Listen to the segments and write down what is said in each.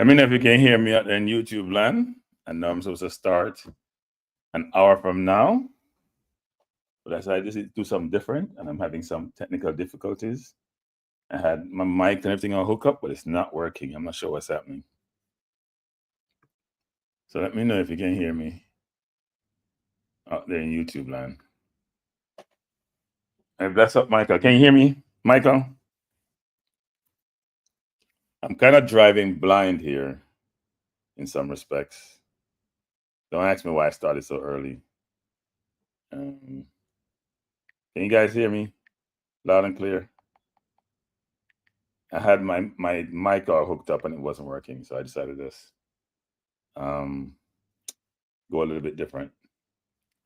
Let me know if you can hear me out there in YouTube land. I know I'm supposed to start an hour from now, but I decided to do something different, and I'm having some technical difficulties. I had my mic and everything on hook up, but it's not working. I'm not sure what's happening. So let me know if you can hear me out there in YouTube land. Hey, bless up, Michael. Can you hear me, Michael? I'm kind of driving blind here in some respects. Don't ask me why I started so early. Can you guys hear me loud and clear? I had my mic all hooked up and it wasn't working, so I decided this. Go a little bit different.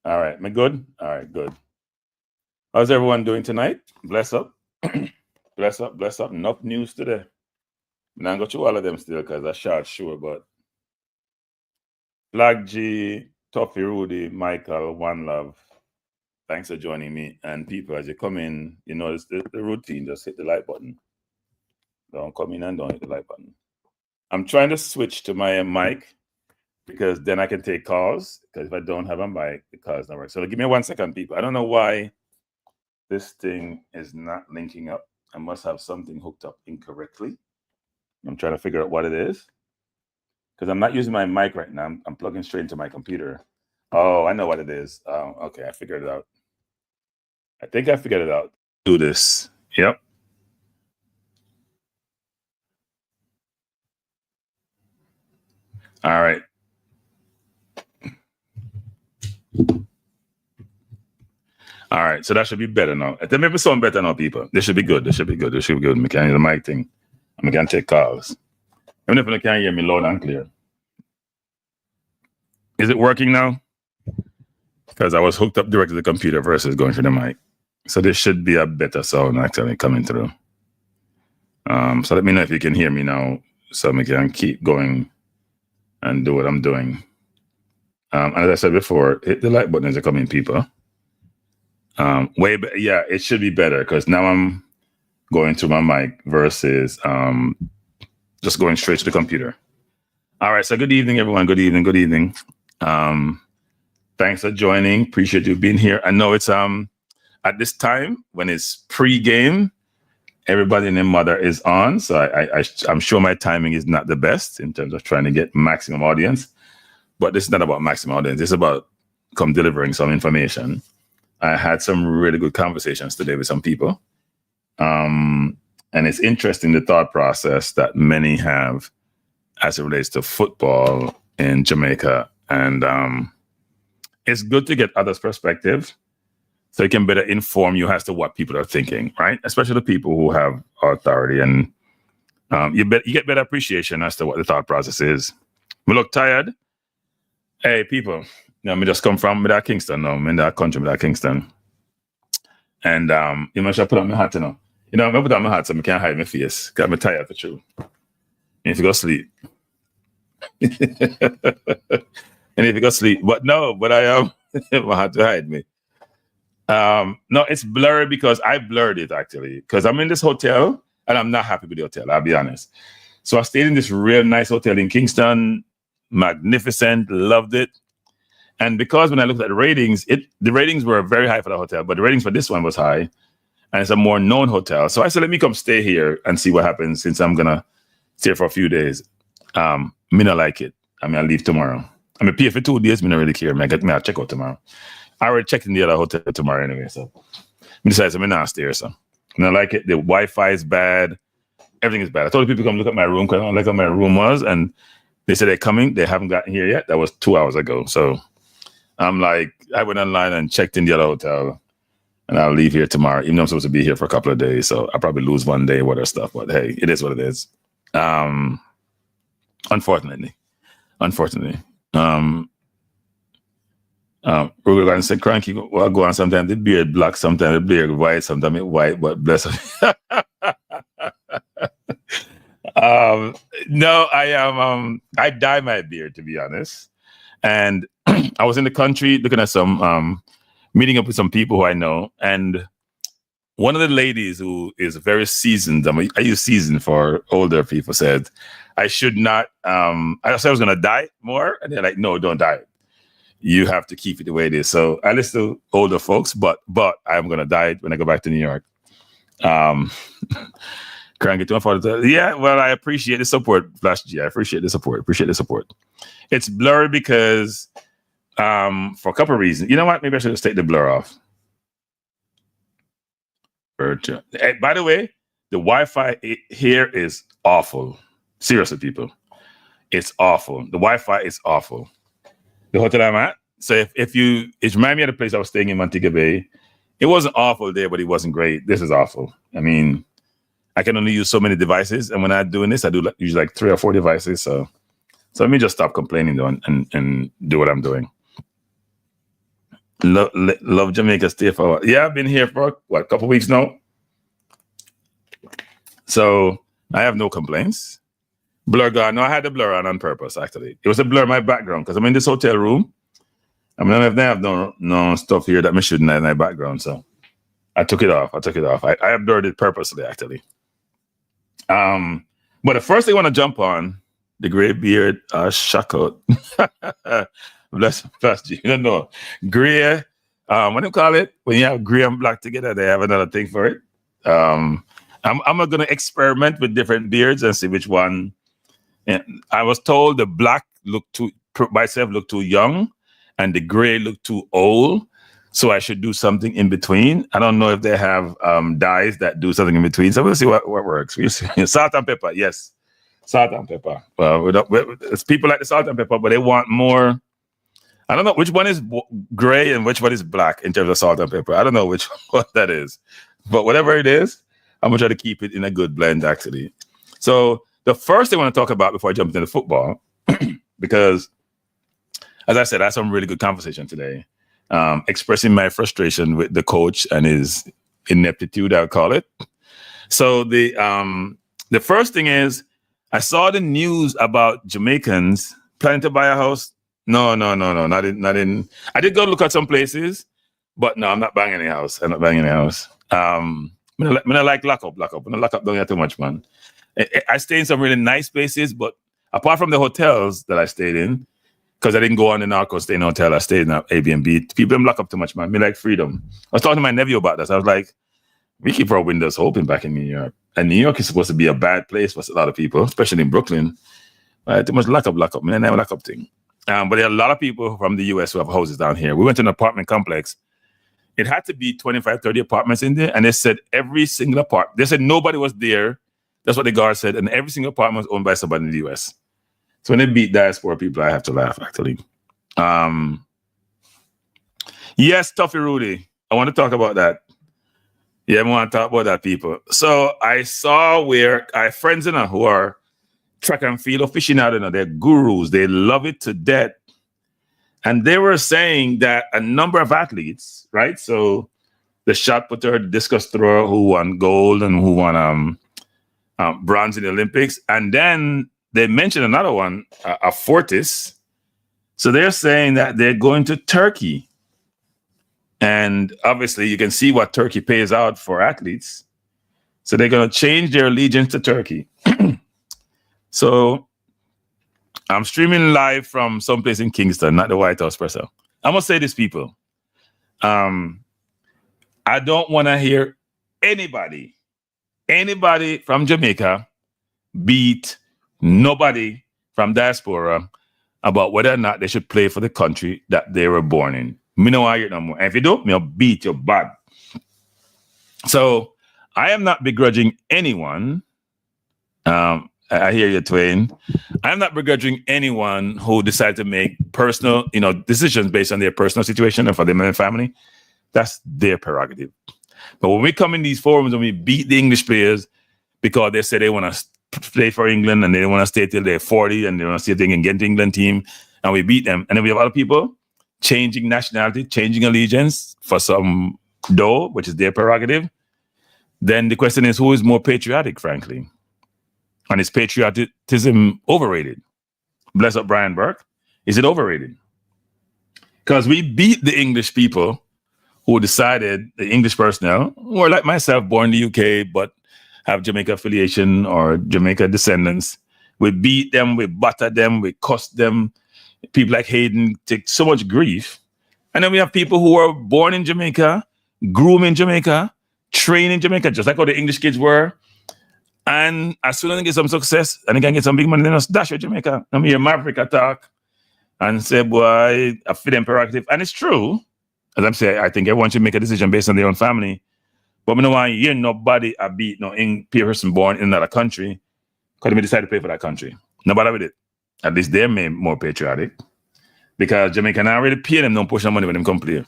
All right, am I good? All right, good. How's everyone doing tonight? Bless up. Bless up, bless up. Enough news today. Now I'm going to all of them still because I shot sure, but Flag G, Toffee Rudy, Michael, One Love. Thanks for joining me. And people, as you come in, you notice the routine, just hit the like button. Don't come in and don't hit the like button. I'm trying to switch to my mic because then I can take calls, because if I don't have a mic, the calls don't work. So give me 1 second, people. I don't know why this thing is not linking up. I must have something hooked up incorrectly. I'm trying to figure out what it is, because I'm not using my mic right now. I'm plugging straight into my computer. Oh, I know what it is. Okay, I figured it out. I think I figured it out. Do this. Yep. All right. All right, so that should be better now. It may be sound better now, people. This should be good. This should be good. This should be good. I can hear the mic thing. I can take calls. Even if you can't hear me loud and clear. Is it working now? Because I was hooked up directly to the computer versus going through the mic. So this should be a better sound actually coming through. So let me know if you can hear me now, so we can keep going and do what I'm doing. And as I said before, hit the like button as you come in, people. Yeah, it should be better because now I'm going through my mic versus just going straight to the computer. All right, so good evening, everyone. Good evening, good evening. Thanks for joining. Appreciate you being here. I know it's at this time when it's pre-game, everybody and their mother is on. So I'm sure my timing is not the best in terms of trying to get maximum audience. But this is not about maximum audience. It's about delivering some information. I had some really good conversations today with some people. And it's interesting, the thought process that many have as it relates to football in Jamaica. And it's good to get others' perspective so it can better inform you as to what people are thinking, right? Especially the people who have authority. And you get better appreciation as to what the thought process is. We look tired. Hey, people. You know, I just come from that Kingston now. I'm in that country, that Kingston. And you know, I should put on my hat, you know. You know, I put on my hat so I can't hide my face. Because I'm tired for true. And if you go sleep. And if you go sleep. But no, but I am my hat to hide me. No, it's blurry because I blurred it actually. Because I'm in this hotel and I'm not happy with the hotel, I'll be honest. So I stayed in this real nice hotel in Kingston. Magnificent, loved it. And because when I looked at the ratings, the ratings were very high for the hotel, but the ratings for this one was high. And it's a more known hotel. So I said, let me come stay here and see what happens since I'm going to stay for a few days. Me not like it. I mean, I'll leave tomorrow. I mean, pay for 2 days, me not really care. I'll check out tomorrow. I already checked in the other hotel tomorrow anyway. So I decided I'm not stay here. So I don't like it. The Wi-Fi is bad. Everything is bad. I told the people to come look at my room because I don't like how my room was. And they said they're coming. They haven't gotten here yet. That was 2 hours ago. So I'm like, I went online and checked in the other hotel, and I'll leave here tomorrow, even though I'm supposed to be here for a couple of days. So I'll probably lose 1 day worth of stuff, but hey, it is what it is. Unfortunately. We're going to say cranky, well, go on sometimes the beard black, sometimes the beard white, sometimes it white, but bless him. No, I am, I dye my beard, to be honest. And I was in the country looking at some, meeting up with some people who I know. And one of the ladies who is very seasoned, I use seasoned for older people, said, I should not, I said I was going to diet more. And they're like, no, don't diet. You have to keep it the way it is. So I listen to older folks, but I'm going to diet when I go back to New York. Can't get too much for it. Yeah, well, I appreciate the support, Flash G. I appreciate the support. It's blurry because for a couple of reasons. You know what? Maybe I should just take the blur off. By the way, the Wi-Fi here is awful. Seriously, people. It's awful. The Wi-Fi is awful. The hotel I'm at. So it reminds me of the place I was staying in Montego Bay. It wasn't awful there, but it wasn't great. This is awful. I mean, I can only use so many devices. And when I'm doing this, I do usually like 3 or 4 devices. So let me just stop complaining though and do what I'm doing. Love Jamaica. Stay for a while. Yeah, I've been here for a couple weeks now. So I have no complaints. Blur gone. No, I had the blur on purpose, actually. It was a blur in my background because I'm in this hotel room. I mean, I have no stuff here that I shouldn't have in my background. So I took it off. I have blurred it purposely, actually. But the first thing I want to jump on, the gray beard, shackled. Bless you. You don't know. Gray, what do you call it? When you have gray and black together, they have another thing for it. I'm going to experiment with different beards and see which one. And I was told the black looked too young and the gray looked too old. So I should do something in between. I don't know if they have dyes that do something in between. So we'll see what works. We'll see. Salt and pepper, yes. Salt and pepper. Well, it's people like the salt and pepper, but they want more. I don't know which one is gray and which one is black in terms of salt and pepper. I don't know which one that is. But whatever it is, I'm going to try to keep it in a good blend, actually. So the first thing I want to talk about before I jump into football, because, as I said, I had some really good conversation today, expressing my frustration with the coach and his ineptitude, I'll call it. So the first thing is, I saw the news about Jamaicans planning to buy a house. No, not in. I did go look at some places, but no, I'm not buying any house. I'm gonna like lock up. I'm gonna lock up, don't get too much, man. I stay in some really nice places, but apart from the hotels that I stayed in, because I didn't go on the Narco stay in a hotel, I stayed in an Airbnb. People don't lock up too much, man. Me like freedom. I was talking to my nephew about this. I was like, we keep our windows open back in New York. And New York is supposed to be a bad place for a lot of people, especially in Brooklyn. Too much lock up. Man, I never lock up thing. But there are a lot of people from the US who have houses down here. We went to an apartment complex. It had to be 25, 30 apartments in there. And they said every single apartment, they said nobody was there. That's what the guard said. And every single apartment was owned by somebody in the US. So when they beat diaspora people, I have to laugh, actually. Yes, Tuffy Rudy. I want to talk about that. Yeah, I want to talk about that, people. So I saw where I have friends who are track and field aficionados, they're gurus. They love it to death. And they were saying that a number of athletes, right? So the shot putter, the discus thrower who won gold and who won bronze in the Olympics. And then they mentioned another one, a Fortis. So they're saying that they're going to Turkey. And obviously you can see what Turkey pays out for athletes. So they're going to change their allegiance to Turkey. So I'm streaming live from someplace in Kingston, not the White House per se. I'm going to say this, people. I don't want to hear anybody from Jamaica beat nobody from diaspora about whether or not they should play for the country that they were born in. Me no want to hear no more. And if you don't, I'll beat your butt. So I am not begrudging anyone. I hear you, Twain. I'm not begrudging anyone who decided to make personal, decisions based on their personal situation and for them and their family. That's their prerogative. But when we come in these forums and we beat the English players because they say they want to play for England and they want to stay till they're 40 and they want to see if they can get the England team, and we beat them, and then we have other people changing nationality, changing allegiance for some dough, which is their prerogative, then the question is, who is more patriotic, frankly? And is patriotism overrated? Bless up Brian Burke. Is it overrated? Because we beat the English people who decided, the English personnel, who are like myself, born in the UK, but have Jamaica affiliation or Jamaica descendants. We beat them, we butter them, we cuss them. People like Hayden take so much grief. And then we have people who were born in Jamaica, grew in Jamaica, train in Jamaica, just like how the English kids were. And as soon as they get some success and they can get some big money, then just dash with Jamaica. I hear Maverick attack and say, boy, I feel them prerogative. And it's true. As I'm saying, I think everyone should make a decision based on their own family. But we don't want to hear nobody beat no person born in another country because they decide to play for that country. Nobody with it. At least they're more patriotic. Because Jamaica now already pay them no portion of money when them come play.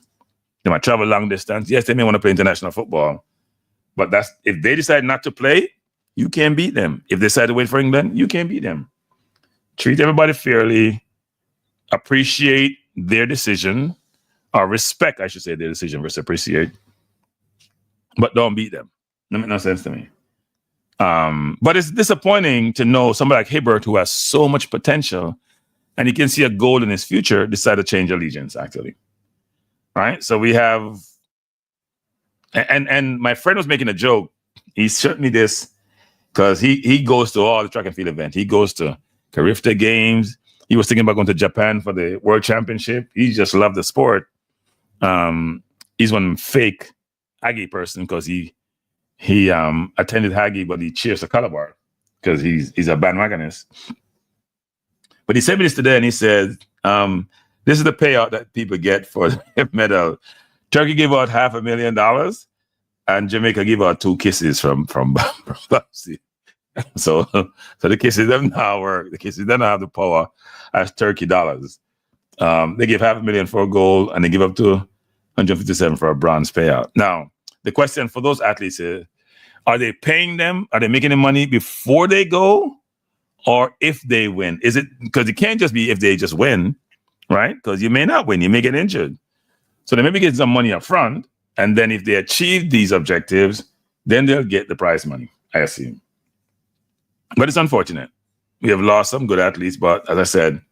They might travel long distance. Yes, they may want to play international football. But that's if they decide not to play, you can't beat them. If they decide to wait for England, you can't beat them. Treat everybody fairly. Appreciate their decision. Or respect, I should say, their decision versus appreciate. But don't beat them. That makes no sense to me. But it's disappointing to know somebody like Hibbert, who has so much potential, and you can see a goal in his future, decide to change allegiance, actually. Right? So we have, and my friend was making a joke. He showed me this because he goes to all the track and field events. He goes to Carifta Games. He was thinking about going to Japan for the World Championship. He just loved the sport. He's one fake Aggie person because he attended Haggy, but he cheers a color bar because he's a bandwagonist. But he sent me this today, and he said, "This is the payout that people get for the medal. Turkey gave out $500,000, and Jamaica gave out 2 kisses from Babsy. So the kisses don't now work. The kisses don't have the power as Turkey dollars. They give $500,000 for a gold, and they give up to 157 for a bronze payout. Now, the question for those athletes is, are they paying them? Are they making the money before they go or if they win? Is it because it can't just be if they just win, right? Because you may not win, you may get injured. So they maybe get some money up front, and then if they achieve these objectives, then they'll get the prize money, I assume. But it's unfortunate. We have lost some good athletes, but as I said,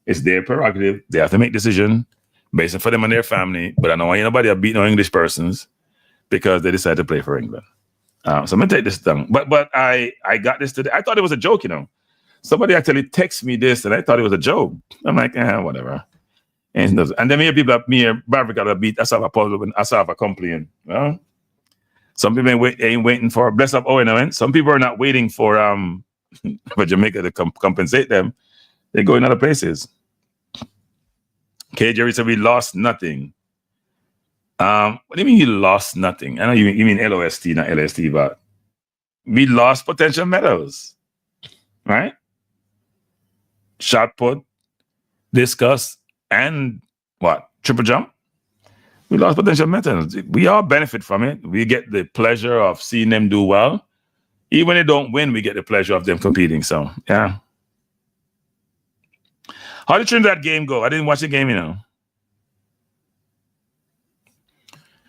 it's their prerogative. They have to make decisions based on them and their family. But I don't want anybody to beat no English persons because they decided to play for England. So I'm gonna take this down. But I got this today. I thought it was a joke, Somebody actually texted me this, and I thought it was a joke. I'm like, whatever. And then we have people like me, Maverick got a beat. I saw a puzzle and I saw a complaint. Well, some people ain't waiting for bless up Owen. Some people are not waiting for Jamaica to compensate them. They go in other places. Okay, Jerry said we lost nothing. What do you mean you lost nothing? I know you mean LOST, not LST, but we lost potential medals, right? Shot put, discus, and what? Triple jump. We lost potential medals. We all benefit from it. We get the pleasure of seeing them do well. Even when they don't win, we get the pleasure of them competing. So, yeah. How did Trinidad game go? I didn't watch the game,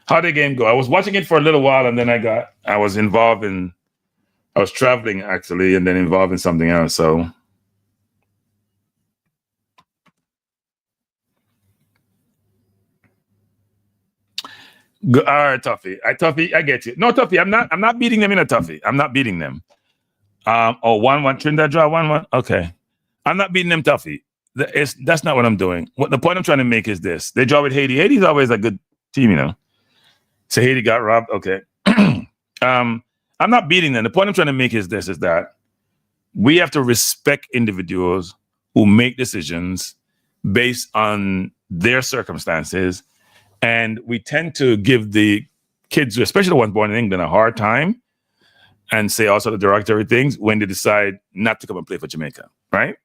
How did the game go? I was watching it for a little while, and then I was traveling actually, and then involved in something else. So, all right, Tuffy. I get you. No, Tuffy, I'm not beating them in a Tuffy. I'm not beating them. 1-1 Trinidad draw 1-1. Okay, I'm not beating them Tuffy. That's not what I'm doing. The point I'm trying to make is this: they draw with Haiti. Haiti's always a good team, So Haiti got robbed. Okay. I'm not beating them. The point I'm trying to make is this: is that we have to respect individuals who make decisions based on their circumstances. And we tend to give the kids, especially the ones born in England, a hard time and say also the derogatory things when they decide not to come and play for Jamaica, right?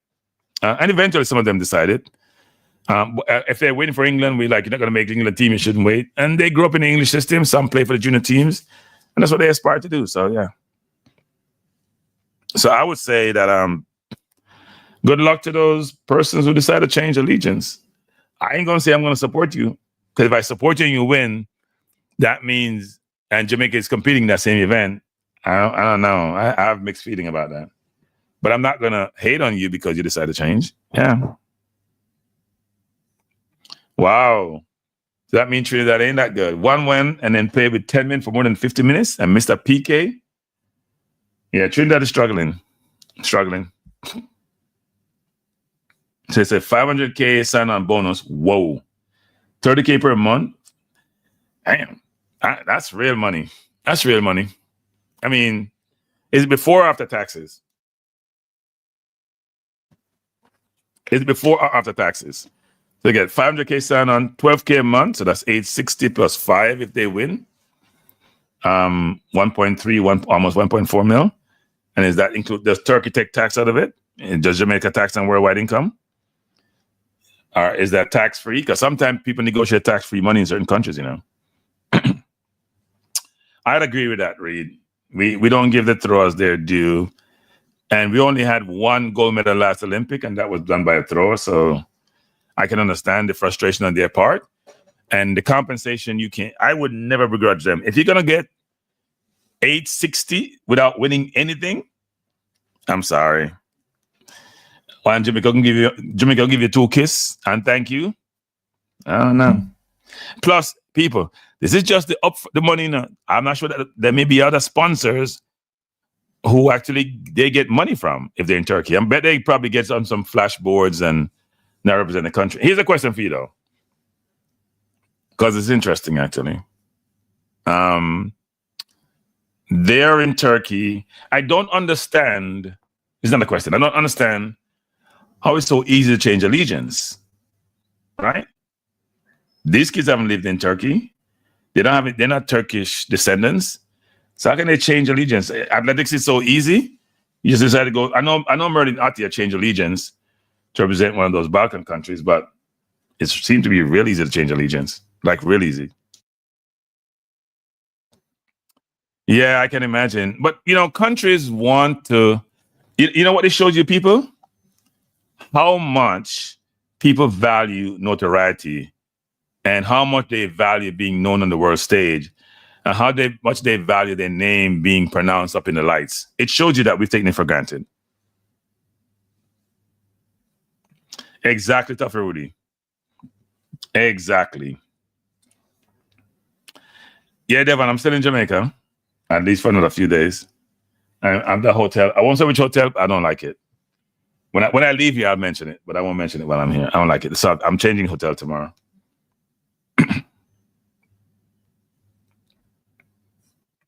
And eventually some of them decided. If they're waiting for England, you're not going to make the England team, you shouldn't wait. And they grew up in the English system. Some play for the junior teams. And that's what they aspire to do. So, yeah. So I would say that good luck to those persons who decide to change allegiance. I ain't going to say I'm going to support you. Because if I support you and you win, that means, and Jamaica is competing in that same event, I don't know. I have mixed feeling about that. But I'm not going to hate on you because you decide to change. Yeah. Wow. So that means Trinidad ain't that good. One win and then play with 10 men for more than 50 minutes and Mr. PK. Yeah, Trinidad is struggling. Struggling. So it's a 500K sign-on bonus. Whoa. 30K per month. Damn. That's real money. That's real money. I mean, is it before or after taxes? Is it before or after taxes? So they get 500K sign-on, 12K a month. So that's 860 plus 5 if they win. 1.3, almost 1.4 mil. And is that include, does Turkey take tax out of it? And does Jamaica tax on worldwide income? Or is that tax-free? Because sometimes people negotiate tax-free money in certain countries, you know. I'd agree with that, Reed. We don't give the throwers their due. And we only had one gold medal last Olympic, and that was done by a thrower. So I can understand the frustration on their part. And the compensation, I would never begrudge them. If you're going to get 860 without winning anything, I'm sorry. And Jamaica will give you 2 kisses and thank you. I don't know. Plus, people, this is just the money. You know, I'm not sure that there may be other sponsors who actually they get money from if they're in Turkey. I bet they probably get on some flashboards and now represent the country. Here's a question for you though, because it's interesting actually. They're in Turkey. I don't understand. It's not a question. I don't understand how it's so easy to change allegiance, right? These kids haven't lived in Turkey. They don't have it. They're not Turkish descendants. So how can they change allegiance? Athletics is so easy. You just decide to go. I know Merlin Atia changed allegiance to represent one of those Balkan countries, but it seemed to be real easy to change allegiance, like real easy. Yeah, I can imagine. But, you know, countries want to, you know what it shows you, people? How much people value notoriety and how much they value being known on the world stage and how much they value their name being pronounced up in the lights. It shows you that we've taken it for granted. Exactly, Tough Rudy. Exactly. Yeah, Devon, I'm still in Jamaica, at least for another few days. I'm at the hotel. I won't say which hotel. I don't like it. When I leave here, I'll mention it, but I won't mention it while I'm here. I don't like it. So I'm changing hotel tomorrow.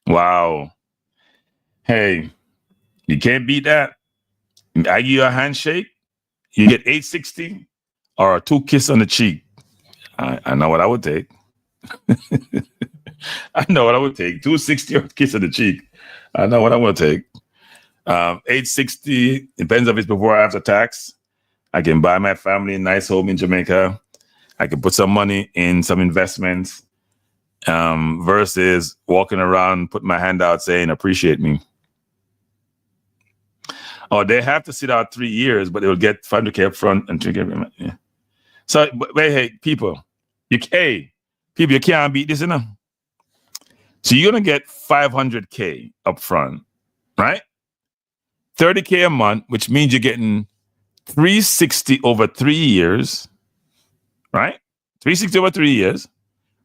Wow. Hey, you can't beat that. I give you a handshake, you get 860 or 2 kisses on the cheek. I know what I would take. I know what I would take. 260 or a kiss on the cheek. I know what I would take. 860, depends if it's before or after tax. I can buy my family a nice home in Jamaica. I can put some money in some investments versus walking around, putting my hand out saying, appreciate me. Or they have to sit out 3 years, but they will get 500K up front and 3K. Yeah. So, wait, hey, people, you can't beat this, you know? So you're going to get 500K up front, right? 30K a month, which means you're getting 360 over 3 years, right? 360 over 3 years.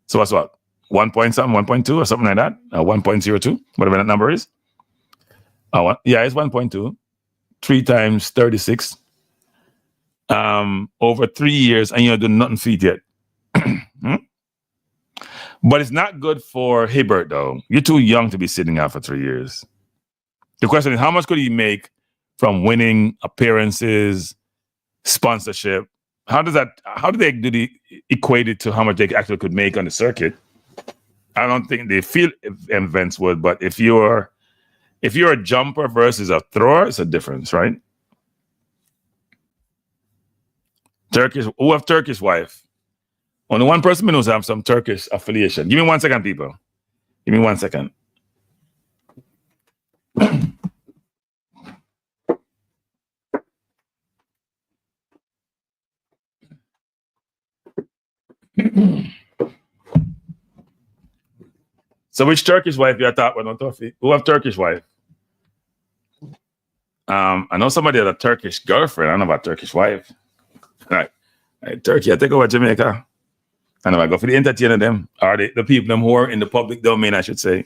So what's what? 1 point something, 1.2 or something like that? 1.02, whatever that number is. Yeah, it's 1.2. 3 times 36. Over 3 years, and you're doing nothing for it yet. But it's not good for Hibbert, though. You're too young to be sitting out for 3 years. The question is, how much could he make from winning appearances, sponsorship? How do they equate it to how much they actually could make on the circuit? I don't think the field events would, but if you're a jumper versus a thrower, it's a difference, right? Who have Turkish wife? Only one person knows have some Turkish affiliation. Give me 1 second, people. Give me 1 second. So which Turkish wife you thought went on Toffee? Who have Turkish wife? I know somebody had a Turkish girlfriend. I don't know about Turkish wife. All right. Turkey, I take over Jamaica. And I go for the entertainer them, or the people them who are in the public domain, I should say.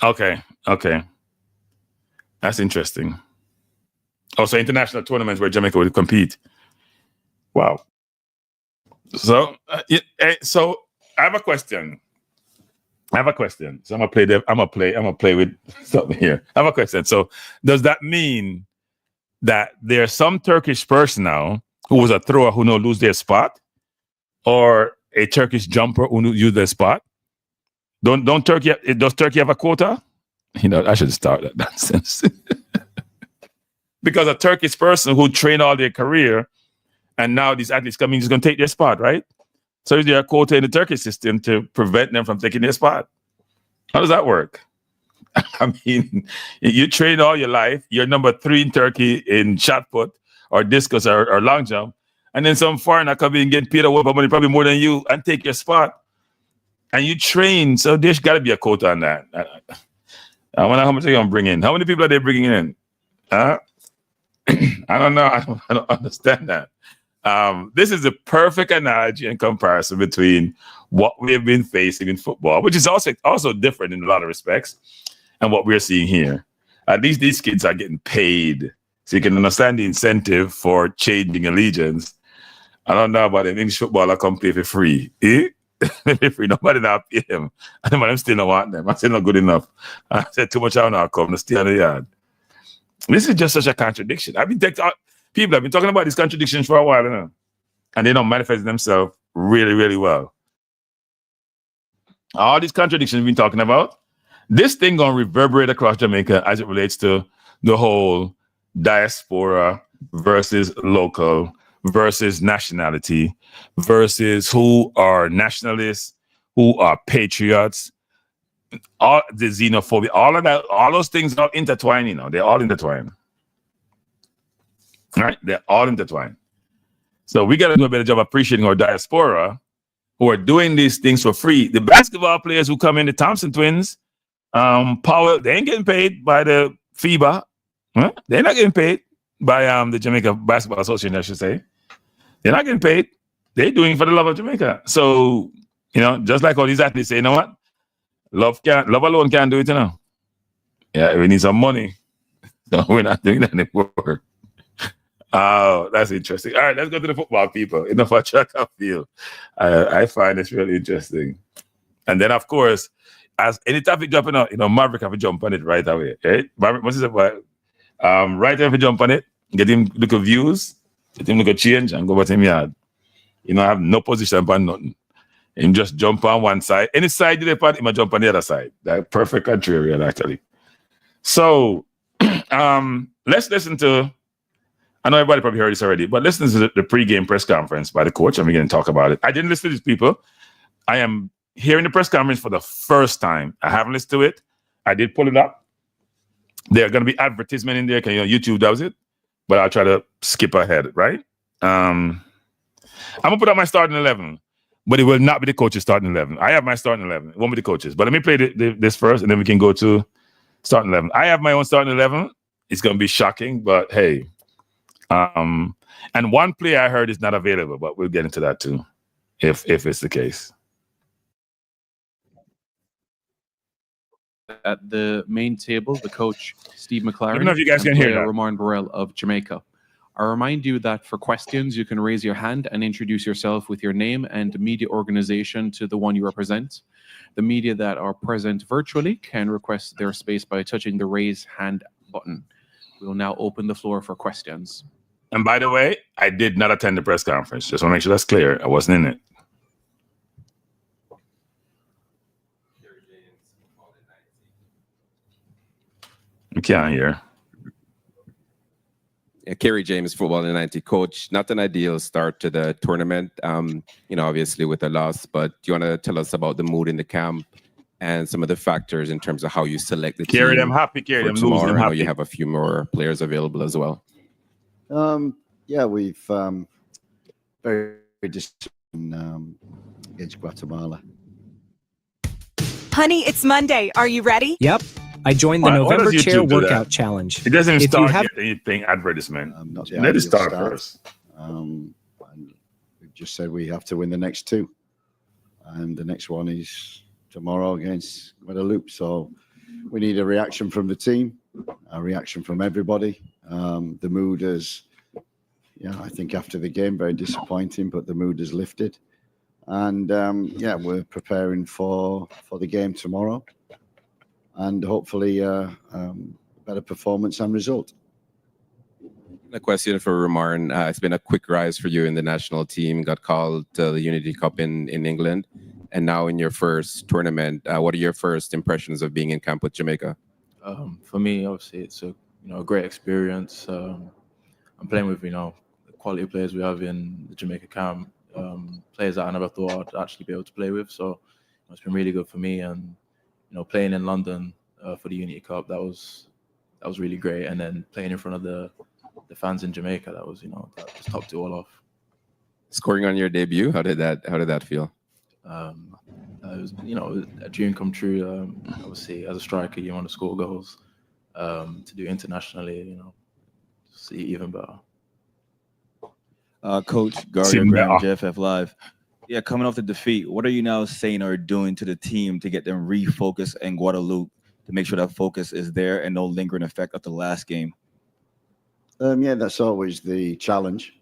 Okay. That's interesting. Also, international tournaments where Jamaica would compete. Wow. So, so I have a question. So I'm gonna play with something here. I have a question. So, does that mean that there's some Turkish person now who was a thrower who no lose their spot, or a Turkish jumper who use their spot? Does Turkey have a quota? I should start that nonsense. Because a Turkish person who trained all their career, and now these athletes coming is going to take their spot, right? So is there a quota in the Turkish system to prevent them from taking their spot? How does that work? I mean, you train all your life, you're number 3 in Turkey in shot put or discus or long jump, and then some foreigner come in and get paid a lot of money, probably more than you, and take your spot. And you train, so there's got to be a quota on that. I wonder how much they're going to bring in. How many people are they bringing in? I don't know. I don't understand that. This is the perfect analogy and comparison between what we have been facing in football, which is also different in a lot of respects, and what we're seeing here. At least these kids are getting paid, so you can understand the incentive for changing allegiance. I don't know about an English footballer come play for free. Free, nobody now pay him. And I'm still not want them. I'm still not good enough. I said too much out now, come to stay on the yard. This is just such a contradiction. People have been talking about these contradictions for a while now, and they don't manifest themselves really, really well. All these contradictions we've been talking about, this thing gonna reverberate across Jamaica as it relates to the whole diaspora versus local versus nationality versus who are nationalists, who are patriots, all the xenophobia, all of that, all those things are intertwined, they're all intertwined. Right? They're all intertwined. So we got to do a better job appreciating our diaspora who are doing these things for free. The basketball players who come in, the Thompson twins, Powell, they ain't getting paid by the FIBA. Huh? They're not getting paid by the Jamaica Basketball Association, I should say. They're not getting paid. They're doing it for the love of Jamaica. So, just like all these athletes say, you know what? Love alone can't do it, Yeah, we need some money. So we're not doing that anymore. Oh, that's interesting. All right, let's go to the football people. Enough of track and field. I find this really interesting. And then, of course, as any topic jumping out, Maverick have to jump on it right away. Right? Maverick must say, right have to jump on it, get him look at views, get him look at change, and go back to him yard. I have no position upon nothing. Him just jump on one side. Any side you depart, him jump on the other side. That perfect contrarian, actually. So let's listen to. I know everybody probably heard this already, but listen to the pre-game press conference by the coach, and we're going to talk about it. I didn't listen to these people. I am hearing the press conference for the first time. I haven't listened to it. I did pull it up. There are going to be advertisement in there. YouTube does it, but I'll try to skip ahead, right? I'm going to put up my starting 11, but it will not be the coaches' starting 11. I have my starting 11. It won't be the coaches. But let me play this first, and then we can go to starting 11. I have my own starting 11. It's going to be shocking, but hey. And one player I heard is not available, but we'll get into that too, if it's the case. At the main table, the coach Steve McClaren. I don't know if you guys can hear that. Ramon Burrell of Jamaica. I remind you that for questions, you can raise your hand and introduce yourself with your name and media organization to the one you represent. The media that are present virtually can request their space by touching the raise hand button. We will now open the floor for questions. And by the way, I did not attend the press conference. Just want to make sure that's clear. I wasn't in it. You can't hear. Yeah, Kerry James, Football in 90. Coach, not an ideal start to the tournament, obviously with a loss, but do you want to tell us about the mood in the camp and some of the factors in terms of how you select the team? Kerry, I'm happy. Kerry, I'm losing. I know you have a few more players available as well. Yeah, we've very disciplined against Guatemala. Honey, it's Monday. Are you ready? Yep. I joined the November Chair Workout Challenge. It doesn't even start yet anything advertisement. Not Let it start first. And we've just said we have to win the next two. And the next one is tomorrow against Guadeloupe. So we need a reaction from the team, a reaction from everybody. The mood is, I think after the game, very disappointing, but the mood has lifted. And we're preparing for the game tomorrow, and hopefully better performance and result. A question for Roman. It's been a quick rise for you in the national team. Got called to the Unity Cup in England, and now in your first tournament. What are your first impressions of being in camp with Jamaica? For me, obviously, it's a great experience. I'm playing with the quality players we have in the Jamaica camp, players that I never thought I'd actually be able to play with. So it's been really good for me, and playing in London for the Unity Cup, that was really great, and then playing in front of the fans in Jamaica, that was that just topped it all off. Scoring on your debut, how did that feel? It was a dream come true. Obviously, as a striker, you want to score goals. To do internationally, see even better. Coach Gario Graham, JFF Live. Yeah, coming off the defeat, what are you now saying or doing to the team to get them refocused in Guadeloupe to make sure that focus is there and no lingering effect of the last game? That's always the challenge.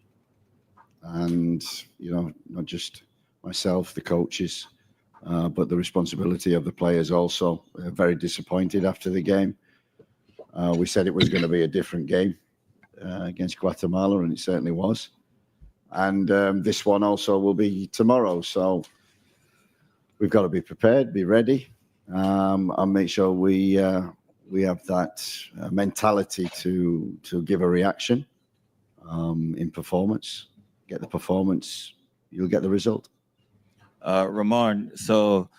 And, not just myself, the coaches, but the responsibility of the players also. Very disappointed after the game. We said it was going to be a different game against Guatemala, and it certainly was. And this one also will be tomorrow. So we've got to be prepared, be ready, and make sure we have that mentality to give a reaction in performance. Get the performance, you'll get the result. Roman, so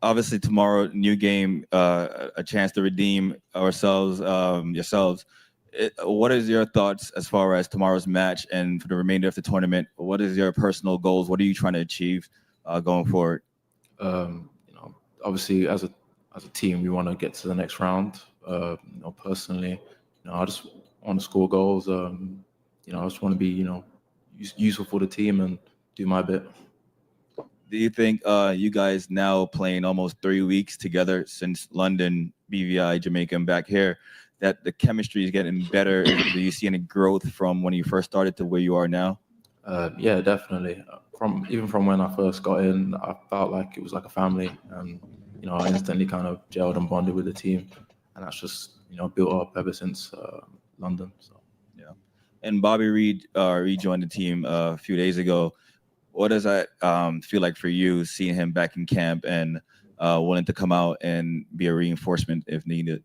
obviously tomorrow, new game, a chance to redeem ourselves, yourselves. What is your thoughts as far as tomorrow's match and for the remainder of the tournament? What is your personal goals? What are you trying to achieve going forward? Obviously, as a team, we want to get to the next round. Personally, I just want to score goals. I just want to be, useful for the team and do my bit. Do you think you guys now playing almost 3 weeks together since London, BVI, Jamaica, and back here, that the chemistry is getting better? Do you see any growth from when you first started to where you are now? Yeah, definitely. From when I first got in, I felt like it was like a family, and I instantly kind of gelled and bonded with the team, and that's just built up ever since London. So yeah. And Bobby Reed rejoined the team a few days ago. What does that feel like for you, seeing him back in camp and willing to come out and be a reinforcement if needed?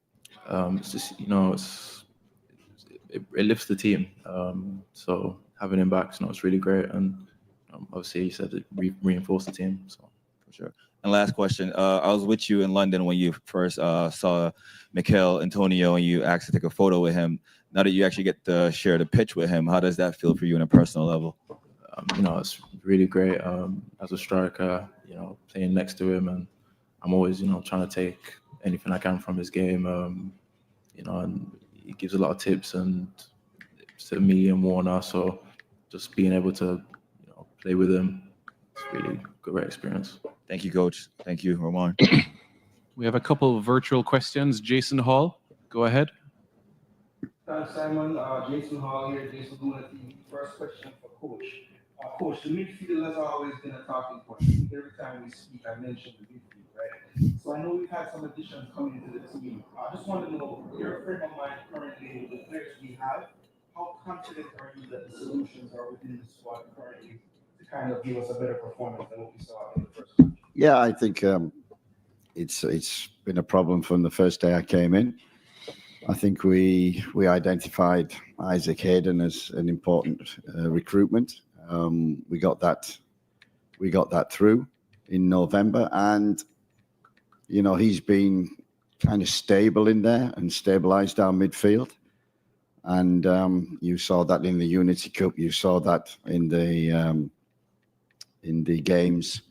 It's just it lifts the team. So having him back, it's really great, and obviously he said it reinforced the team. So for sure. And last question, I was with you in London when you first saw Mikel Antonio and you asked to take a photo with him. Now that you actually get to share the pitch with him, how does that feel for you on a personal level? It's really great. As a striker, playing next to him, and I'm always, trying to take anything I can from his game. And he gives a lot of tips and to me and Warner. So just being able to, play with him, it's really a great experience. Thank you, Coach. Thank you, Roman. We have a couple of virtual questions. Jason Hall, go ahead. Simon, Jason Hall here, Jason Luna TV. First question for Coach. Coach, the midfield has always been a talking point. Every time we speak, I mention the midfield, right? So I know we've had some additions coming into the team. I just want to know, your frame of mind currently with the players we have, how confident are you that the solutions are within the squad currently to kind of give us a better performance than what we saw in the first match? Yeah, I think it's been a problem from the first day I came in. I think we identified Isaac Hayden as an important recruitment. We got that through in November, and he's been kind of stable in there and stabilized our midfield. And you saw that in the Unity Cup. You saw that in the games.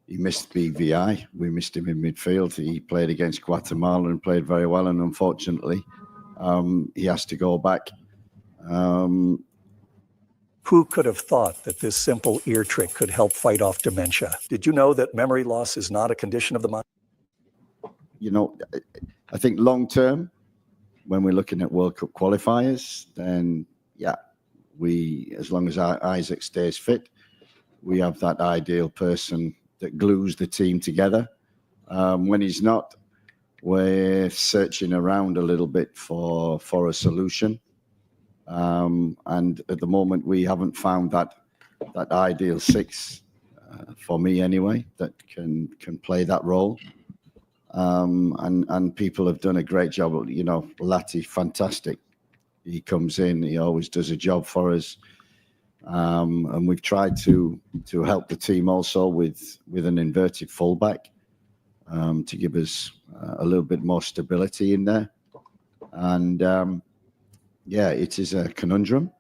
He missed BVI. We missed him in midfield. He played against Guatemala and played very well. And unfortunately, he has to go back Who could have thought that this simple ear trick could help fight off dementia? Did you know that memory loss is not a condition of the mind? You know, I think long term, when we're looking at World Cup qualifiers, then yeah, as long as Isaac stays fit, we have that ideal person that glues the team together. When he's not, we're searching around a little bit for a solution. And at the moment, we haven't found that ideal six, for me anyway, that can play that role. And people have done a great job. You know, Lati, fantastic. He comes in, he always does a job for us. And we've tried to help the team also with an inverted fullback to give us a little bit more stability in there. And yeah, it is a conundrum,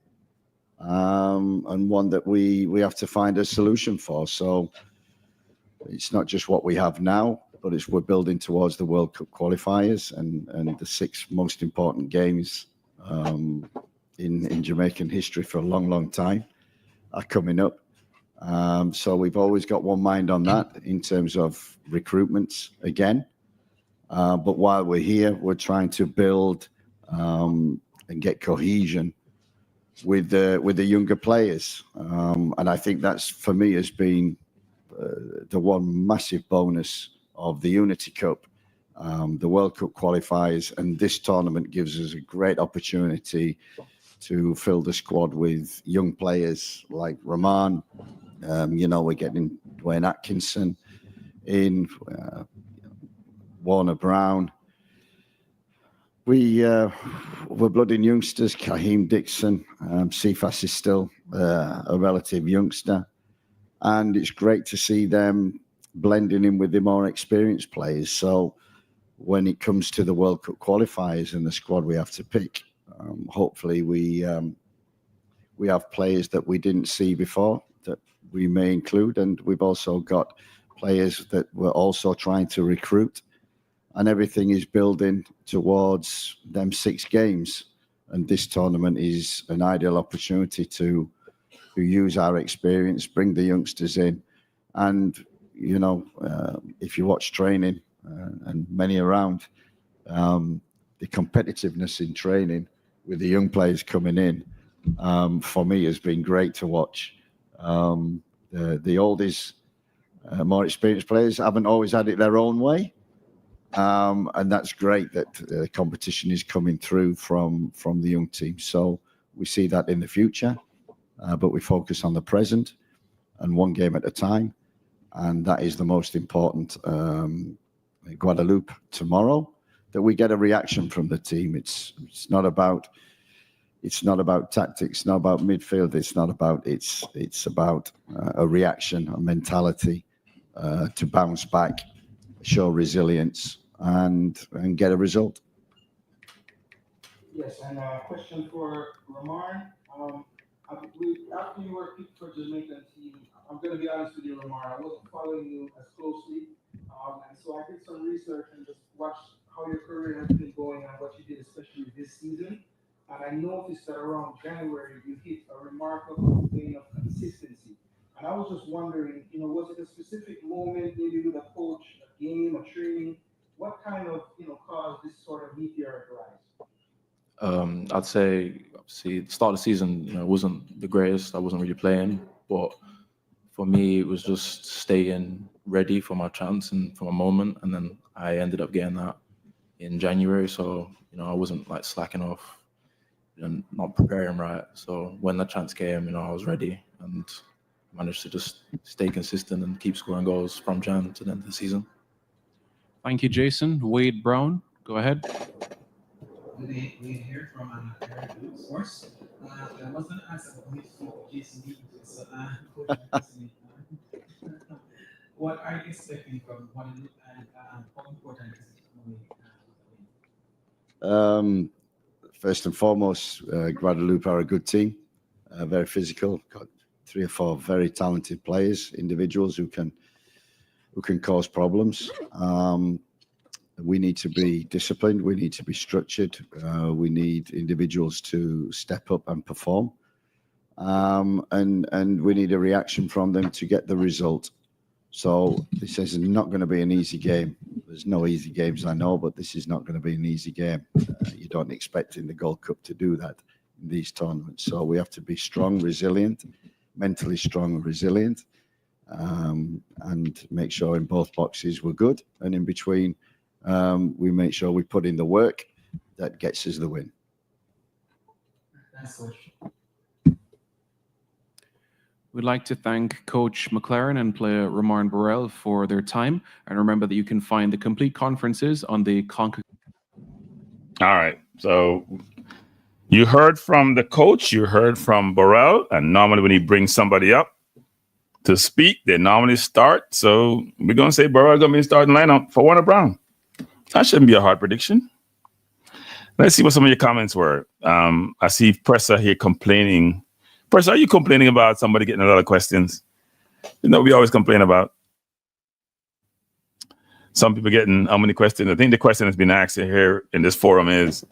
and one that we have to find a solution for. So it's not just what we have now, but we're building towards the World Cup qualifiers and the 6 most important games in Jamaican history for a long, long time are coming up. So we've always got one mind on that in terms of recruitments again. But while we're here, we're trying to build and get cohesion with the younger players. And I think that's, for me, has been the one massive bonus of the Unity Cup, the World Cup qualifiers, and this tournament gives us a great opportunity to fill the squad with young players like Rahman. You know, we're getting Dwayne Atkinson in, Warner Brown. We're blooding youngsters. Kaheem Dixon, Cephas is still a relative youngster. And it's great to see them blending in with the more experienced players. So when it comes to the World Cup qualifiers and the squad we have to pick, hopefully we have players that we didn't see before that we may include. And we've also got players that we're also trying to recruit. And everything is building towards them 6 games. And this tournament is an ideal opportunity to use our experience, bring the youngsters in. And, you know, if you watch training and many around, the competitiveness in training with the young players coming in, for me, has been great to watch. The oldies, more experienced players haven't always had it their own way. And that's great that the competition is coming through from the young team. So we see that in the future, but we focus on the present and one game at a time. And that is the most important. Guadeloupe tomorrow, that we get a reaction from the team. It's not about tactics, not about midfield. It's about a reaction, a mentality to bounce back, show resilience, and get a result. Yes, and a question for Ramar. After you were picked for Jamaican team, I'm going to be honest with you, Ramar, I wasn't following you as closely. And so I did some research and just watched how your career has been going and what you did, especially this season. And I noticed that around January, you hit a remarkable vein of consistency. And I was just wondering, you know, was it a specific moment, maybe with a coach, a game, a training? What kind of, you know, caused this sort of meteoric rise? I'd say, obviously, the start of the season, you know, it wasn't the greatest. I wasn't really playing, but for me, it was just staying ready for my chance and for my moment. And then I ended up getting that in January. So, you know, I wasn't like slacking off and not preparing right. So when that chance came, you know, I was ready and managed to just stay consistent and keep scoring goals from Jan to the end of the season. Thank you, Jason. Wade Brown, go ahead. We hear from Eric Source. I was going to ask about midfield, Jason Deaton. So, what are you expecting from Guadeloupe and how important is it? First and foremost, Guadeloupe are a good team, very physical. Got 3 or 4 very talented players, individuals who can cause problems. We need to be disciplined. We need to be structured. We need individuals to step up and perform. and we need a reaction from them to get the result. So this is not going to be an easy game. There's no easy games, I know, but this is not going to be an easy game. You don't expect in the Gold Cup to do that in these tournaments. So we have to be strong, resilient, mentally strong and resilient, and make sure in both boxes we're good. And in between, we make sure we put in the work that gets us the win. Next question. We'd like to thank Coach McClaren and player Ramon Burrell for their time. And remember that you can find the complete conferences on the Conca. All right. So you heard from the coach, you heard from Burrell, and normally when he brings somebody up to speak, they normally start. So we're going to say Burrell going to be starting lineup for Warner Brown. That shouldn't be a hard prediction. Let's see what some of your comments were. I see Presser here complaining. Presser, are you complaining about somebody getting a lot of questions? You know, we always complain about some people getting how many questions. I think the question that's been asked here in this forum is,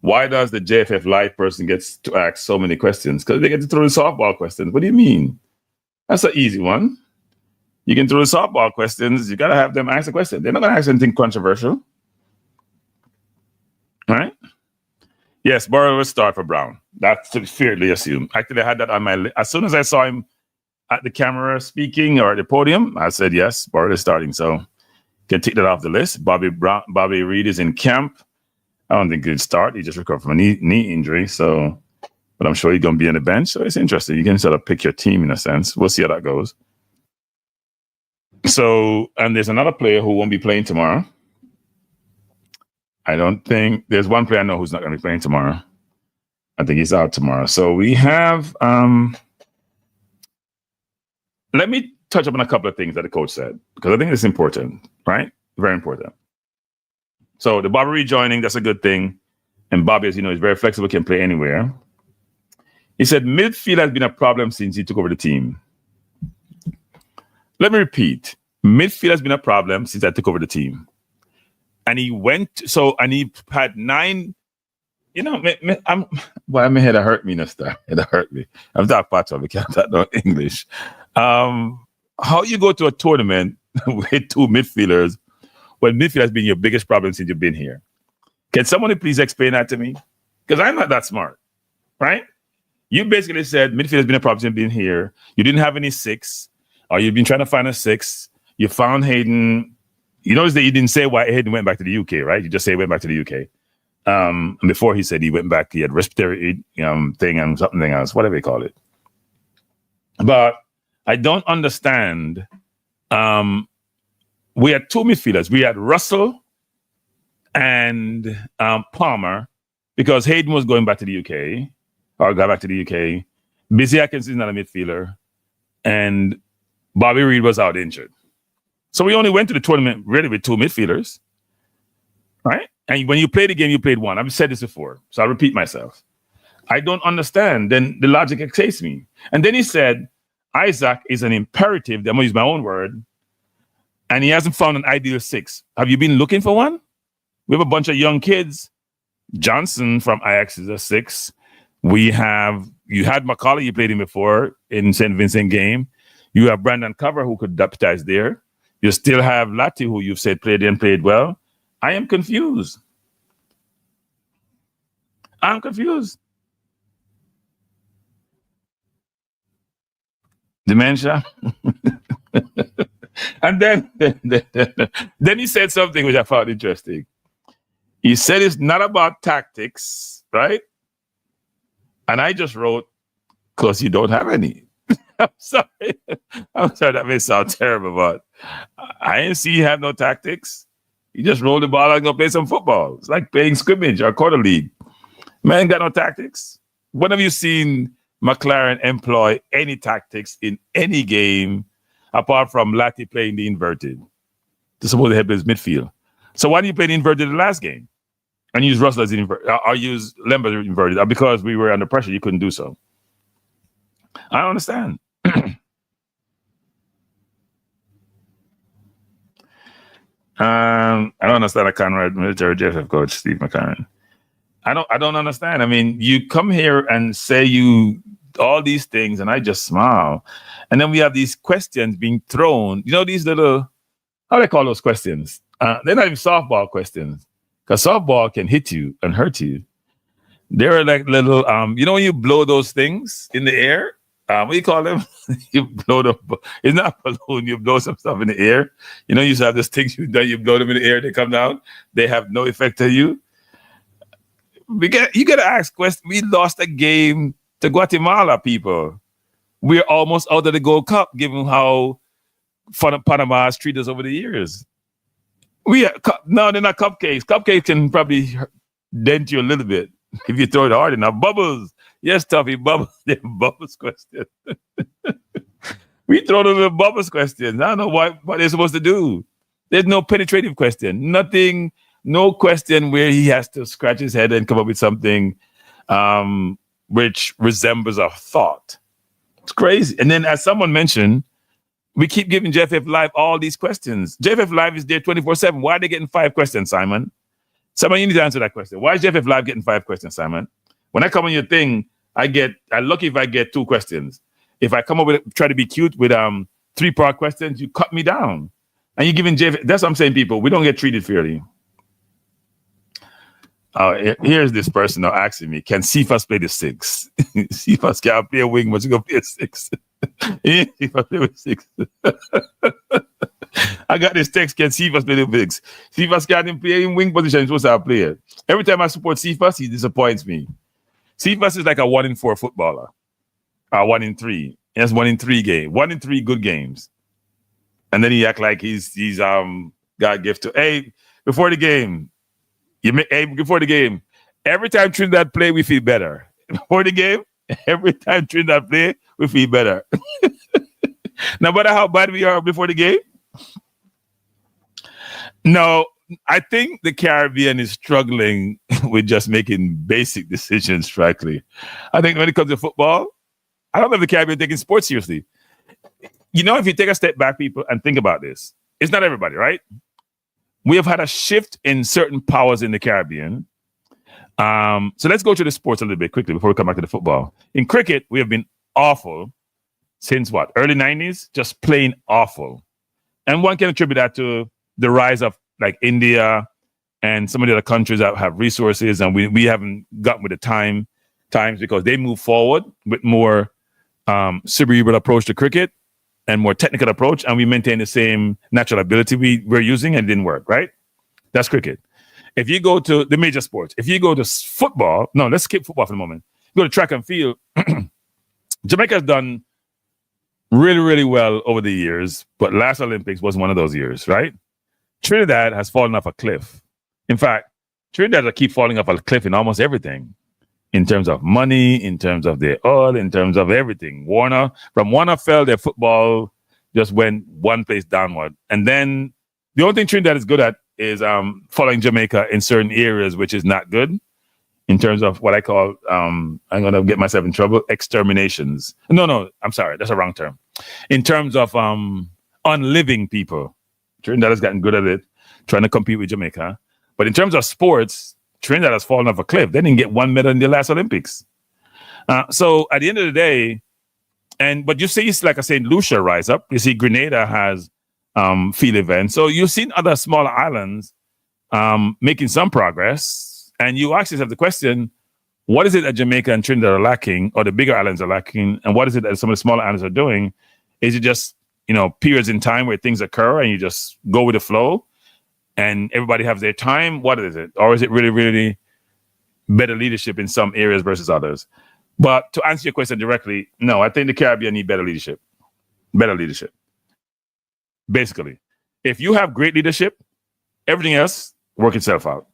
why does the JFF live person gets to ask so many questions? Because they get to throw the softball questions. What do you mean? That's an easy one. You can throw the softball questions. You got to have them ask a question. They're not going to ask anything controversial. All right? Yes, Burrow will start for Brown. That's fairly assumed. Actually, I had that on my list. As soon as I saw him at the camera speaking or at the podium, I said, yes, Burrow is starting. So can take that off the list. Bobby Reed is in camp. I don't think he'd start. He just recovered from a knee injury. So, but I'm sure he's going to be on the bench. So it's interesting. You can sort of pick your team in a sense. We'll see how that goes. So, and there's another player who won't be playing tomorrow. I don't think there's one player I know who's not going to be playing tomorrow. I think he's out tomorrow. So we have, let me touch up on a couple of things that the coach said, because I think it's important, right? Very important. So the Bobby rejoining, that's a good thing. And Bobby, as you know, is very flexible, can play anywhere. He said midfield has been a problem since he took over the team. Let me repeat. Midfield has been a problem since I took over the team. And he and he had 9, you know, my head hurt me, Nestor. It hurt me. I'm that part of it, can't talk no English. How you go to a tournament with 2 midfielders when midfield has been your biggest problem since you've been here? Can somebody please explain that to me? Because I'm not that smart, right? You basically said midfield has been a problem since being here. You didn't have any 6, or you've been trying to find a 6. You found Hayden. You notice that you didn't say why Hayden went back to the UK, right? You just say he went back to the UK. And before he said he went back, he had respiratory thing and something else, whatever you call it. But I don't understand. We had 2 midfielders. We had Russell and Palmer, because Hayden was going back to the UK, or got back to the UK. Busy Atkins is not a midfielder. And Bobby Reed was out injured. So we only went to the tournament really with 2 midfielders, right? And when you played the game, you played 1. I've said this before, so I'll repeat myself. I don't understand. Then the logic escapes me. And then he said, Isaac is an imperative. I'm going to use my own word. And he hasn't found an ideal 6. Have you been looking for one? We have a bunch of young kids. Johnson from Ajax is a 6. You had McCauley, you played him before in St. Vincent game. You have Brandon Cover, who could deputize there. You still have Lati, who you've said played and played well. I am confused. I'm confused. Dementia. And then he said something which I found interesting. He said it's not about tactics, right? And I just wrote, because you don't have any. I'm sorry. That may sound terrible, but I didn't see you have no tactics. You just roll the ball and go play some football. It's like playing scrimmage or quarter league. Man, got no tactics. When have you seen McClaren employ any tactics in any game apart from Lati playing the inverted to support the help his midfield? So why didn't you play the inverted the last game and use Russell as inverted, or use Lember inverted? Or because we were under pressure, you couldn't do so? I don't understand. I don't understand a Conrad military JFF coach, Steve McClaren. I don't understand. I mean, you come here and say you all these things, and I just smile. And then we have these questions being thrown. You know, these little, how do I call those questions? They're not even softball questions, because softball can hit you and hurt you. They're like little, you know, when you blow those things in the air, what do you call them? You blow them. It's not a balloon. You blow some stuff in the air. You know, you used to have these things you blow them in the air, they come down. They have no effect on you. You got to ask questions. We lost a game to Guatemala, people. We're almost out of the Gold Cup, given how Panama has treated us over the years. No, they're not cupcakes. Cupcakes can probably dent you a little bit if you throw it hard enough. Bubbles. Yes, Tuffy, bubbles. Bubbles question. We throw them the bubbles question. I don't know what they're supposed to do. There's no penetrative question. Nothing, no question where he has to scratch his head and come up with something which resembles a thought. It's crazy. And then, as someone mentioned, we keep giving JFF Live all these questions. JFF Live is there 24/7. Why are they getting 5 questions, Simon? Simon, you need to answer that question. Why is JFF Live getting 5 questions, Simon? When I come on your thing, I'm lucky if I get 2 questions. If I come up with try to be cute with 3-part questions, you cut me down. And you're giving JFF. That's what I'm saying, people. We don't get treated fairly. Here's this person now asking me, can Cephas play the 6? Cephas can't play a wing, but you go play a 6. Cephas play with 6. I got this text, can Cephas play the bigs? Cephas can't play in wing position, he's supposed to have played. Every time I support Cephas, he disappoints me. Cephas is like a 1 in 4 footballer. 1 in 3. He has 1 in 3 games. 1 in 3 good games. And then he act like he's got a gift to, hey, before the game, every time Trinidad play, we feel better. Before the game, every time Trinidad play, we feel better. No matter how bad we are before the game. No, I think the Caribbean is struggling with just making basic decisions, frankly. I think when it comes to football, I don't know if the Caribbean is taking sports seriously. You know, if you take a step back, people, and think about this, it's not everybody, right? We have had a shift in certain powers in the Caribbean. So let's go to the sports a little bit quickly before we come back to the football. In cricket, we have been awful since what? Early 90s? Just plain awful. And one can attribute that to the rise of like India and some of the other countries that have resources, and we haven't gotten with the times because they move forward with more cerebral approach to cricket and more technical approach, and we maintain the same natural ability we're using, and it didn't work, right? That's cricket. If you go to the major sports, if you go to football, no, let's skip football for a moment. You go to track and field. Jamaica has done really, really well over the years, but last Olympics was one of those years, right? Trinidad has fallen off a cliff. In fact, Trinidad will keep falling off a cliff in almost everything. In terms of money, in terms of their oil, in terms of everything. From Warner fell, their football just went one place downward. And then the only thing Trinidad is good at is following Jamaica in certain areas, which is not good in terms of what I call, I'm going to get myself in trouble, exterminations. No, I'm sorry. That's a wrong term. In terms of unliving people, Trinidad has gotten good at it, trying to compete with Jamaica. But in terms of sports, Trinidad has fallen off a cliff. They didn't get 1 medal in the last Olympics. So at the end of the day, but you see, like I said, Lucia rise up. You see, Grenada has field events. So you've seen other smaller islands making some progress. And you ask yourself the question, what is it that Jamaica and Trinidad are lacking, or the bigger islands are lacking? And what is it that some of the smaller islands are doing? Is it just, periods in time where things occur and you just go with the flow and everybody has their time? What is it? Or is it really, really better leadership in some areas versus others? But to answer your question directly, no, I think the Caribbean need better leadership. Better leadership. Basically, if you have great leadership, everything else work itself out.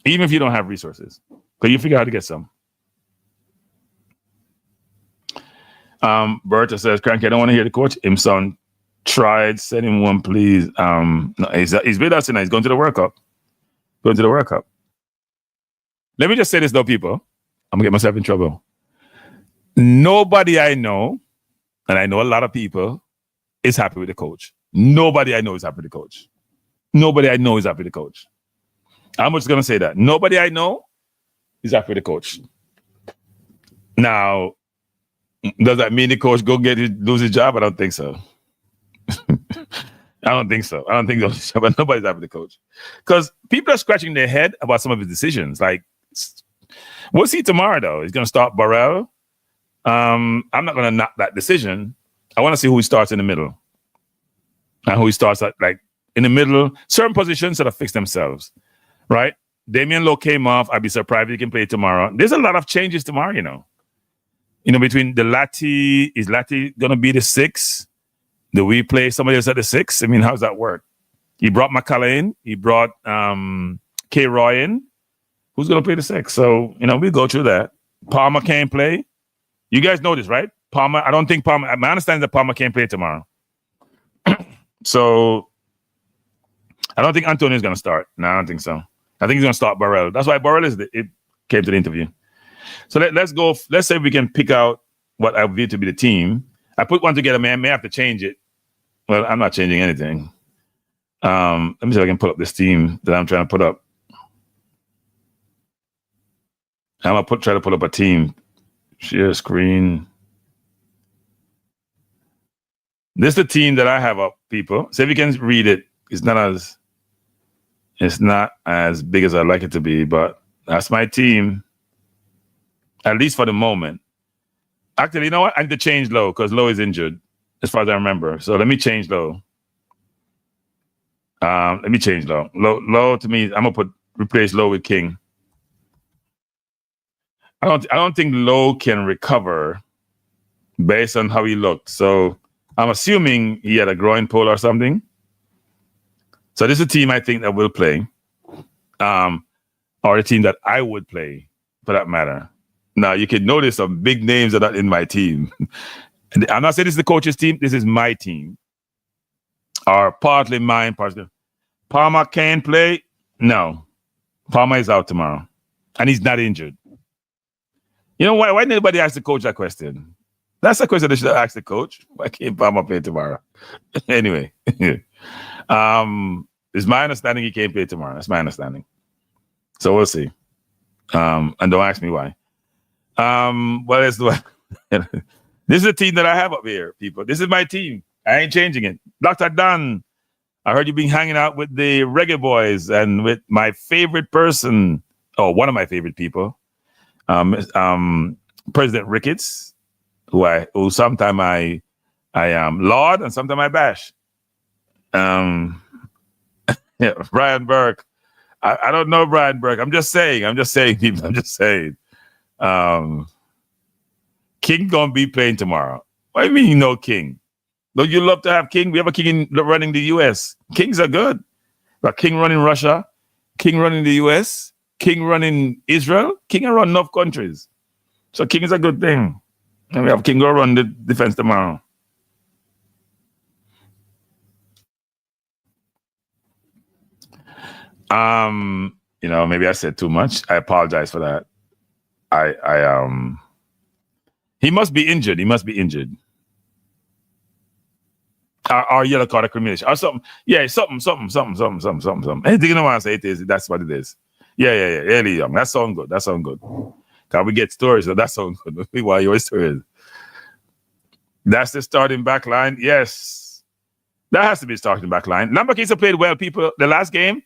Even if you don't have resources, because you figure out how to get some. Berta says, Cranky, I don't want to hear the coach. Him son tried, send him one, please. No, he's with us tonight. He's going to the World Cup. Let me just say this though, people. I'm going to get myself in trouble. Nobody I know, and I know a lot of people, is happy with the coach. Nobody I know is happy with the coach. Nobody I know is happy with the coach. I'm just going to say that. Nobody I know is happy with the coach. Now, Does that mean the coach lose his job? I don't think so. I don't think so. I don't think those, but nobody's happy with the coach because people are scratching their head about some of his decisions. Like, we'll see tomorrow though. He's going to start Burrell. I'm not going to knock that decision. I want to see who he starts in the middle and who he starts at, like in the middle. Certain positions that have fixed themselves, right? Damian Lowe came off. I'd be surprised if he can play tomorrow. There's a lot of changes tomorrow, you know. Between the Lati, is Lati going to be the 6? Do we play somebody else at the 6? I mean, how's that work? He brought McCullough in. He brought K. Roy in. Who's going to play the 6? So, we'll go through that. Palmer can't play. You guys know this, right? Palmer, I don't think Palmer, my understanding is that Palmer can't play tomorrow. So, I don't think Antonio's going to start. No, I don't think so. I think he's going to start Burrell. That's why Burrell it came to the interview. So let's go. Let's say we can pick out what I view to be the team. I put one together, man. I may have to change it. Well, I'm not changing anything. Let me see if I can pull up this team that I'm trying to put up. I'm going to try to pull up a team. Share screen. This is the team that I have up, people. So if you can read it, it's not as big as I'd like it to be, but that's my team. At least for the moment. Actually, you know what? I need to change Lowe because Lowe is injured, as far as I remember. So let me change Lowe. Let me change Lowe. Lowe to me, I'm gonna replace Lowe with King. I don't think Lowe can recover based on how he looked. So I'm assuming he had a groin pull or something. So this is a team I think that will play, or a team that I would play, for that matter. Now, you can notice some big names that are in my team. I'm not saying this is the coach's team. This is my team. Or partly mine. Palmer can play? No. Palmer is out tomorrow. And he's not injured. You know why? Why didn't anybody ask the coach that question? That's a question they should have asked the coach. Why can't Palmer play tomorrow? Anyway. It's my understanding he can't play tomorrow. That's my understanding. So we'll see. And don't ask me why. What else do I? This is a team that I have up here, people. This is my team. I ain't changing it. Dr. Dunn, I heard you been hanging out with the Reggae Boyz and with my favorite person, one of my favorite people, President Ricketts, who sometimes I laud and sometimes I bash. Brian Burke. I don't know Brian Burke. I'm just saying, people. I'm just saying. King gonna be playing tomorrow. What do you mean you know King? Don't you love to have King? We have a King running the US. Kings are good. But King running Russia, King running the US, King running Israel, King run enough countries. So King is a good thing. And we have King go run the defense tomorrow. Maybe I said too much. I apologize for that. He must be injured. Or yellow card accumulation or something. Yeah, something. Anything you don't want to say it is, that's what it is. Yeah. Early young. That sounds good. Can we get stories? So that sounds good. We want your stories. That's the starting back line. Yes. That has to be the starting back line. Lambakisa played well, people. The last game,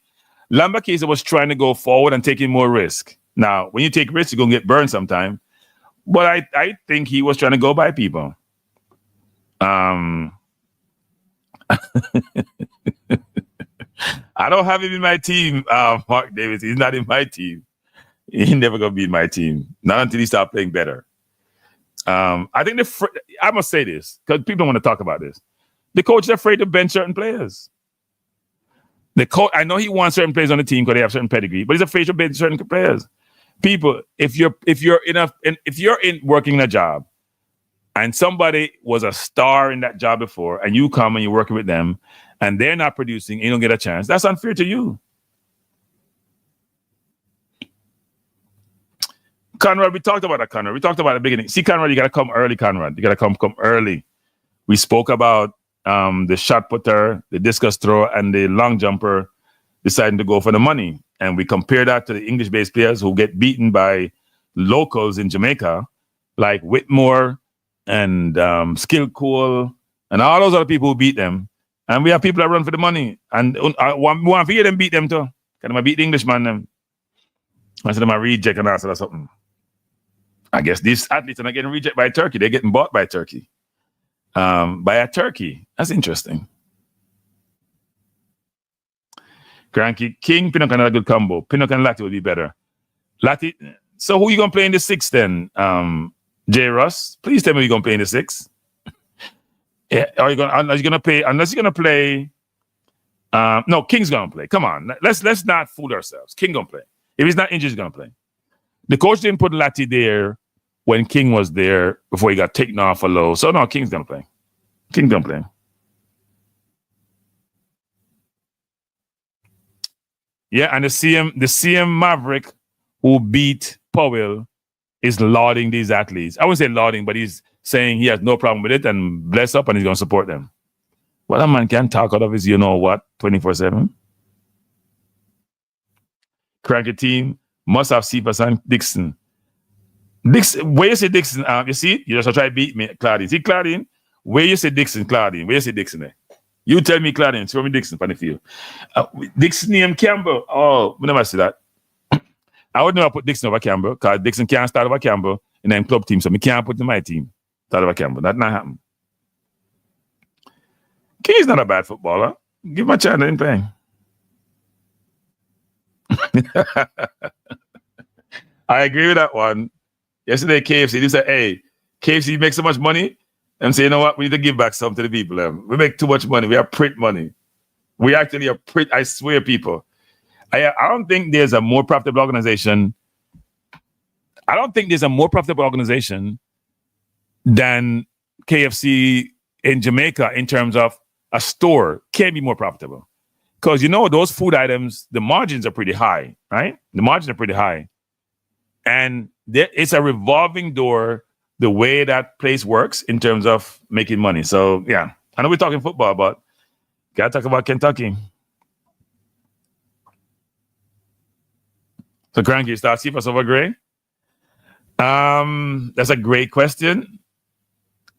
Lambakisa was trying to go forward and taking more risk. Now, when you take risks, you're going to get burned sometime. But I think he was trying to go by people. I don't have him in my team, Mark Davis. He's not in my team. He's never going to be in my team. Not until he starts playing better. I think I must say this, because people don't want to talk about this. The coach is afraid to bench certain players. The coach, I know he wants certain players on the team because they have certain pedigree, but he's afraid to bench certain players. People, if you're working in a job and somebody was a star in that job before, and you come and you're working with them, and they're not producing, and you don't get a chance, that's unfair to you. Conrad, we talked about that, Conrad. We talked about it at the beginning. See, Conrad, you got to come early, Conrad. You got to come early. We spoke about the shot putter, the discus thrower, and the long jumper deciding to go for the money. And we compare that to the English-based players who get beaten by locals in Jamaica, like Whitmore, and Skill Cool, and all those other people who beat them. And we have people that run for the money. And one for them beat them too. Can I beat the Englishman them? I said, I reject and answer or something. I guess these athletes are not getting rejected by Turkey. They're getting bought by Turkey. By a Turkey. That's interesting. Cranky King, Pinnock and a good combo. Pinnock and Lati would be better. Lati. So who you gonna play in the 6 then? J. Russ, please tell me you're gonna play in the 6. Yeah, unless you're gonna play. No, King's gonna play. Come on, let's not fool ourselves. King gonna play. If he's not injured, he's gonna play. The coach didn't put Lati there when King was there before he got taken off a low. So no, King's gonna play. King's gonna play. Yeah, and the CM Maverick who beat Powell is lauding these athletes. I wouldn't say lauding, but he's saying he has no problem with it and bless up and he's going to support them. Well, that man can talk out of his, 24/7. Cranky team must have Cephas and Dixon. Where you say Dixon? You see, you just try to beat me, Claudine. See, Claudine, where you say Dixon, Claudine? Where you say Dixon there? You tell me, Claudine, throw me Dixon on the field. Dixon named Campbell. Oh, we never see that. I would never put Dixon over Campbell because Dixon can't start over Campbell in them club team, so me can't put in my team start over Campbell. That not happen. King's not a bad footballer. Give him a chance in playing. I agree with that one. Yesterday, KFC, they said, hey, KFC makes so much money. And say, you know what? We need to give back some to the people. We make too much money. We have print money. We actually are print. I swear, people. I don't think there's a more profitable organization. I don't think there's a more profitable organization than KFC in Jamaica in terms of a store can be more profitable. Because, those food items, the margins are pretty high, right? The margins are pretty high. And it's a revolving door the way that place works in terms of making money. So, yeah. I know we're talking football, but got to talk about Kentucky. So, Cranky, start Cephas over Gray? That's a great question.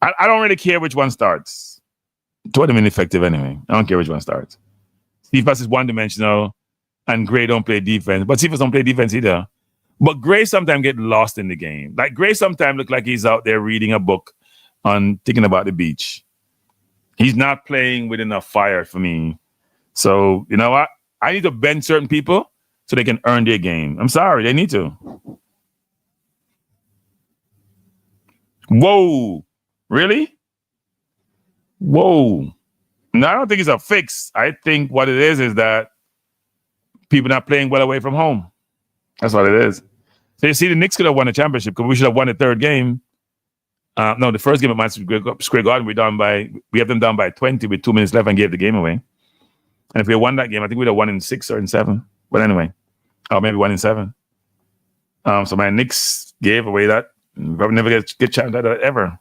I don't really care which one starts. 20 minutes effective anyway. I don't care which one starts. Cephas is one-dimensional, and Gray don't play defense. But Cephas don't play defense either. But Gray sometimes get lost in the game. Like Gray sometimes look like he's out there reading a book on thinking about the beach. He's not playing with enough fire for me. So, you know what? I need to bend certain people so they can earn their game. I'm sorry, they need to. Whoa. Really? Whoa. No, I don't think it's a fix. I think what it is that people not playing well away from home. That's what it is. So you see, the Knicks could have won the championship because we should have won the third game. No, the first game at Madison Square Garden, we have them down by 20 with 2 minutes left and gave the game away. And if we had won that game, I think we'd have won in 6 or in 7. But anyway, or maybe 1 in 7. So my Knicks gave away that. Probably never get chance at that ever.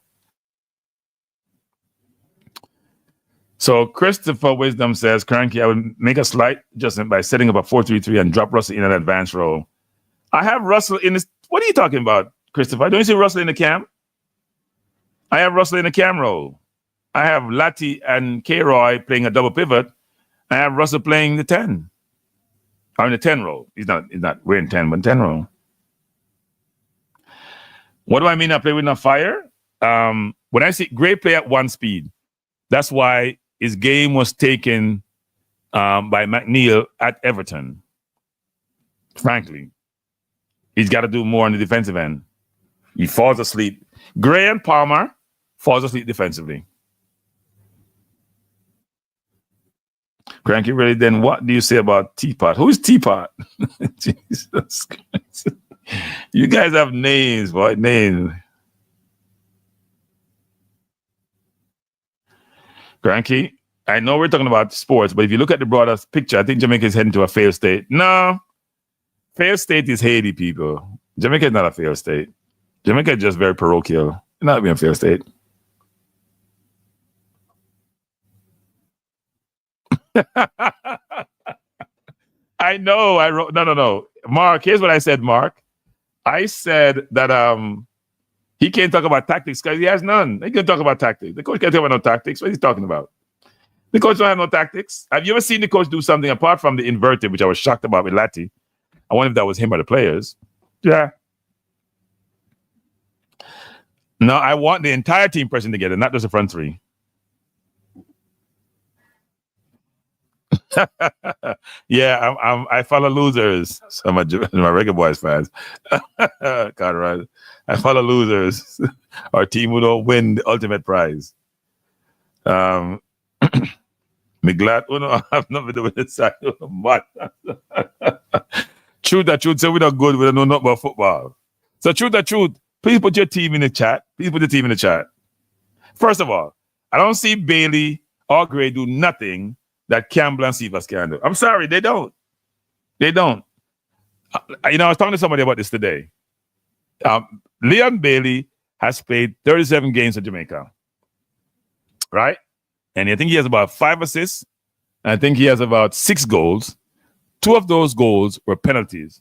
So Christopher Wisdom says, Cranky, I would make a slight adjustment by setting up a 4-3-3 and drop Russell in an advanced role. I have Russell in this. What are you talking about, Christopher? Don't you see Russell in the cam? I have Russell in the cam role. I have Lati and K-Roy playing a double pivot. I have Russell playing the 10. I'm in the 10 role. He's not we're in 10, but 10 role. What do I mean I play with enough fire? When I see Gray play at 1 speed, that's why his game was taken by McNeil at Everton. Frankly, he's got to do more on the defensive end. He falls asleep. Gray and Palmer falls asleep defensively. Cranky, really, then what do you say about Teapot? Who's Teapot? Jesus Christ. You guys have names, boy, names. Cranky, I know we're talking about sports, but if you look at the broader picture, I think Jamaica is heading to a failed state. No, failed state is Haiti, people. Jamaica is not a failed state. Jamaica is just very parochial. Not being a failed state. I know. I wrote no. Mark, here's what I said, Mark. I said that He can't talk about tactics because he has none. He can talk about tactics. The coach can't talk about no tactics. What is he talking about? The coach don't have no tactics. Have you ever seen the coach do something apart from the inverted, which I was shocked about with Latti? I wonder if that was him or the players. Yeah. No, I want the entire team pressing together, not just the front three. Yeah, I follow losers. So my Reggae Boyz fans. God, right. I follow losers. Our team who don't win the ultimate prize. Me glad we don't have nothing to do with the side. Truth, so we not good, we don't know nothing about football. So truth, please put your team in the chat. Please put the team in the chat. First of all, I don't see Bailey or Gray do nothing that Campbell and Cephas can do. I'm sorry, they don't. They don't. I was talking to somebody about this today. Leon Bailey has played 37 games for Jamaica, right? And I think he has about 5 assists. And I think he has about 6 goals. 2 of those goals were penalties.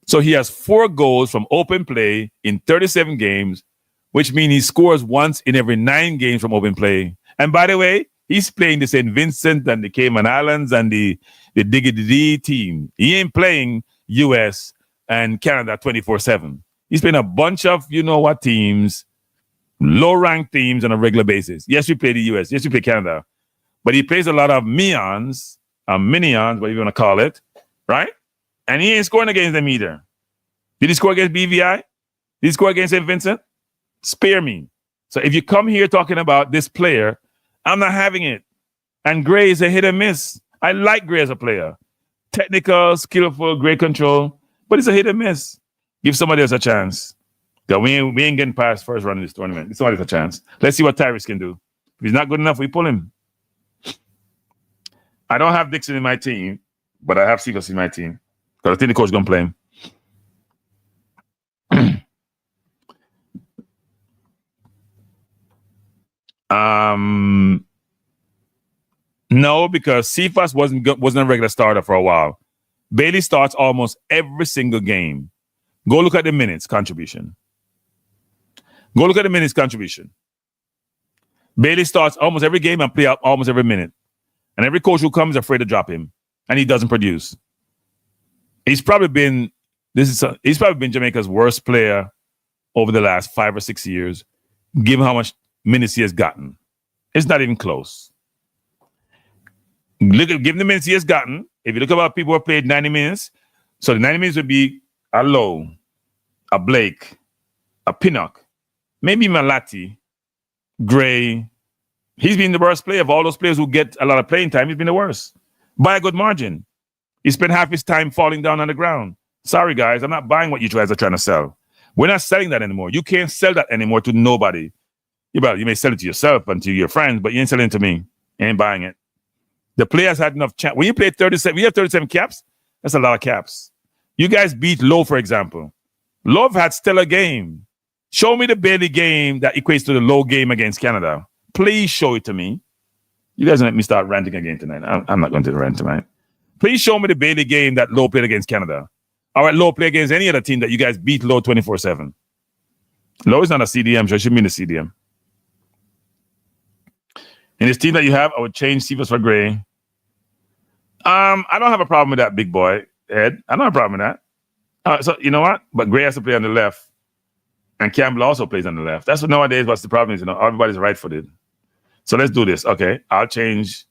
So he has 4 goals from open play in 37 games, which means he scores once in every 9 games from open play. And by the way, he's playing the St. Vincent and the Cayman Islands and the Diggity team. He ain't playing US and Canada 24/7. He's playing a bunch of teams, low-ranked teams on a regular basis. Yes, we play the US. Yes, we play Canada. But he plays a lot of minions, whatever you want to call it, right? And he ain't scoring against them either. Did he score against BVI? Did he score against St. Vincent? Spare me. So if you come here talking about this player, I'm not having it. And Gray is a hit and miss. I like Gray as a player. Technical, skillful, great control, but it's a hit and miss. Give somebody else a chance. We ain't getting past first round in this tournament. Give somebody else a chance. Let's see what Tyrese can do. If he's not good enough, we pull him. I don't have Dixon in my team, but I have Cephas in my team. Because I think the coach is going to play him. No, because Cephas wasn't a regular starter for a while. Bailey starts almost every single game. Go look at the minutes contribution. Bailey starts almost every game and play up almost every minute. And every coach who comes is afraid to drop him. And he doesn't produce. He's probably been Jamaica's worst player over the last 5 or 6 years, given how much minutes he has gotten. It's not even close. Given the minutes he has gotten, if you look about people who have played 90 minutes, so the 90 minutes would be a Lowe, a Blake, a Pinnock, maybe Malati, Gray. He's been the worst player of all those players who get a lot of playing time. He's been the worst by a good margin. He spent half his time falling down on the ground. Sorry, guys, I'm not buying what you guys are trying to sell. We're not selling that anymore. You can't sell that anymore to nobody. You may sell it to yourself and to your friends, but you ain't selling it to me. You ain't buying it. The players had enough chance. When you play 37, we have 37 caps. That's a lot of caps. You guys beat Lowe, for example. Lowe had stellar game. Show me the Bailey game that equates to the Lowe game against Canada. Please show it to me. You guys let me start ranting again tonight. I'm not going to rant tonight. Please show me the Bailey game that Lowe played against Canada. All right, Lowe play against any other team that you guys beat Lowe 24/7. Lowe is not a CDM, so it should be in the CDM. In this team that you have, I would change Cephas for Gray. I don't have a problem with that, big boy, Ed. I don't have a problem with that. So you know what? But Gray has to play on the left. And Campbell also plays on the left. That's what nowadays what's the problem is, everybody's right-footed. So let's do this. Okay, I'll change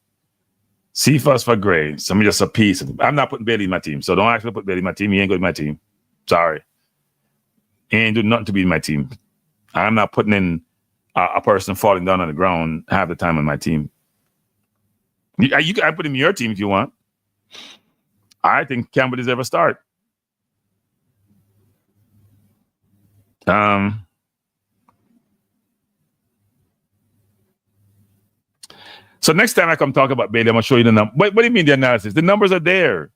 Cephas for Gray. Some just a piece. I'm not putting Bailey in my team, so don't actually put Bailey in my team. He ain't good in my team. Sorry. He ain't doing nothing to be in my team. I'm not putting in a person falling down on the ground half the time on my team. You can put him in your team if you want. I think Campbell deserves a start. So next time I come talk about Bailey, I'm going to show you the number. What do you mean the analysis? The numbers are there,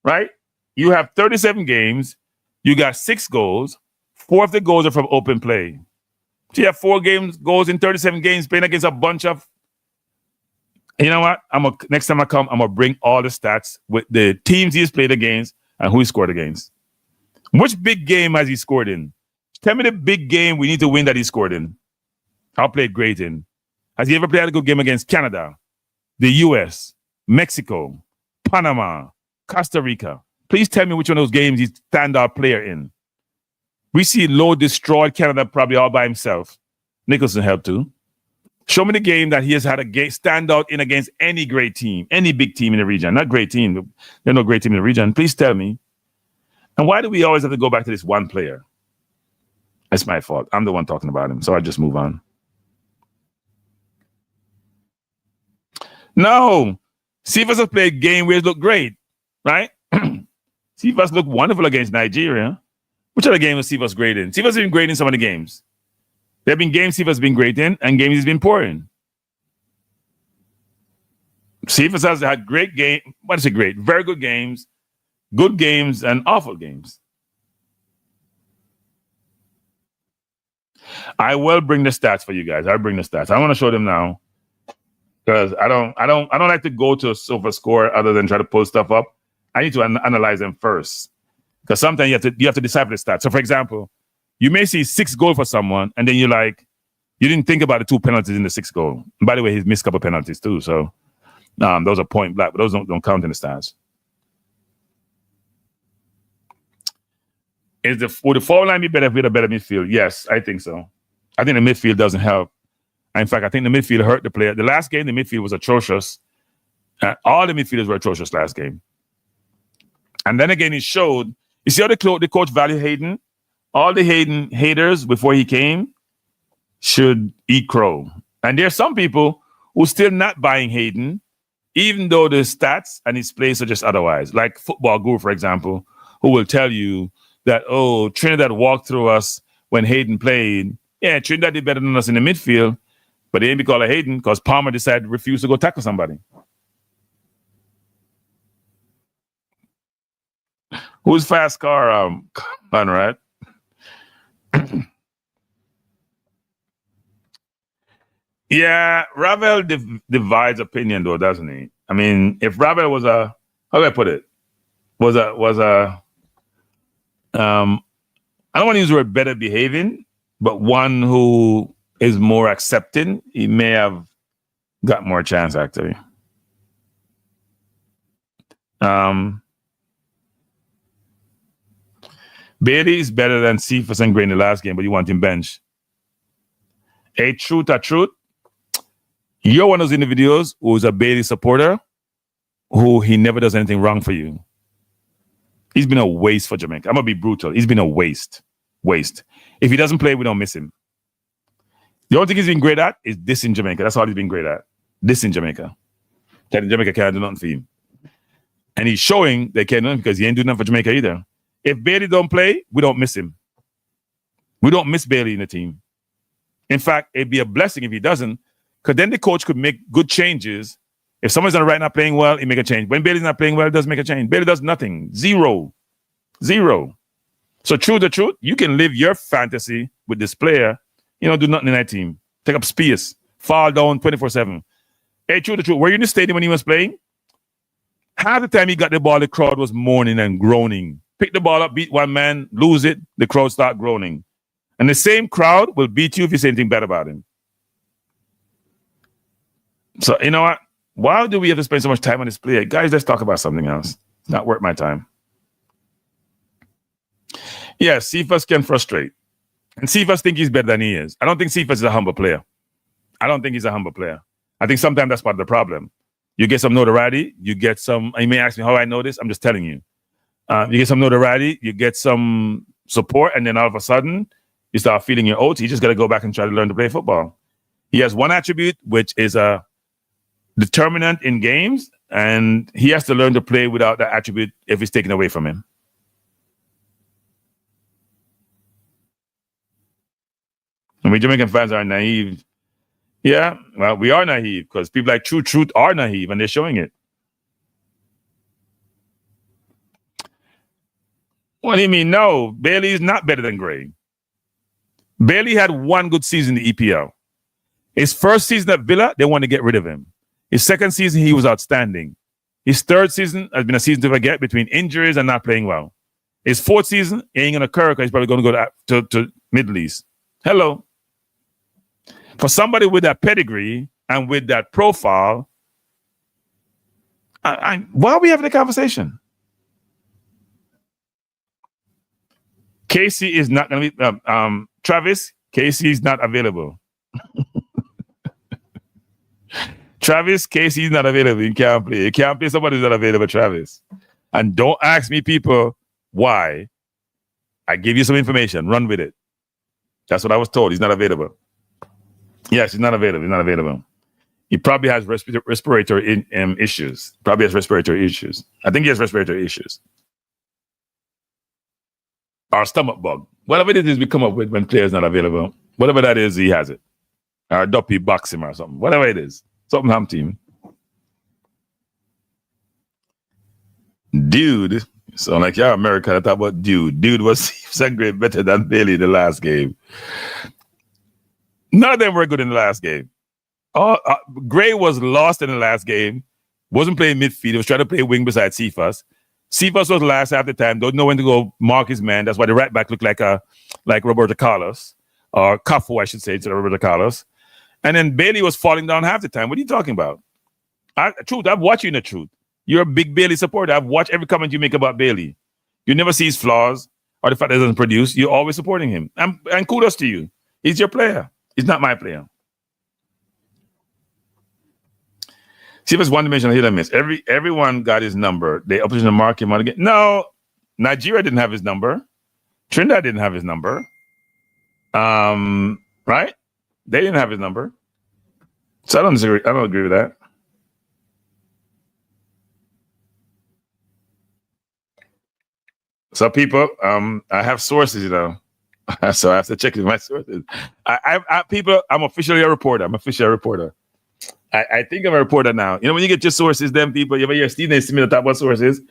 right? You have 37 games. You got 6 goals. 4 of the goals are from open play. So you have 4 goals in 37 games playing against a bunch of... You know what? Next time I come, I'm going to bring all the stats with the teams he's played against and who he scored against. Which big game has he scored in? Tell me the big game we need to win that he scored in. I'll play it great in. Has he ever played a good game against Canada, the US, Mexico, Panama, Costa Rica? Please tell me which one of those games he's standout player in. We see Lowe destroyed Canada probably all by himself. Nicholson helped too. Show me the game that he has had a standout in against any great team, any big team in the region. Not great team. There's no great team in the region. Please tell me. And why do we always have to go back to this one player? It's my fault. I'm the one talking about him, so I just move on. No. Cephas has played game where it looked great, right? Cephas looked wonderful against Nigeria. Which other game was Cephas great in? Cephas has been great in some of the games. There have been games Cephas has been great in and games he's been poor in. Cephas has had great game. What is it great? Very good games, and awful games. I will bring the stats for you guys. I'll bring the stats. I want to show them now because I don't like to go to a SofaScore other than try to pull stuff up. I need to analyze them first because sometimes you have to decipher the stats. So, for example, you may see 6 goals for someone, and then you didn't think about the 2 penalties in the 6th goal. And by the way, he's missed a couple penalties too. So those are point blank, but those don't count in the stats. Would the forward line be better with a better midfield? Yes, I think so. I think the midfield doesn't help. In fact, I think the midfield hurt the player. The last game, the midfield was atrocious. All the midfielders were atrocious last game. And then again, it showed. You see how the coach value Hayden? All the Hayden haters before he came should eat crow. And there are some people who still not buying Hayden, even though the stats and his play suggest otherwise. Like Football Guru, for example, who will tell you that, oh, Trinidad walked through us when Hayden played. Yeah, Trinidad did better than us in the midfield, but they didn't be called a Hayden because Palmer decided to refuse to go tackle somebody. Who's fast car? Conrad. Yeah, Ravel divides opinion though, doesn't he? I mean, if Ravel was how do I put it? I don't want to use the word better behaving, but one who is more accepting, he may have got more chance actually. Bailey is better than Cephas and Gray in the last game, but you want him bench. A truth. You're one of those individuals who's a Bailey supporter who he never does anything wrong for you. He's been a waste for Jamaica. I'm going to be brutal. He's been a waste. If he doesn't play, we don't miss him. The only thing he's been great at is this in Jamaica. That's all he's been great at. This in Jamaica. That Jamaica can't do nothing for him. And he's showing they can't do nothing because he ain't doing nothing for Jamaica either. If Bailey don't play, we don't miss him. We don't miss Bailey in the team. In fact, it'd be a blessing if he doesn't, because then the coach could make good changes. If someone's right not playing well, he make a change. When Bailey's not playing well, he doesn't make a change. Bailey does nothing. Zero. So true the truth, you can live your fantasy with this player. You know, do nothing in that team. Take up space. Fall down 24/7. Hey, true the truth, were you in the stadium when he was playing? Half the time he got the ball, the crowd was moaning and groaning. Pick the ball up, beat one man, lose it, the crowd start groaning. And the same crowd will beat you if you say anything bad about him. So, you know what? Why do we have to spend so much time on this player? Guys, let's talk about something else. It's not worth my time. Yeah, Cephas can frustrate. And Cephas think he's better than he is. I don't think Cephas is a humble player. I think sometimes that's part of the problem. You get some notoriety, you may ask me how I know this, I'm just telling you. You get some notoriety, you get some support, and then all of a sudden, you start feeling your oats. You just got to go back and try to learn to play football. He has one attribute, which is a determinant in games, and he has to learn to play without that attribute if it's taken away from him. And we Jamaican fans are naive. Yeah, well, we are naive because people like True Truth are naive, and they're showing it. What do you mean? No, Bailey is not better than Gray. Bailey had one good season in the EPL. His first season at Villa, they wanted to get rid of him. His second season, he was outstanding. His third season has been a season to forget between injuries and not playing well. His fourth season, he ain't going to occur because he's probably going to go Middle East. Hello. For somebody with that pedigree and with that profile, why are we having a conversation? Casey is not going to be, Travis, Casey is not available. Travis, Casey is not available. You can't play. You can't play somebody who's not available, Travis. And don't ask me, people, why. I give you some information. Run with it. That's what I was told. He's not available. Yes, he's not available. He's not available. He probably has respiratory issues. Probably has respiratory issues. I think he has respiratory issues. Or stomach bug. Whatever it is we come up with when players not available. Whatever that is, he has it. Or Duppy box him or something. Whatever it is. Something happened to him. Dude. So like, yeah, America, I thought about dude. Dude was second better than Bailey in the last game. None of them were good in the last game. Gray was lost in the last game. Wasn't playing midfield. He was trying to play wing beside Cephas. Cephas was last half the time. Don't know when to go mark his man. That's why the right back looked like Roberto Carlos. Or Cafu, I should say, instead of Roberto Carlos. And then Bailey was falling down half the time. What are you talking about? Truth, I've watched you in the truth. You're a big Bailey supporter. I've watched every comment you make about Bailey. You never see his flaws or the fact that he doesn't produce. You're always supporting him. And kudos to you. He's your player. He's not my player. See if it's one-dimensional hit or miss. Everyone got his number. They opposition to mark him out again. No, Nigeria didn't have his number. Trinidad didn't have his number. Right? They didn't have his number. So I don't disagree. I don't agree with that. So people, I have sources, you know. So I have to check my sources. People, I'm officially a reporter. I think I'm a reporter now. You know, when you get your sources, them people, you ever hear Steve needs to me to talk about sources.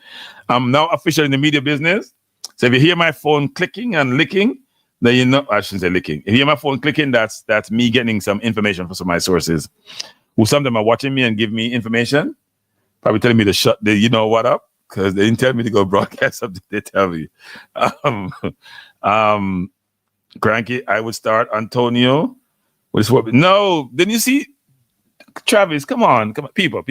I'm now officially in the media business. So if you hear my phone clicking and licking, then you know, I shouldn't say licking. If you hear my phone clicking, that's me getting some information from some of my sources who sometimes are watching me and give me information, probably telling me to shut the you know what up, because they didn't tell me to go broadcast something. They tell me. Cranky, I would start Antonio. No, then you see, Travis, come on, people.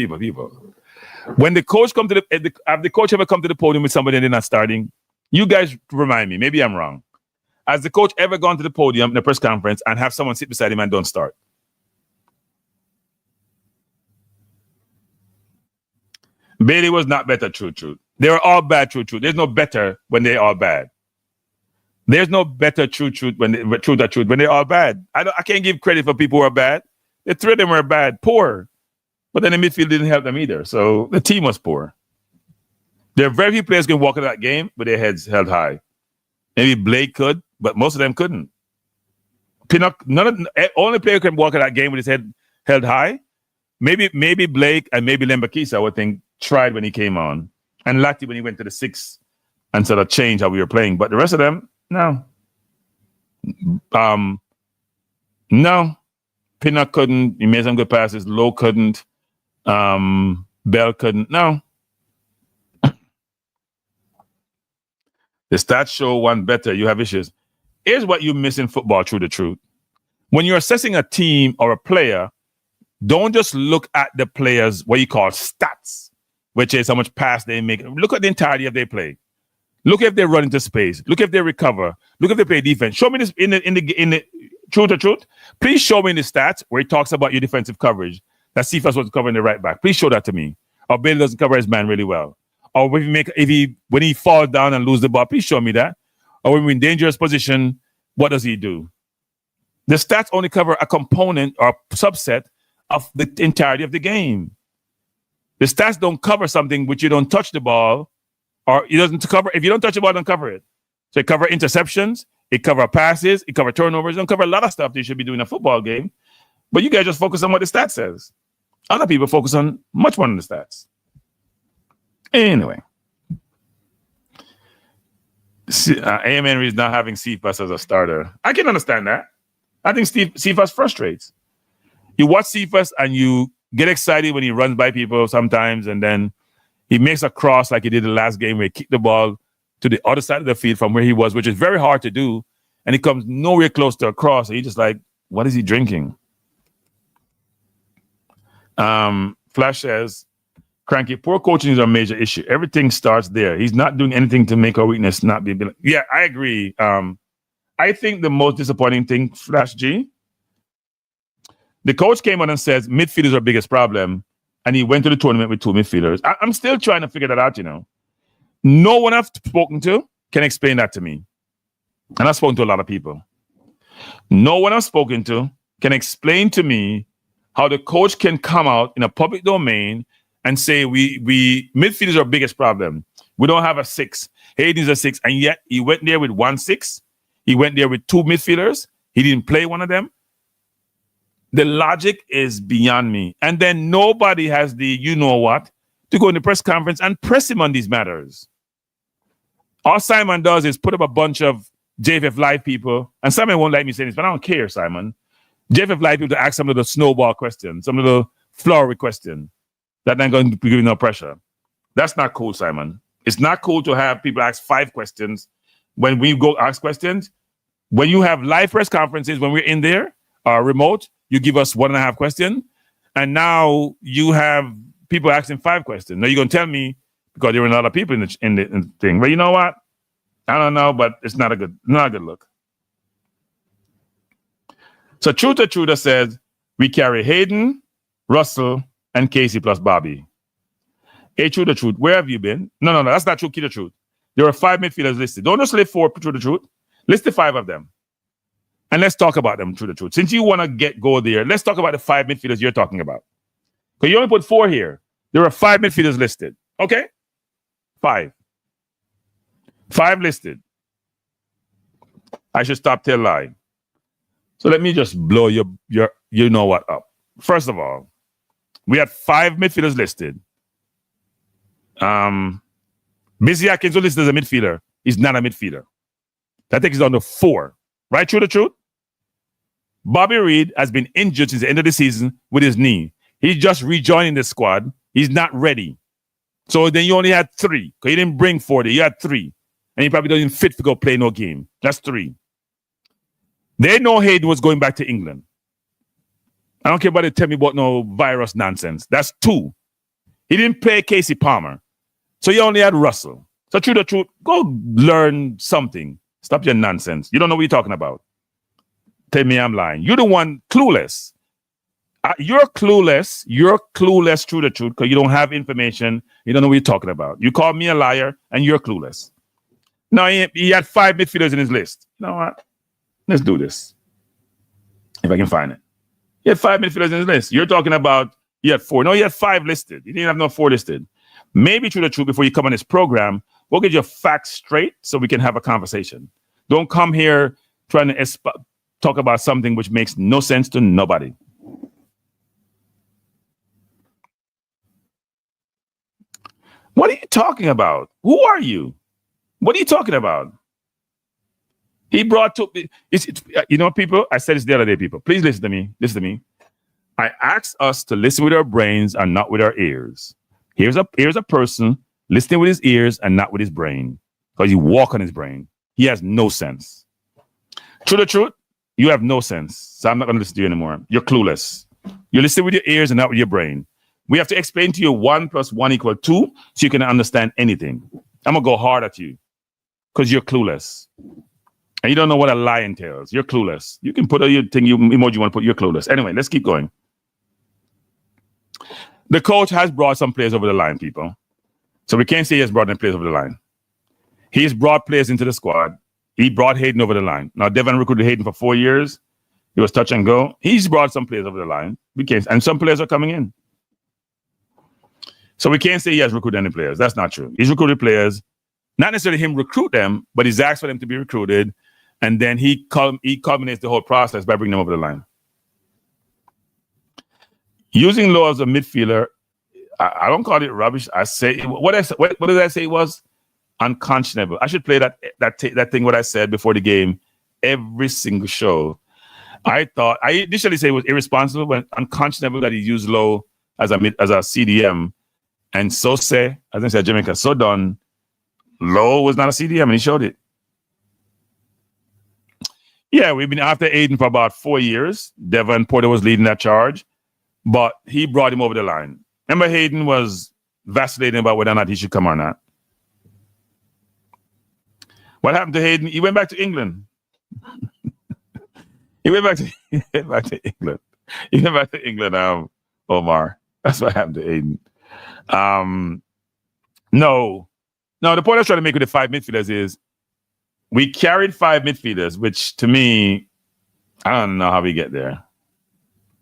When the coach come to have the coach ever come to the podium with somebody and they're not starting? You guys remind me. Maybe I'm wrong. Has the coach ever gone to the podium in a press conference and have someone sit beside him and don't start? Bailey was not better, true. They were all bad, true. There's no better when they're all bad. There's no better true when they're all bad. I can't give credit for people who are bad. The three of them were bad, poor. But then the midfield didn't help them either. So the team was poor. There are very few players who can walk in that game with their heads held high. Maybe Blake could, but most of them couldn't. Pinnock, only player who can walk in that game with his head held high. Maybe Blake and maybe Lembakisa, I would think, tried when he came on. And Lati when he went to the 6 and sort of changed how we were playing. But the rest of them, no. No. Pinnock couldn't. He made some good passes. Lowe couldn't. Bell couldn't. No. The stats show one better. You have issues. Here's what you miss in football, true the truth. When you're assessing a team or a player, don't just look at the players, what you call stats, which is how much pass they make. Look at the entirety of their play. Look if they run into space. Look if they recover. Look if they play defense. Show me this in the truth to truth. Please show me in the stats where it talks about your defensive coverage. That Cephas was covering the right back. Please show that to me. Or Bailey doesn't cover his man really well. Or when he falls down and lose the ball, please show me that. Or when we're in dangerous position, what does he do? The stats only cover a component or a subset of the entirety of the game. The stats don't cover something which you don't touch the ball, or it doesn't cover. If you don't touch the ball, don't cover it. So it covers interceptions, it covers passes, it covers turnovers, it don't cover a lot of stuff that you should be doing in a football game. But you guys just focus on what the stat says. Other people focus on much more than the stats. Anyway. A.M. Henry is not having Cephas as a starter. I can understand that. I think Cephas frustrates. You watch Cephas and you get excited when he runs by people sometimes, and then he makes a cross like he did the last game where he kicked the ball to the other side of the field from where he was, which is very hard to do and he comes nowhere close to a cross. And you're just like, what is he drinking? Flash says, Cranky, poor coaching is a major issue. Everything starts there. He's not doing anything to make our weakness not be. Yeah, I agree. I think the most disappointing thing, Flash G, the coach came on and says midfield is our biggest problem, and he went to the tournament with 2 midfielders. I'm still trying to figure that out, No one I've spoken to can explain that to me. And I've spoken to a lot of people. No one I've spoken to can explain to me how the coach can come out in a public domain and say we midfield is our biggest problem. We don't have a 6. Hayden's a 6, and yet he went there with 1 6. He went there with 2 midfielders. He didn't play one of them. The logic is beyond me. And then nobody has the to go in the press conference and press him on these matters. All Simon does is put up a bunch of JFF Live people, and Simon won't let me say this, but I don't care, Simon. JFF Live people to ask some of the snowball questions, some of the flowery questions that ain't going to be giving no pressure. That's not cool, Simon. It's not cool to have people ask 5 questions when we go ask questions. When you have live press conferences, when we're in there, remote, you give us 1.5 questions, and now you have people asking 5 questions. Now you're going to tell me because there were a lot of people in the thing. But you know what? I don't know, but it's not a good look. So Truta says we carry Hayden, Russell, and Casey plus Bobby. Hey, True the Truth, where have you been? No, that's not true. Key the Truth. There are 5 midfielders listed. Don't just list 4 True the Truth. List the 5 of them. And let's talk about them, True the Truth. Since you want to go there, let's talk about the 5 midfielders you're talking about. Because you only put 4 here. There are 5 midfielders listed. Okay? 5. 5 listed. I should stop telling lie. So let me just blow your you know what up. First of all, we had 5 midfielders listed. Busy Atkins was listed as a midfielder. He's not a midfielder. That takes us down to 4. Right, True the Truth? Bobby Reed has been injured since the end of the season with his knee. He's just rejoining the squad. He's not ready. So then you only had 3. Because you didn't bring 40. You had 3. And he probably doesn't fit to go play no game. That's 3. They know Hayden was going back to England. I don't care about it. Tell me about no virus nonsense. That's 2. He didn't play Casey Palmer. So you only had Russell. So True the Truth, go learn something. Stop your nonsense. You don't know what you're talking about. Tell me I'm lying. You're the one clueless. You're clueless. You're clueless, True the Truth, because you don't have information. You don't know what you're talking about. You call me a liar, and you're clueless. Now, he had 5 midfielders in his list. You know what? Let's do this. If I can find it. He had 5 midfielders in his list. You're talking about he had 4. No, he had 5 listed. He didn't have no 4 listed. Maybe True the Truth, before you come on this program, we'll get your facts straight so we can have a conversation. Don't come here trying to talk about something which makes no sense to nobody. What are you talking about? Who are you? What are you talking about? He brought to people. I said this the other day. People, please listen to me. Listen to me. I asked us to listen with our brains and not with our ears. Here's a person listening with his ears and not with his brain, because he walk on his brain. He has no sense. True the Truth, you have no sense. So I'm not going to listen to you anymore. You're clueless. You listen with your ears and not with your brain. We have to explain to you 1 + 1 = 2 so you can understand anything. I'm going to go hard at you because you're clueless. And you don't know what a lie entails. You're clueless. You can put your thing, emoji you want to put, you're clueless. Anyway, let's keep going. The coach has brought some players over the line, people. So we can't say he has brought any players over the line. He's brought players into the squad. He brought Hayden over the line. Now, Devon recruited Hayden for 4 years. He was touch and go. He's brought some players over the line. And some players are coming in. So we can't say he has recruited any players. That's not true. He's recruited players. Not necessarily him recruit them, but he's asked for them to be recruited. And then he culminates the whole process by bringing them over the line. Using Lowe as a midfielder, I don't call it rubbish. I say what did I say it was? Unconscionable. I should play that thing what I said before the game every single show. I initially said it was irresponsible, but unconscionable that he used Lowe as a CDM, and so say, as I said, Jamaica, so done. Lowe was not a CDM, and he showed it. Yeah, we've been after Aiden for about 4 years. Devon Porter was leading that charge, but he brought him over the line. Remember, Hayden was vacillating about whether or not he should come or not. What happened to Hayden? He went back to England. He went back to England. He went back to England, Omar. That's what happened to Aiden. No, the point I was trying to make with the 5 midfielders is we carried 5 midfielders, which to me, I don't know how we get there.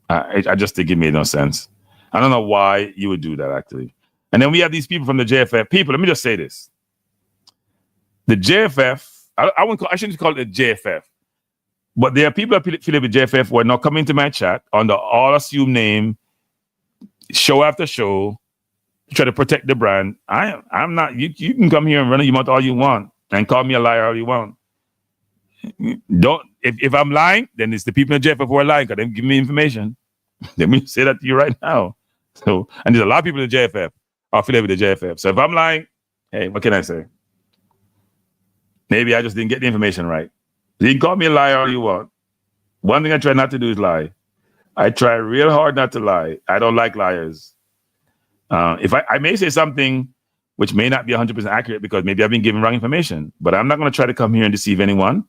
I just think it made no sense. I don't know why you would do that, actually. And then we have these people from the JFF. People, let me just say this. The JFF, I shouldn't call it the JFF, but there are people affiliated with JFF who are not coming to my chat under all assumed name, show after show, to try to protect the brand. I'm not, you can come here and run your mouth all you want and call me a liar all you want. If I'm lying, then it's the people in JFF who are lying because they give me information. Let me say that to you right now. So, and there's a lot of people in the JFF are affiliated with the JFF. So if I'm lying, hey, what can I say? Maybe I just didn't get the information right. You can call me a liar all you want. One thing I try not to do is lie. I try real hard not to lie. I don't like liars. If I may say something which may not be 100% accurate because maybe I've been given wrong information, but I'm not going to try to come here and deceive anyone.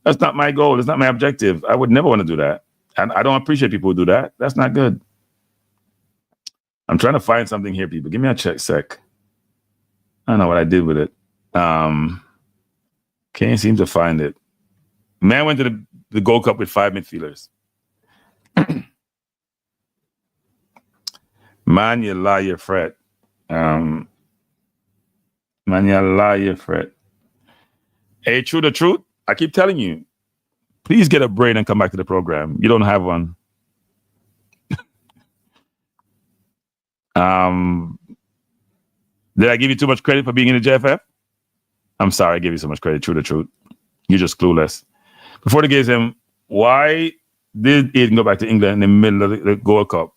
That's not my goal. It's not my objective. I would never want to do that. And I don't appreciate people who do that. That's not good. I'm trying to find something here, people. Give me a sec. I don't know what I did with it. Can't seem to find it. Man went to the Gold Cup with 5 midfielders. Man, you lie, you fret. Man, you lie, you fret. Hey, true the truth, I keep telling you, please get a brain and come back to the program. You don't have one. Did I give you too much credit for being in the JFF? I'm sorry I gave you so much credit, true the truth. You're just clueless. Before the game, why did Aiden go back to England in the middle of the Gold Cup?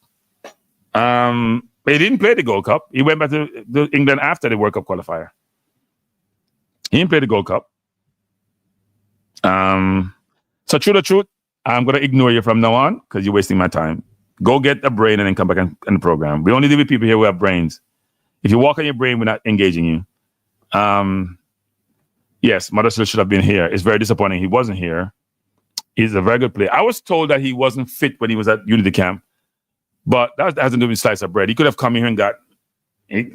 But he didn't play the Gold Cup. He went back to England after the World Cup qualifier. He didn't play the Gold Cup. So true the truth, I'm going to ignore you from now on because you're wasting my time. Go get a brain and then come back in the program. We only deal with people here who have brains. If you walk on your brain, we're not engaging you. Yes, Mothersill should have been here. It's very disappointing he wasn't here. He's a very good player. I was told that he wasn't fit when he was at Unity Camp, but that hasn't to do with slice of bread. He could have come here and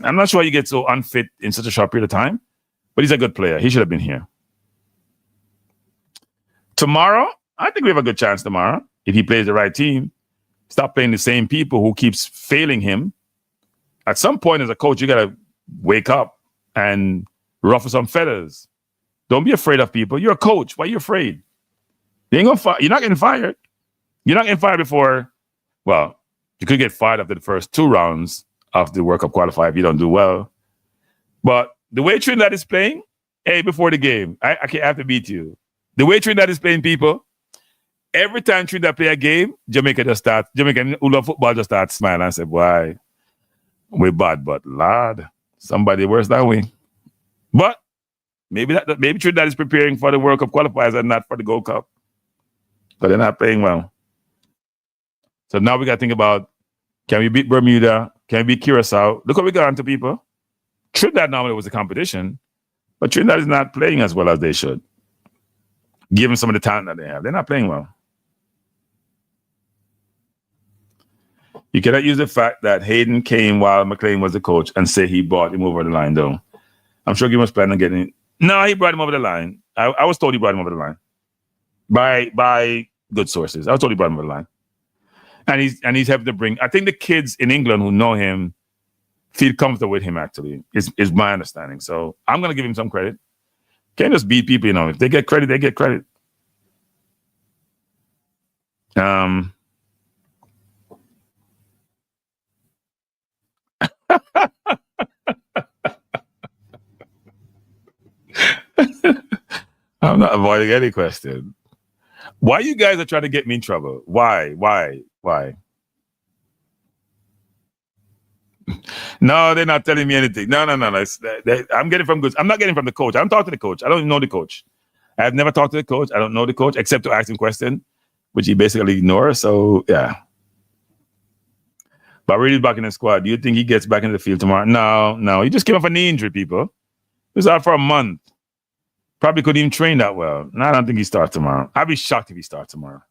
I'm not sure how you get so unfit in such a short period of time, but he's a good player. He should have been here. Tomorrow, I think we have a good chance tomorrow if he plays the right team. Stop playing the same people who keeps failing him. At some point as a coach, you got to wake up and ruffle some feathers. Don't be afraid of people. You're a coach. Why are you afraid? You're not getting fired. You're not getting fired before, well, you could get fired after the first 2 rounds of the World Cup qualifier if you don't do well. But the way Trinidad is playing, hey, before the game, I have to beat you. The way Trinidad is playing, people, every time Trinidad play a game, Jamaican who love football just start smiling and say, boy, we bad, but lad, somebody worse than we. But maybe Trinidad is preparing for the World Cup qualifiers and not for the Gold Cup. But they're not playing well. So now we got to think about, can we beat Bermuda? Can we beat Curacao? Look what we got onto people. Trinidad normally was a competition, but Trinidad is not playing as well as they should. Given some of the talent that they have. They're not playing well. You cannot use the fact that Hayden came while McClaren was the coach and say he brought him over the line, though. I'm sure he was planning on getting it. No, he brought him over the line. I was told he brought him over the line. By good sources. I was told he brought him over the line. And he's having to bring, I think the kids in England who know him feel comfortable with him, actually, is my understanding. So I'm going to give him some credit. Can't just beat people, you know. If they get credit, they get credit. I'm not avoiding any question. Why you guys are trying to get me in trouble? Why? No, they're not telling me anything. No. I'm getting from good. I'm not getting from the coach. I'm talking to the coach. I don't even know the coach. I've never talked to the coach. I don't know the coach except to ask him questions, which he basically ignores. So yeah. But really back in the squad. Do you think he gets back in the field tomorrow? No. He just came off a knee injury, people. He was out for a month. Probably couldn't even train that well. No, I don't think he starts tomorrow. I'd be shocked if he starts tomorrow.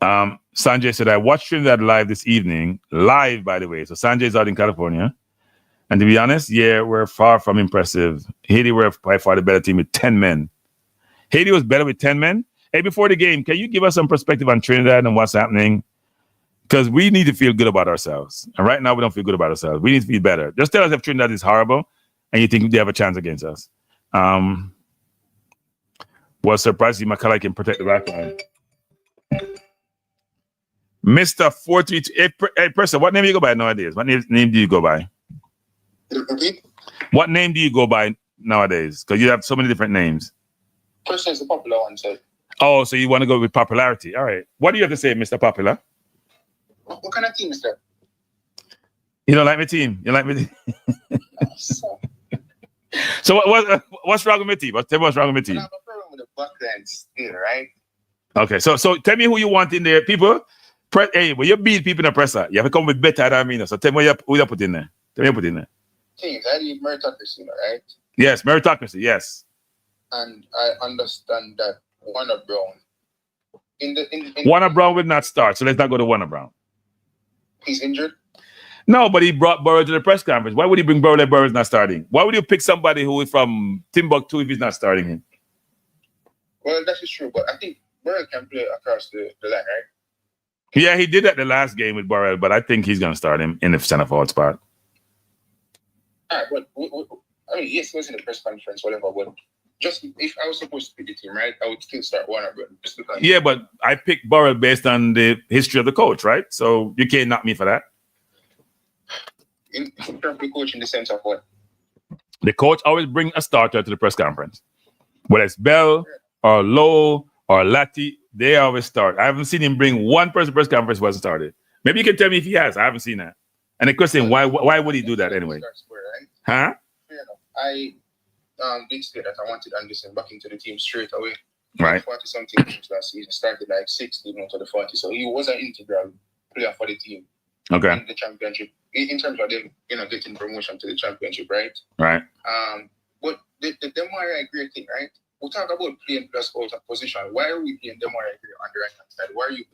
Sanjay said, I watched Trinidad live this evening. Live, by the way. So Sanjay's out in California. And to be honest, yeah, we're far from impressive. Haiti were by far the better team with 10 men. Haiti was better with 10 men. Hey, before the game, can you give us some perspective on Trinidad and what's happening? Because we need to feel good about ourselves. And right now, we don't feel good about ourselves. We need to feel better. Just tell us if Trinidad is horrible and you think they have a chance against us. Was surprised to see McCullough can protect the back line. Mr. 432. Hey, Preston, what name do you go by nowadays? What name do you go by? What name do you go by nowadays? Because you have so many different names. Preston is the popular one, sir. Oh, so you want to go with popularity. All right. What do you have to say, Mr. Popular? What kind of team is that? You don't like my team? You like my team? So what's wrong with my team? Tell me what's wrong with my team. I have a problem with the backline still, right? Okay, so tell me who you want in there. People, hey, when you beat people in the presser, you have to come with better than me. So tell me who you put in there. Tell me who you put in there. Teams, I need meritocracy, right? Yes, meritocracy, yes. And I understand that Warner Brown. Warner Brown will not start, so let's not go to Warner Brown. He's injured? No, but he brought Burrow to the press conference. Why would he bring Burrow if Burrow's not starting? Why would you pick somebody who is from Timbuktu if he's not starting him? Well, that is true, but I think Burrow can play across the line, right? Yeah, he did that the last game with Burrow, but I think he's going to start him in the center forward spot. All right, but I mean, yes, he was in the press conference, whatever, but just if I was supposed to pick the team, right, I would still start Warner Brown. Just because. Yeah, but I picked Burrow based on the history of the coach, right? So you can't knock me for that. In terms of the coach, in the sense of what? The coach always bring a starter to the press conference. Whether it's Bell or Lowe or Lati, they always start. I haven't seen him bring one person to press conference who hasn't started. Maybe you can tell me if he has. I haven't seen that. And the question, why would he do that anyway? Huh? Fair enough. I did say that I wanted Anderson back into the team straight away. Right. 40-something games last season, started like 60 out of the 40. So he was an integral player for the team. Okay. In the championship, in terms of them, getting promotion to the championship, right? Right. But the Demarai Gray thing, right? We talk about playing plus out of position. Why are we playing Demarai Gray on the right hand side? Why are you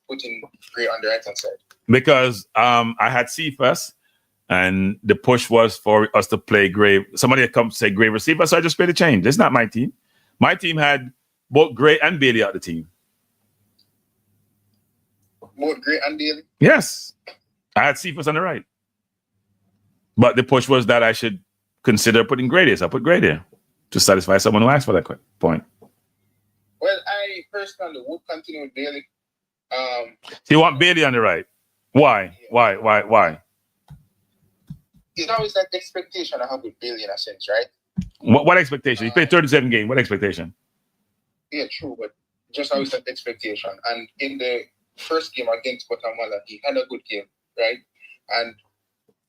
putting Gray on the right hand side? Because I had Cephas, and the push was for us to play Gray. Somebody had come to say Gray receiver, so I just played the change. It's not my team. My team had both Gray and Bailey out the team. Both Gray and Bailey? Yes. I had Cephas on the right. But the push was that I should consider putting Gray there. So I put Gray there to satisfy someone who asked for that point. Well, I personally would continue with Bailey. So you want Bailey on the right? Why? Yeah. Why? It's always that expectation I have with Bailey in a sense, right? What expectation? He played 37 games. What expectation? Yeah, true, but just always that expectation. And in the first game against Guatemala, he had a good game, right? And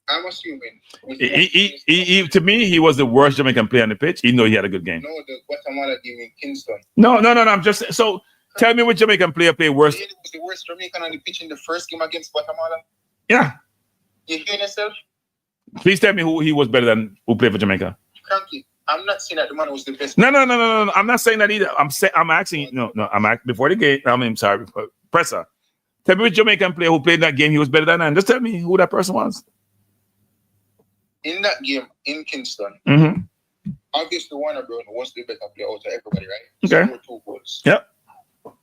I'm assuming to me, he was the worst Jamaican player on the pitch, even though he had a good game. No, the Guatemala game in Kingston. No. I'm just so. Tell me which Jamaican player played worse. He was the worst Jamaican on the pitch in the first game against Guatemala. Yeah. You hear yourself? Please tell me who he was better than who played for Jamaica. Cranky. I'm not saying that the man was the best. No. I'm not saying that either. I'm asking. No. I'm asking before the game. I'm sorry, presser. Tell me which Jamaican player who played that game he was better than, and just tell me who that person was. In that game in Kingston, obviously Warner Brown was the better player out of everybody, right? Okay. Scored 2 goals. Yep.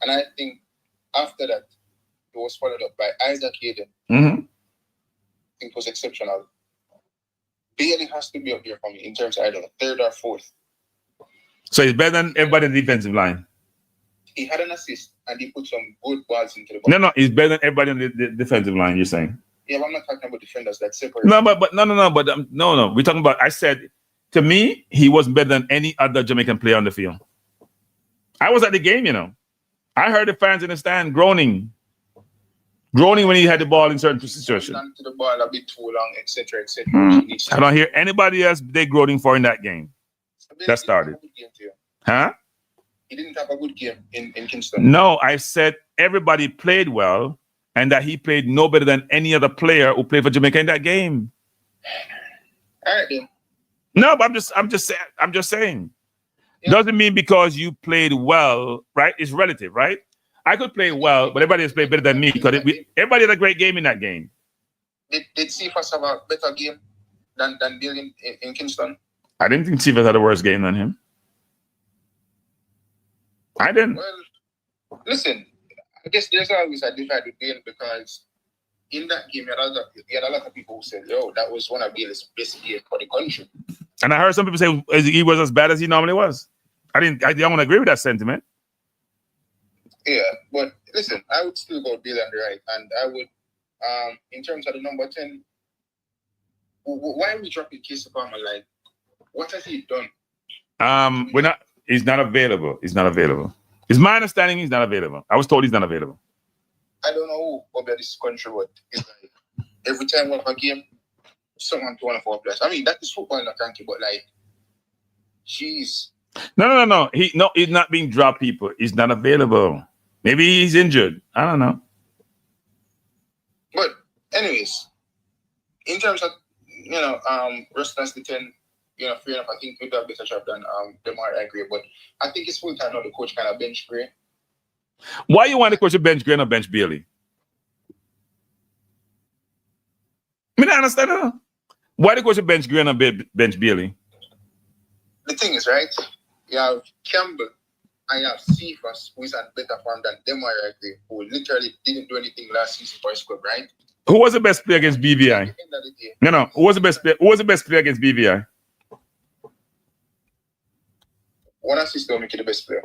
And I think after that, it was followed up by Isaac Hayden. I think it was exceptional. Bailey has to be up there for me in terms of either third or fourth. So he's better than everybody in the defensive line. He had an assist and he put some good balls into the box. No, he's better than everybody on the defensive line. You're saying? Yeah, but I'm not talking about defenders that separate. No. We're talking about. I said to me, he was better than any other Jamaican player on the field. I was at the game, I heard the fans in the stand groaning. Groaning when he had the ball in certain situations. To the ball a bit too long, etc., etc. I don't hear anybody else they groaning for in that game. That started. Huh? He didn't have a good game in Kingston. No, I said everybody played well and that he played no better than any other player who played for Jamaica in that game. All right then. No, but I'm just saying. Yeah. Doesn't mean because you played well, right? It's relative, right? I could play well, but everybody has played better than me because everybody had a great game in that game. Did Cephas have a better game than Bill in Kingston? I didn't think Cephas had a worse game than him. I didn't. Well, listen, I guess there's always a divide with Bill because in that game, you had a lot of people who said, yo, that was one of Bill's best games for the country. And I heard some people say he was as bad as he normally was. I don't want to agree with that sentiment. Yeah, but listen, I would still go Bill on the right. And I would, in terms of the number 10, why are we dropping Casey Palmer? Like, what has he done? He's not available. He's not available. It's my understanding he's not available. I was told he's not available. I don't know who about this country, but it's like every time we have a game, someone to one of our players. I mean, that is football, not country, but like, jeez. No. He's not being dropped, people. He's not available. Maybe he's injured. I don't know. But anyways, in terms of, rest as the 10, fair enough. I think we do a better job than Demar, I agree. But I think it's full time now the coach kind of bench Gray. Why you want the coach to bench Gray or bench Bailey? I mean, I understand that. Why the coach to bench Gray or bench Bailey? The thing is, right? You have Campbell and you have Cephas, who is at better form than Demar, I agree, who literally didn't do anything last season for his club, right? Who was the best player against BVI? No. Who was the best player? Who was the best player against BVI? One assist will make you the best player.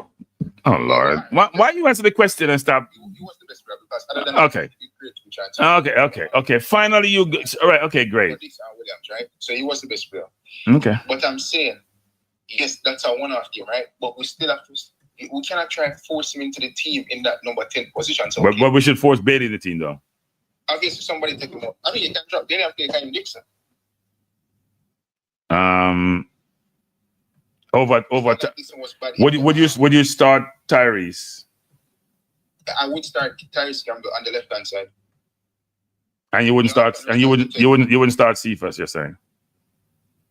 Oh Lord! Why you answer the question and stop? He was the best player because other than Okay. Finally, you all right? Okay, great. Williams, right? So he was the best player. Okay. But I'm saying, yes, that's a one-off game, right? But we still have to. We cannot try and force him into the team in that number 10 position. So, but we should force Bailey the team, though. Obviously, somebody take him out. I mean, you can drop Bailey and play Kyle Dixon. Would you start Tyrese? I would start Tyrese Campbell on the left-hand side. And you wouldn't start. And you wouldn't start Cephas. You're saying?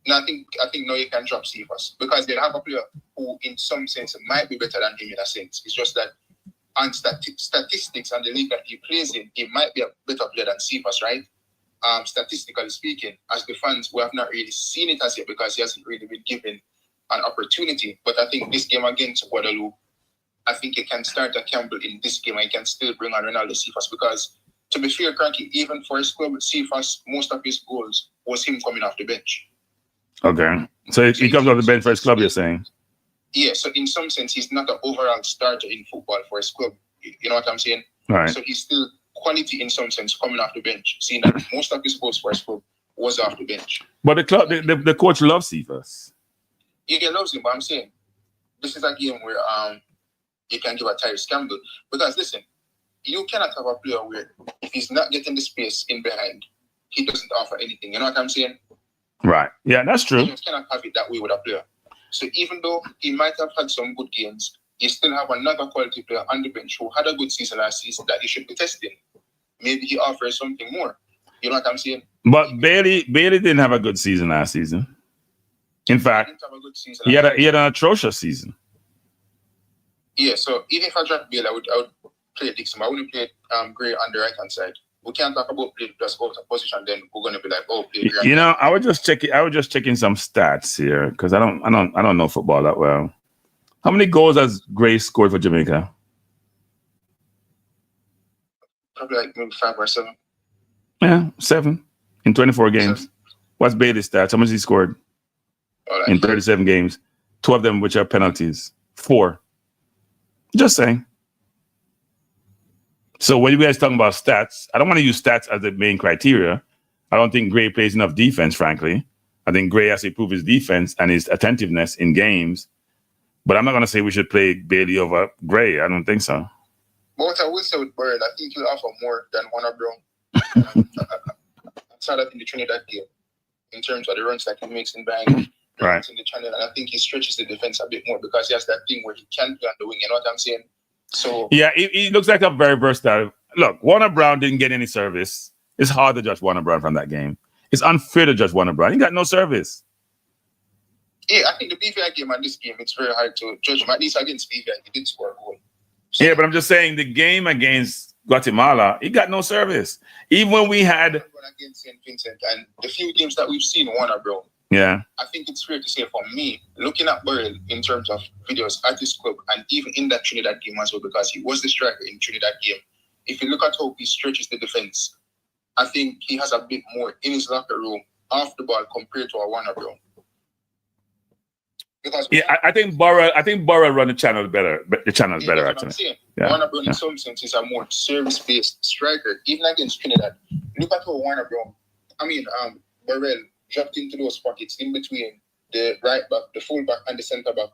No, I think now you can drop Cephas because they have a player who, in some sense, might be better than him in a sense. It's just that on statistics and the league that he plays in, he might be a better player than Cephas, right? Statistically speaking, as the fans, we have not really seen it as yet because he hasn't really been given an opportunity. But I think this game against Guadeloupe, I think you can start a Campbell in this game and you can still bring on Ronaldo Cephas because, to be fair, Cranky, even for his club with Cephas, most of his goals was him coming off the bench. Okay. So he comes off the bench for his club, you're saying? Yeah, so in some sense, he's not an overall starter in football for his club. You know what I'm saying? Right. So he's still quality in some sense coming off the bench, seeing that most of his goals for his club was off the bench. But the club, the coach loves Cephas. Yeah, he loves him, but I'm saying this is a game where you can give a Tyrese Campbell. Because listen, you cannot have a player where if he's not getting the space in behind, he doesn't offer anything. You know what I'm saying? Right. Yeah, that's true. You just cannot have it that way with a player. So even though he might have had some good games, you still have another quality player on the bench who had a good season last season that you should be testing. Maybe he offers something more. You know what I'm saying? But Bailey didn't have a good season last season. In fact, he had an atrocious season. Yeah, so even if I drop Bailey, I would play Dixon. I wouldn't play Gray on the right hand side. We can't talk about play plus out of position. Then we're gonna be like, play Gray. You know, I was just checking some stats here because I don't know football that well. How many goals has Gray scored for Jamaica? Probably like maybe 5 or 7. Yeah, 7 in 24 games. 7. What's Bailey's stats? How much he scored in 37 games? 2 of them which are penalties. 4. Just saying. So when you guys talking about stats, I don't want to use stats as the main criteria. I don't think Gray plays enough defense, frankly. I think Gray has to improve his defense and his attentiveness in games. But I'm not going to say we should play Bailey over Gray. I don't think so. But what I will say with Bird, I think he'll offer more than Warner Brown. I saw that in the Trinidad game in terms of the runs that he makes in behind. Right. In the channel, and I think he stretches the defense a bit more because he has that thing where he can play on the wing. You know what I'm saying? So yeah, he looks like a very versatile. Look, Warner Brown didn't get any service. It's hard to judge Warner Brown from that game. It's unfair to judge Warner Brown. He got no service. Yeah, I think the BVI game and this game, it's very hard to judge him. At least against BVI, he did score a goal. So, yeah, but I'm just saying the game against Guatemala, he got no service. Even when we had against St. Vincent and the few games that we've seen Warner Brown. Yeah, I think it's fair to say for me, looking at Burrell in terms of videos at his club and even in that Trinidad game as well, because he was the striker in Trinidad game. If you look at how he stretches the defense, I think he has a bit more in his locker room off the ball compared to a Warner Brown. Because I think Burrell run the channel better. The channel is better actually. Yeah. Warner Brown in some sense is a more service-based striker, even against Trinidad. Look at how Warner Brown, Burrell dropped into those pockets in between the right back, the full back, and the centre back.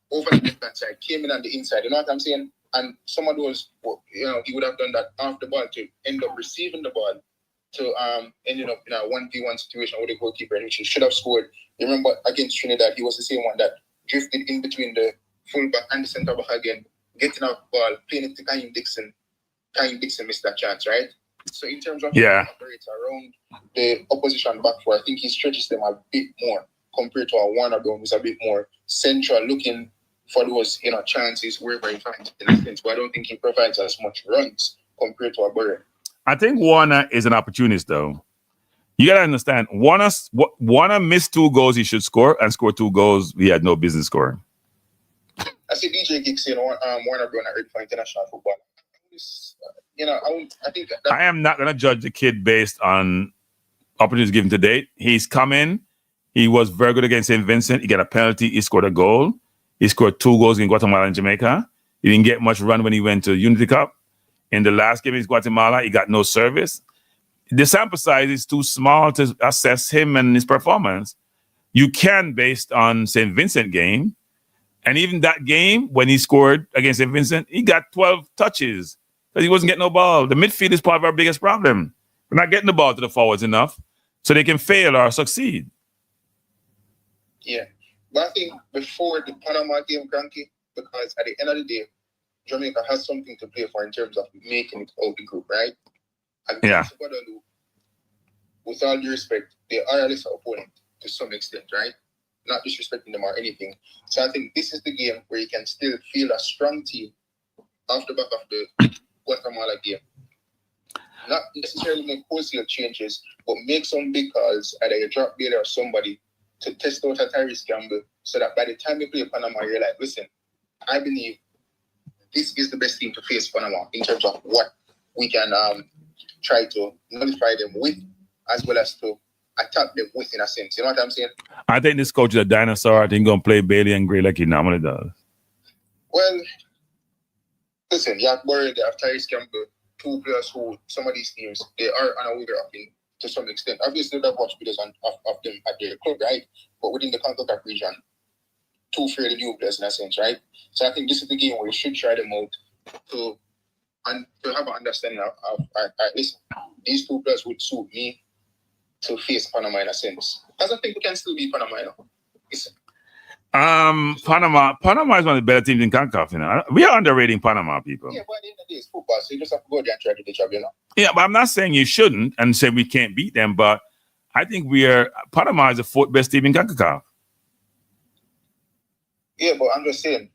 Over the left-hand side, came in on the inside. You know what I'm saying? And some of those, he would have done that off the ball to end up receiving the ball to ending up in a 1v1 situation with the goalkeeper, which he should have scored. You remember against Trinidad, he was the same one that drifted in between the full back and the centre back again, getting off the ball, playing it to Kaim Dixon. Kaim Dixon missed that chance, right? So in terms of operates around the opposition back four, I think he stretches them a bit more compared to a Warner Brown, who's a bit more central, looking for those chances wherever he finds it in a sense. But I don't think he provides as much runs compared to a Burrell. I think Warner is an opportunist, though. You gotta understand, Warner missed 2 goals he should score and scored 2 goals he had no business scoring. I see DJ Giggs saying Warner Brown at ready for international football. I think that I am not going to judge the kid based on opportunities given to date. He's come in. He was very good against St. Vincent. He got a penalty. He scored a goal. He scored 2 goals in Guatemala and Jamaica. He didn't get much run when he went to Unity Cup. In the last game against Guatemala, he got no service. The sample size is too small to assess him and his performance. You can based on St. Vincent game. And even that game, when he scored against St. Vincent, he got 12 touches. Because he wasn't getting no ball. The midfield is part of our biggest problem. We're not getting the ball to the forwards enough so they can fail or succeed. Yeah. But I think before the Panama game, Cranky, because at the end of the day, Jamaica has something to play for in terms of making it out the group, right? And Guadeloupe, with all due respect, they are a lesser opponent to some extent, right? Not disrespecting them or anything. So I think this is the game where you can still feel a strong team off the back of the Guatemala game. Not necessarily make wholesale changes, but make some big calls, either you drop Bailey or somebody to test out a Tyrese Campbell, so that by the time you play Panama, you're like, listen, I believe this is the best team to face Panama in terms of what we can try to nullify them with, as well as to attack them with, in a sense. You know what I'm saying? I think this coach is a dinosaur. I think he's going to play Bailey and Gray like he normally does. Well, listen, you have Burrell, you have Tyrese Campbell, 2 players who some of these teams, they are unaware of him to some extent. Obviously, they've watched videos of them at their club, right? But within the CONCACAF region, 2 fairly new players in a sense, right? So I think this is the game where you should try them out to have an understanding of listen, these 2 players would suit me to face Panama in a sense. Because I think we can still beat Panama, Listen. Panama is one of the better teams in CONCACAF, We are underrating Panama, people. Yeah, but at the end of the day, it's football, so you just have to go there and try to do the job, Yeah, but I'm not saying you shouldn't and say we can't beat them, but I think Panama is the 4th best team in CONCACAF. Yeah, but I'm just saying,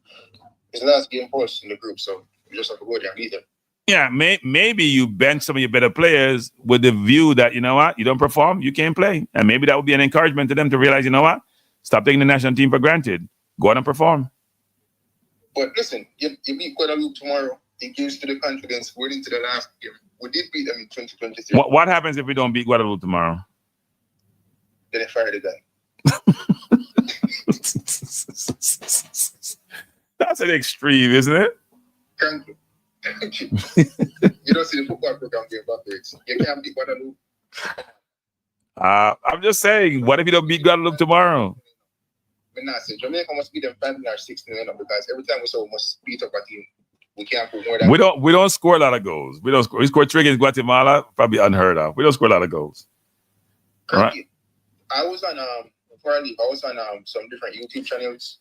it's the last game for us in the group, so you just have to go there and beat them. Yeah, maybe you bench some of your better players with the view that, you know what, you don't perform, you can't play. And maybe that would be an encouragement to them to realize, you know what, stop taking the national team for granted. Go out and perform. But listen, you beat Guadeloupe tomorrow. It gives to the confidence going into the last game. We did beat them in 2023. What happens if we don't beat Guadeloupe tomorrow? Then they fire the guy. That's an extreme, isn't it? Thank you. You don't see the football program going backwards. You can't beat Guadeloupe. I'm just saying, what if you don't beat Guadeloupe tomorrow? But nah, say Jamaica must beat them 5 or 6 because every time we saw we must beat up a team We can't put more than We don't score a lot of goals. We scored 3 against Guatemala, probably unheard of. We don't score a lot of goals. Right. I was on before I leave, I was on some different YouTube channels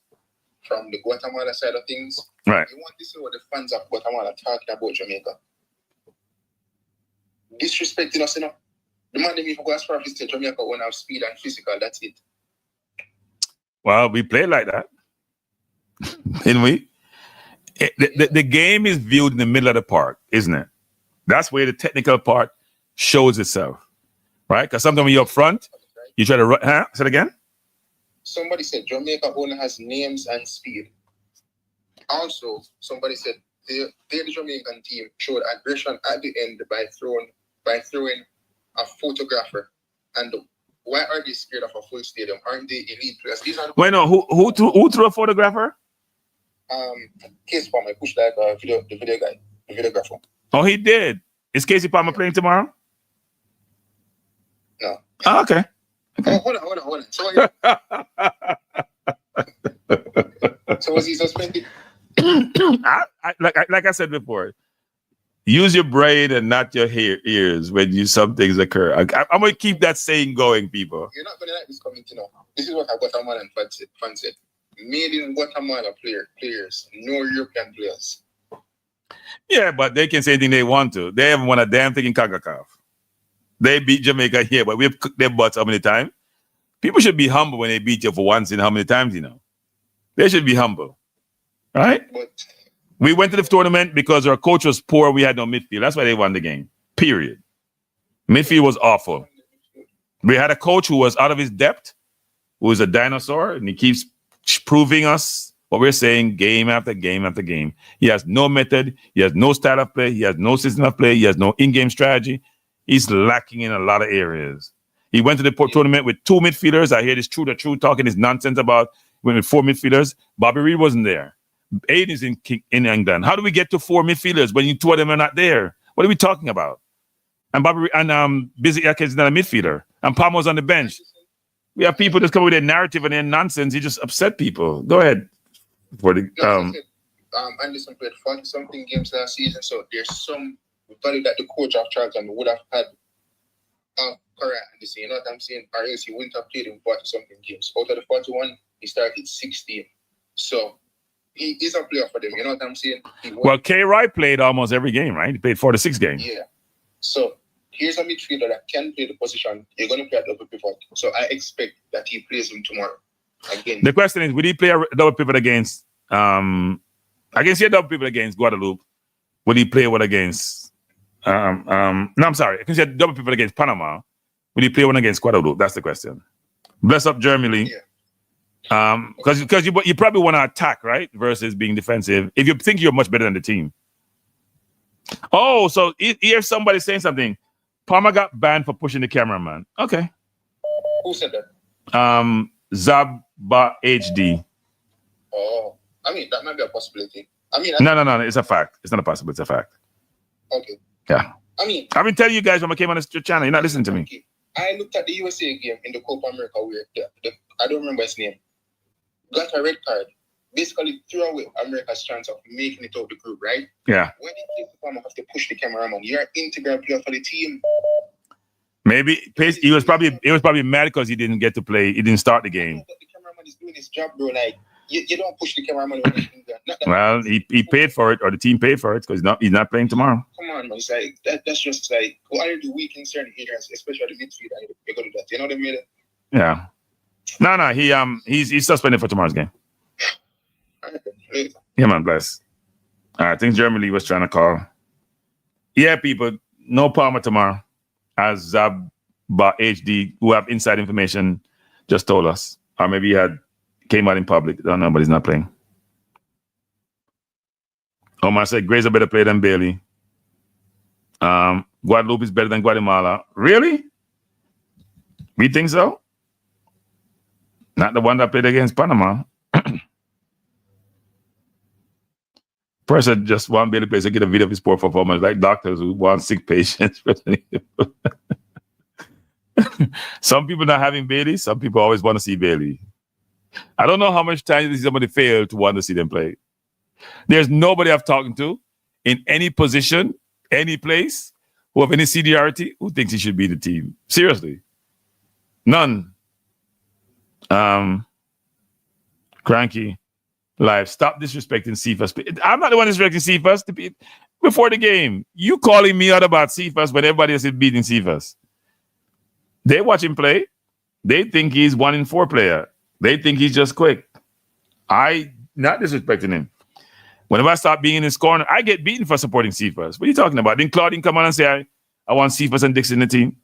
from the Guatemala side of things. Right. You want to see what the fans of Guatemala talking about Jamaica. Disrespecting us, you know. The man they go as far as say Jamaica won't have speed and physical, that's it. Well, we play like that. Didn't we? The game is viewed in the middle of the park, isn't it? That's where the technical part shows itself. Right? Because sometimes when you're up front, you try to run. Huh? Say it again? Somebody said Jamaica only has names and speed. Also, somebody said the Jamaican team showed aggression at the end by throwing a photographer. And why are they scared of a full stadium? Aren't they elite players? These are Wait, no. Who threw a photographer? Casey Palmer pushed that the video guy, the videographer. Oh, he did. Is Casey Palmer playing tomorrow? No. Oh, okay. Oh, hold on. So was he suspended? Like I said before, use your brain and not your ears when some things occur. I'm going to keep that saying going, people. You're not going to like this comment, you know. This is what a Guatemalan fan said. Made in Guatemala players, no European players. Yeah, but they can say anything they want to. They haven't won a damn thing in CONCACAF. They beat Jamaica here, but we've cooked their butts how many times? People should be humble when they beat you for once in how many times, you know? They should be humble. Right? But we went to the tournament because our coach was poor. We had no midfield. That's why they won the game. Period. Midfield was awful. We had a coach who was out of his depth, who was a dinosaur, and he keeps proving us what we're saying game after game after game. He has no method. He has no style of play. He has no system of play. He has no in-game strategy. He's lacking in a lot of areas. He went to the tournament with 2 midfielders. I hear this true talking his nonsense about went with 4 midfielders. Bobby Reed wasn't there. Aiden is in England. How do we get to 4 midfielders when 2 of them are not there? What are we talking about? And Busy Atkins is not a midfielder. And Palmer's on the bench. We have people just come with their narrative and their nonsense. You just upset people. Go ahead. Anderson played 40-something games last season, so there's some value that the coach of Charlton would have had career and this, you know what I'm saying? Or else he wouldn't have played in 40-something games. Out of the 41, he started 16. So he is a player for them, you know what I'm saying? Well, K. Wright played almost every game, right? He played 46 games. Yeah. So here's a midfielder that can play the position. You're going to play a double pivot. So I expect that he plays him tomorrow. Again. The question is, would he play a double pivot against I can see a double pivot against Guadeloupe? Would he play one against no, I'm sorry. I can see a double pivot against Panama. Would he play one against Guadeloupe? That's the question. Bless up Germany. Yeah. Because you probably want to attack, right? Versus being defensive. If you think you're much better than the team. Oh, so here's somebody saying something. Palmer got banned for pushing the cameraman. Okay. Who said that? Zabba HD. Oh, I mean, that might be a possibility. I mean, No. It's a fact. It's not a possibility. It's a fact. Okay. Yeah. I mean, I've been telling you guys when I came on this channel. You're not listening to me. Okay. I looked at the USA game in the Copa America where I don't remember his name. Got a red card. Basically threw away America's chance of making it out the group, right? Yeah. When did the Palmer have to push the cameraman? You're an integral player for the team. Maybe he was probably mad because he didn't get to play. He didn't start the game. But the cameraman is doing his job, bro. Like you don't push the cameraman. Well, he paid for it, or the team paid for it because he's not playing tomorrow. Come on, man. It's like that's just like what are the weak in certain areas, especially the midfield. You go to that. You know what I mean? Yeah. No. He's suspended for tomorrow's game. Yeah, man. Bless. I think Germany was trying to call. Yeah, people. No Palmer tomorrow. As Zabba HD, who have inside information, just told us. Or maybe he came out in public. I don't know, but he's not playing. Omar said Gray's a better player than Bailey. Guadeloupe is better than Guatemala. Really? We think so? Not the one that played against Panama. Person just want Bailey plays to get a video of his poor performance, like doctors who want sick patients. Some people not having Bailey, some people always want to see Bailey. I don't know how much time somebody failed to want to see them play. There's nobody I've talked to in any position, any place, who have any seniority, who thinks he should be the team? Seriously. None. Cranky. Live. Stop disrespecting Cephas. I'm not the one disrespecting Cephas. Before the game, you calling me out about Cephas when everybody else is beating Cephas. They watch him play. They think he's 1 in 4 player. They think he's just quick. I not disrespecting him. Whenever I start being in his corner, I get beaten for supporting Cephas. What are you talking about? Didn't Claudine come on and say, I want Cephas and Dixon in the team?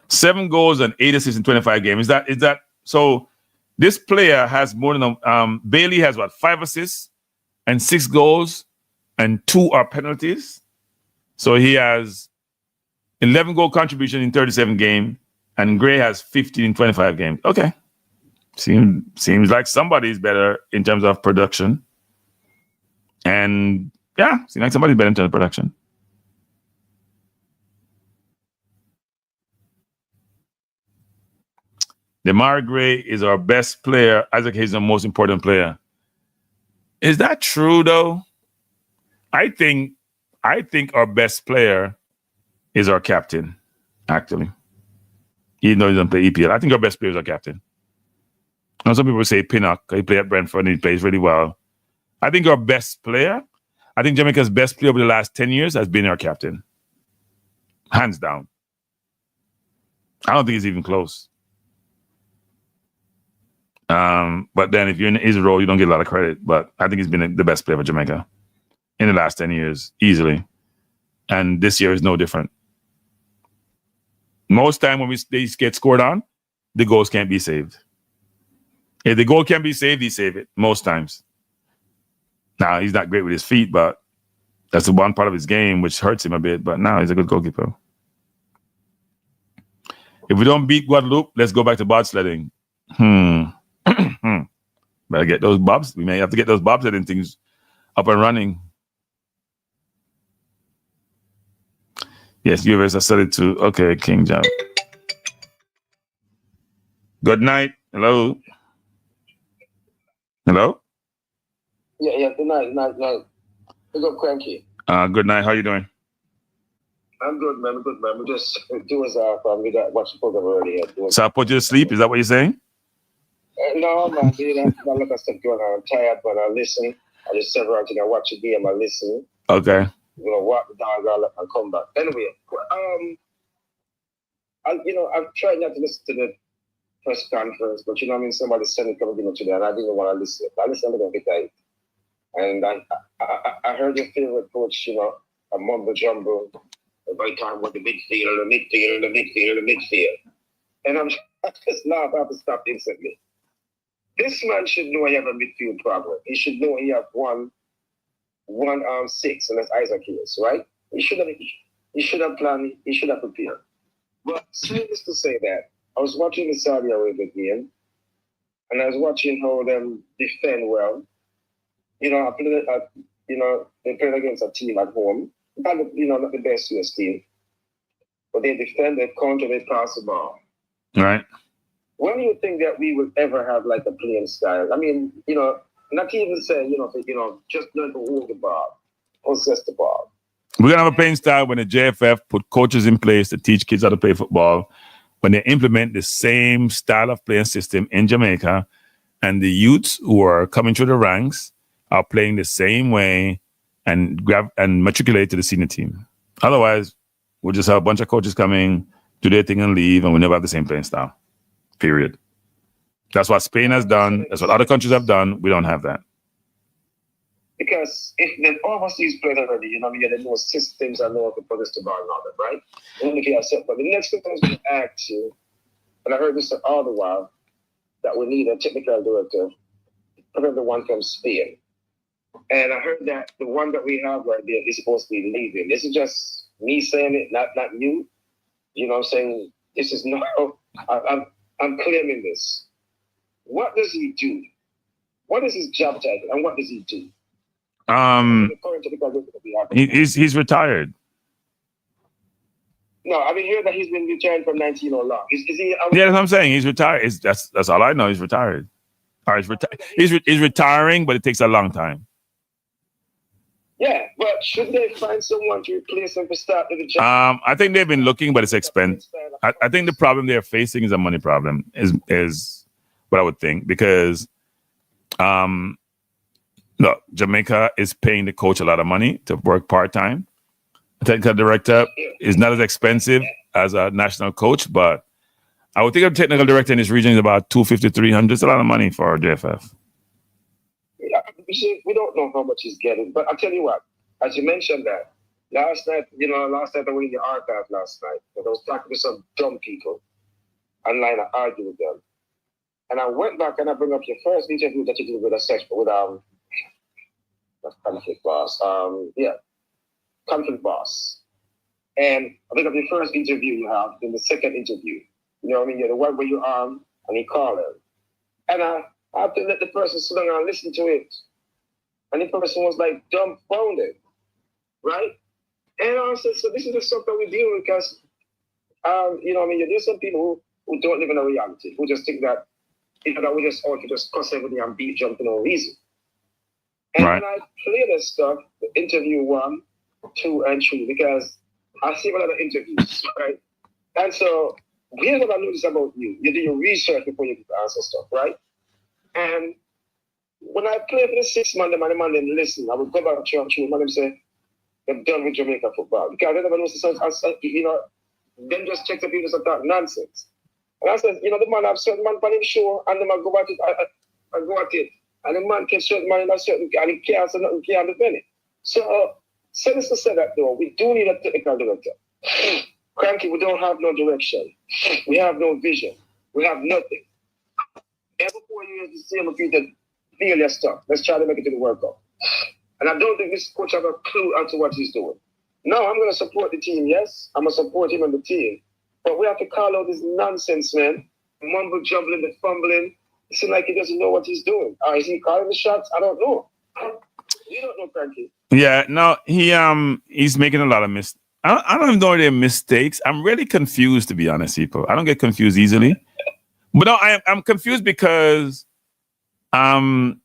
7 goals and 8 assists in 25 games. Is that so? This player has more than Bailey has 5 assists and 6 goals, and 2 are penalties. So he has 11 goal contribution in 37 games, and Gray has 15 in 25 games. Okay. Seems like somebody's better in terms of production. And yeah, seems like somebody's better in terms of production. DeMar Gray is our best player. Isaac Hayes is the most important player. Is that true though? I think our best player is our captain, actually. Even though he doesn't play EPL. I think our best player is our captain. Now, some people say Pinnock. He played at Brentford and he plays really well. I think our best player, I think Jamaica's best player over the last 10 years has been our captain. Hands down. I don't think it's even close. But then if you're in his role, you don't get a lot of credit. But I think he's been the best player for Jamaica in the last 10 years, easily. And this year is no different. Most time when they get scored on, the goals can't be saved. If the goal can be saved, he save it most times. Now, he's not great with his feet, but that's the one part of his game which hurts him a bit. But now he's a good goalkeeper. If we don't beat Guadeloupe, let's go back to bobsledding. Better get those bobs. We may have to get those bobsledding things up and running. Yes, US, I said it too. Okay, King John. Good night. Hello. Hello? Yeah, good night. Big up, Cranky. Good night. How you doing? I'm good, man. We just doing we got watch the program already. So I put you to sleep? Is that what you're saying? No, man. I got a lot of stuff going on. I'm tired, but I listen. I just sit around and I watch the game. I listen. Okay. Walk the dog and come back. Anyway, I've tried not to listen to the press conference, but somebody sent it coming today, and I didn't want to listen. I listened to it, and I heard your favorite coach, a mumble jumble every time with the midfield, and I just laugh. I have to stop instantly. This man should know he have a midfield problem. He should know he have one 6, and that's Isaac Hayes, right? He should have planned. He should have prepared. But needless to say that. I was watching the Saudi Arabia game, and I was watching how them defend well. They played against a team at home. Not the best US team, but they defend, they counter, they pass the ball. Right. When do you think that we will ever have like a playing style? I mean, not even say, just learn to hold the ball, possess the ball. We're gonna have a playing style when the JFF put coaches in place to teach kids how to play football. When they implement the same style of playing system in Jamaica, and the youths who are coming through the ranks are playing the same way and matriculate to the senior team. Otherwise, we'll just have a bunch of coaches coming, do their thing and leave, and we never have the same playing style. Period. That's what Spain has done. That's what other countries have done. We don't have that. Because if the overseas players already, they know systems and know how to possess the ball and all that, right? Only if you accept. But the next thing I was going to ask you, and I heard this all the while, that we need a technical director, probably the one from Spain. And I heard that the one that we have right there is supposed to be leaving. This is just me saying it, not you. You know what I'm saying? This is no, I'm claiming this. What does he do? What is his job title and what does he do? He's retired. No, I mean, hear that he's been retired from 19 or long. Is he? Yeah, that's what I'm saying. He's retired. That's all I know. He's retired. All right, he's retiring, but it takes a long time. Yeah, but should they find someone to replace him for start with the job? I think they've been looking, but it's expensive. I think the problem they're facing is a money problem. Is what I would think, because look, Jamaica is paying the coach a lot of money to work part-time. A technical director is not as expensive as a national coach, but I would think a technical director in this region is about 250, 300. It's a lot of money for JFF. Yeah, we don't know how much he's getting, but I'll tell you what, as you mentioned that, last night I was in the archive last night, and I was talking to some dumb people online. I argued with them. And I went back and I bring up your first interview that you did with a section with conflict boss. Conflict boss. And I bring up your first interview you have, then the second interview. You know what I mean? You're the one where you and he called him. And I have to let the person sit down and listen to it. And the person was like dumbfounded. Right? And I said, so this is the stuff that we deal with, because there's some people who don't live in a reality, who just think that that we just ought to just cuss everything and beat jump for no reason. And when I play this stuff, the interview 1, 2, and 3, because I see a lot of interviews, right? And so here's what I notice about you. You do your research before you answer stuff, right? And when I play for the 6 man, the man then listen, I would go back to church, and say, they're done with Jamaica football. Because I never know, them just check the people and talk nonsense. And I said, the man have certain man on him show, and the man go at it, and go at it. And the man can certain man in a certain, and he can't say nothing, can't defend it. So, since to say that though, we do need a technical director. Cranky, we don't have no direction. We have no vision. We have nothing. Every 4 years, the same repeated failure stuff. Let's try to make it to the World Cup. And I don't think this coach have a clue as to what he's doing. No, I'm going to support the team, yes. I'm going to support him and the team. But we have to call out this nonsense, man. Mumble jumbling, the fumbling. It seems like he doesn't know what he's doing. Is he calling the shots? I don't know. You don't know, Frankie. Yeah, no, he's making a lot of mistakes. I don't even know if they're mistakes. I'm really confused, to be honest, people. I don't get confused easily. But no, I'm confused because and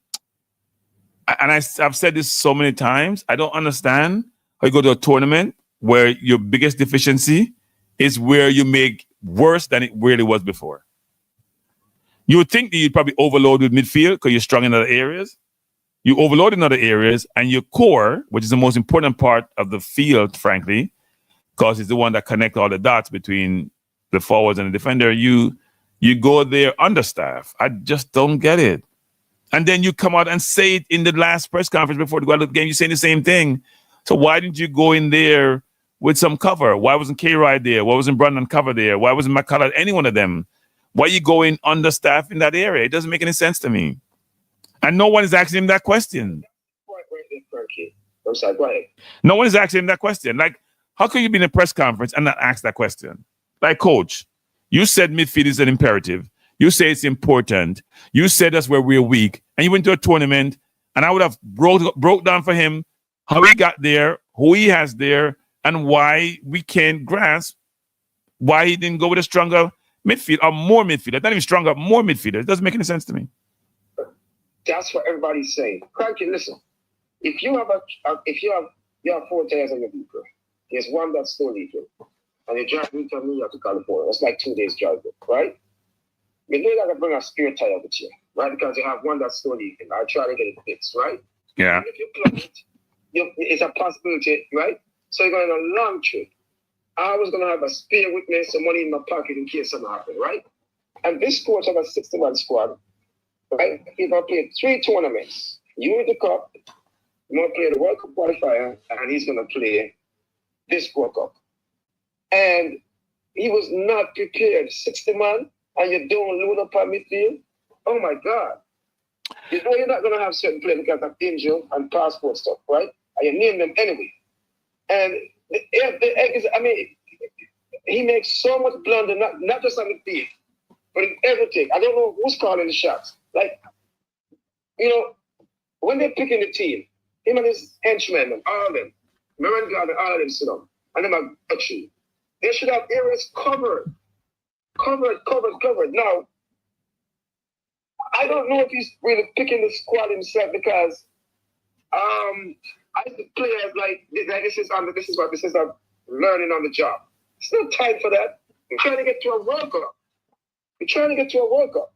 I've said this so many times. I don't understand how you go to a tournament where your biggest deficiency is where you make worse than it really was before. You would think that you'd probably overload with midfield because you're strong in other areas. You overload in other areas, and your core, which is the most important part of the field, frankly, because it's the one that connects all the dots between the forwards and the defender, you go there understaffed. I just don't get it. And then you come out and say it in the last press conference before the Guadeloupe game. You're saying the same thing. So why didn't you go in there with some cover? Why wasn't K-Ride there? Why wasn't Brandon cover there? Why wasn't McCullough, any one of them? Why are you going understaffed in that area? It doesn't make any sense to me. And no one is asking him that question. I'm sorry, go ahead. No one is asking him that question. Like, how can you be in a press conference and not ask that question? Like, coach, you said midfield is an imperative. You say it's important. You said that's where we're weak. And you went to a tournament, and I would have broke down for him how he got there, who he has there, and why we can't grasp why he didn't go with a stronger midfield or more midfielder. Not even stronger, more midfielder. It doesn't make any sense to me. That's what everybody's saying. Cranky, listen. If you have you have 4 tires on your vehicle, there's one that's still leaking, and you drive into New York to California. That's like 2 days driving, right? You know that I bring a spare tire with you, right? Because you have one that's still leaking. I try to get it fixed, right? Yeah. And if you plug it, it's a possibility, right? So you're going on a long trip. I was going to have a spare with me, some money in my pocket in case something happened, right? And this coach have a 61 squad, right? He's going to play 3 tournaments. Unity Cup, he's going to play the World Cup qualifier, and he's going to play this World Cup. And he was not prepared. 60 man, and you don't load up on midfield. Oh my God. You know you're not going to have certain players because of injury and passport stuff, right? And you name them anyway. And the egg is, he makes so much blunder, not just on the field, but in everything. I don't know who's calling the shots. Like, when they're picking the team, him and his henchmen and all of them, Miranda and all of them sit down, and them are touching. They should have areas covered. Now, I don't know if he's really picking the squad himself because I see players like this is learning on the job. It's not time for that. We're trying to get to a World Cup. We're trying to get to a World Cup.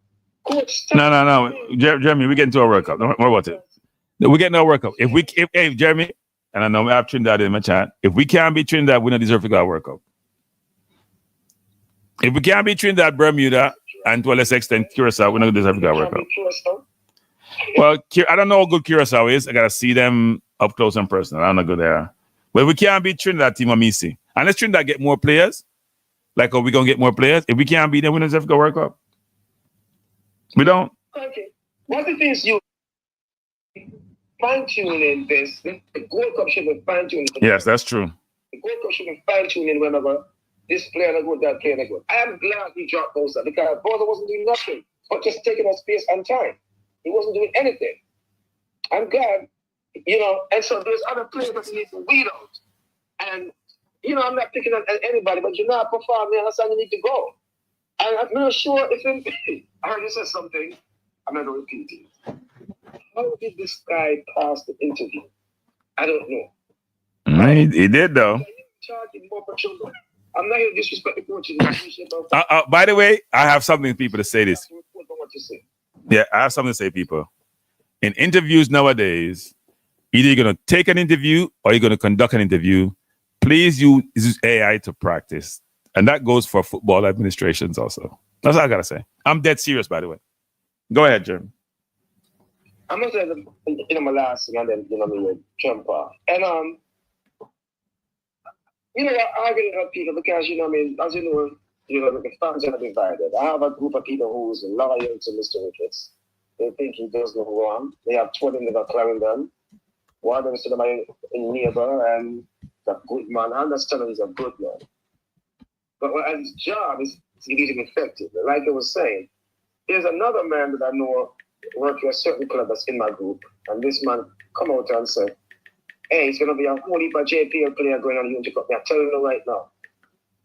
Coach, No. Jeremy, we get into a World Cup. Don't worry about it. We get no World Cup. If Jeremy, and I know I have Trinidad in my chat, if we can't beat Trinidad, we don't deserve to go to a World Cup. If we can't beat Trinidad, Bermuda, and to a lesser extent Curacao, we don't deserve to go to a World Cup. Well, I don't know how good Curacao is. I gotta see them up close and personal. I don't know how good they are. But if we can't beat Trinidad, team Amisi, unless Trinidad get more players, like are we gonna get more players? If we can't beat them, we don't deserve to go World Cup. We don't. Okay. What the things you fine-tuning this? The Gold Cup should be fine-tuning. Yes, that's true. The Gold Cup should be fine-tuning whenever this player is good, that player is good. I am glad he dropped those because Bowser wasn't doing nothing but just taking up space and time. He wasn't doing anything. I'm glad, and so there's other players that need to weed out. And, I'm not picking on anybody, but you're not performing, that's how you need to go. And I'm not sure if I heard you say something, I'm not going to repeat it. How did this guy pass the interview? I don't know. He did, though. I'm not here to disrespect the coaches. By the way, I have something to people to say this. Yeah, I have something to say, people. In interviews nowadays, either you're going to take an interview or you're going to conduct an interview. Please use AI to practice. And that goes for football administrations also. That's all I got to say. I'm dead serious, by the way. Go ahead, Jeremy. I'm going to say my last thing and then, me jump off. And, I argue with people because, as the fans are divided. I have a group of people who's loyal to Mr. Ricketts. They think he does no wrong. They have told him about Clarendon. One of them said my neighbor and a good man. I understand he's a good man. But his job is to get him effective. Like I was saying, there's another man that I know working at a certain club that's in my group. And this man come out and say, hey, it's going to be a whole heap of JPL player going on the Unity Cup. I'm telling you right now.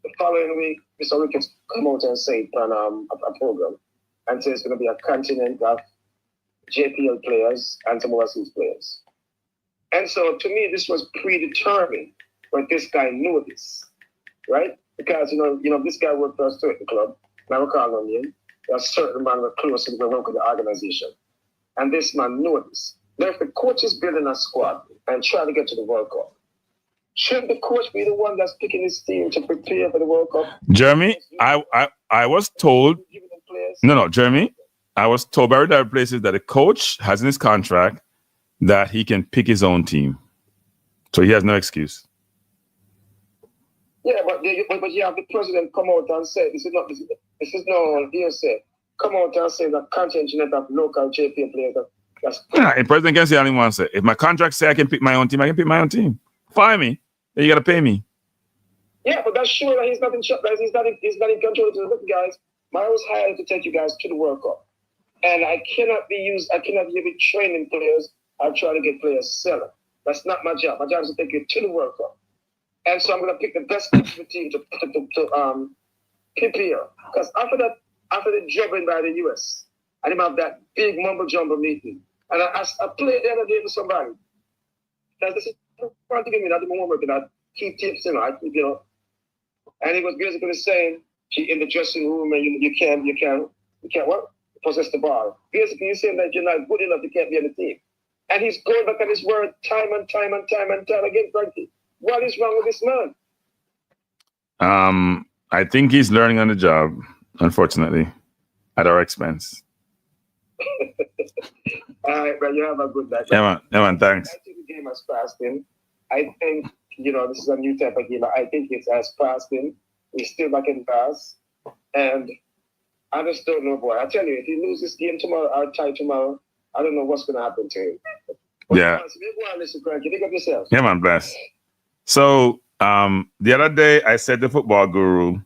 The following week, Mr. Ricketts come out and say it on a program and say it's going to be a continent of JPL players and some overseas players. And so to me, this was predetermined, but this guy knew this, right? Because, this guy worked for a certain club, and I will call him in. A certain man was close to the work of the organization. And this man knew this. Now, if the coach is building a squad and trying to get to the World Cup, shouldn't the coach be the one that's picking his team to prepare for the World Cup? Jeremy, I was told, Jeremy, I was told by other places that the coach has in his contract that he can pick his own team. So he has no excuse. Yeah, but you have the president come out and say, this is no hearsay. Come out and say that contingent of local JPL players. The president can say anything he wants to say. If my contract say I can pick my own team, I can pick my own team. Fire me. Then you got to pay me. Yeah, but that's sure that he's not in charge. He's not in control. Look, guys, I was hired to take you guys to the World Cup. And I cannot be training players. I'm trying to get players selling. That's not my job. My job is to take you to the World Cup. And so I'm going to pick the best team to prepare. Because after the jumping by the US, I didn't have that big mumble jumble meeting. And I played the other day with somebody. Because this is trying to give me that homework and I keep tips, and he was basically saying, in the dressing room, and you can't what? Possess the ball. Basically, he's saying that you're not good enough, you can't be on the team. And he's going back on his word time and time again, Frankie. What is wrong with this man? I think he's learning on the job, unfortunately, at our expense. All right, man, you have a good night. Yeah, man, thanks. I think the game has passed him. I think, this is a new type of game. I think it has passed him. He's still back in pass. And I just don't know, boy. I tell you, if he loses this game tomorrow or tie tomorrow, I don't know what's going to happen to him. Yeah. Yeah, man, bless. So the other day I said to Football Guru,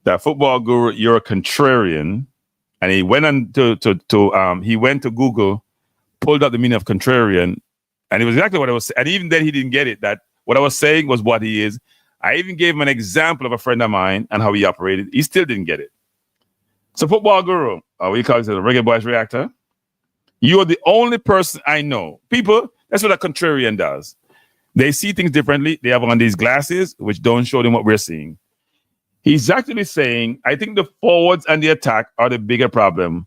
you're a contrarian, and he went on he went to Google, pulled out the meaning of contrarian, and it was exactly what I was saying. And even then he didn't get it, that what I was saying was what he is. I even gave him an example of a friend of mine and how he operated. He still didn't get it. So Football Guru, we call it a Reggae Boyz reactor. You are the only person I know. People, that's what a contrarian does. They see things differently. They have on these glasses, which don't show them what we're seeing. He's actually saying, I think the forwards and the attack are the bigger problem.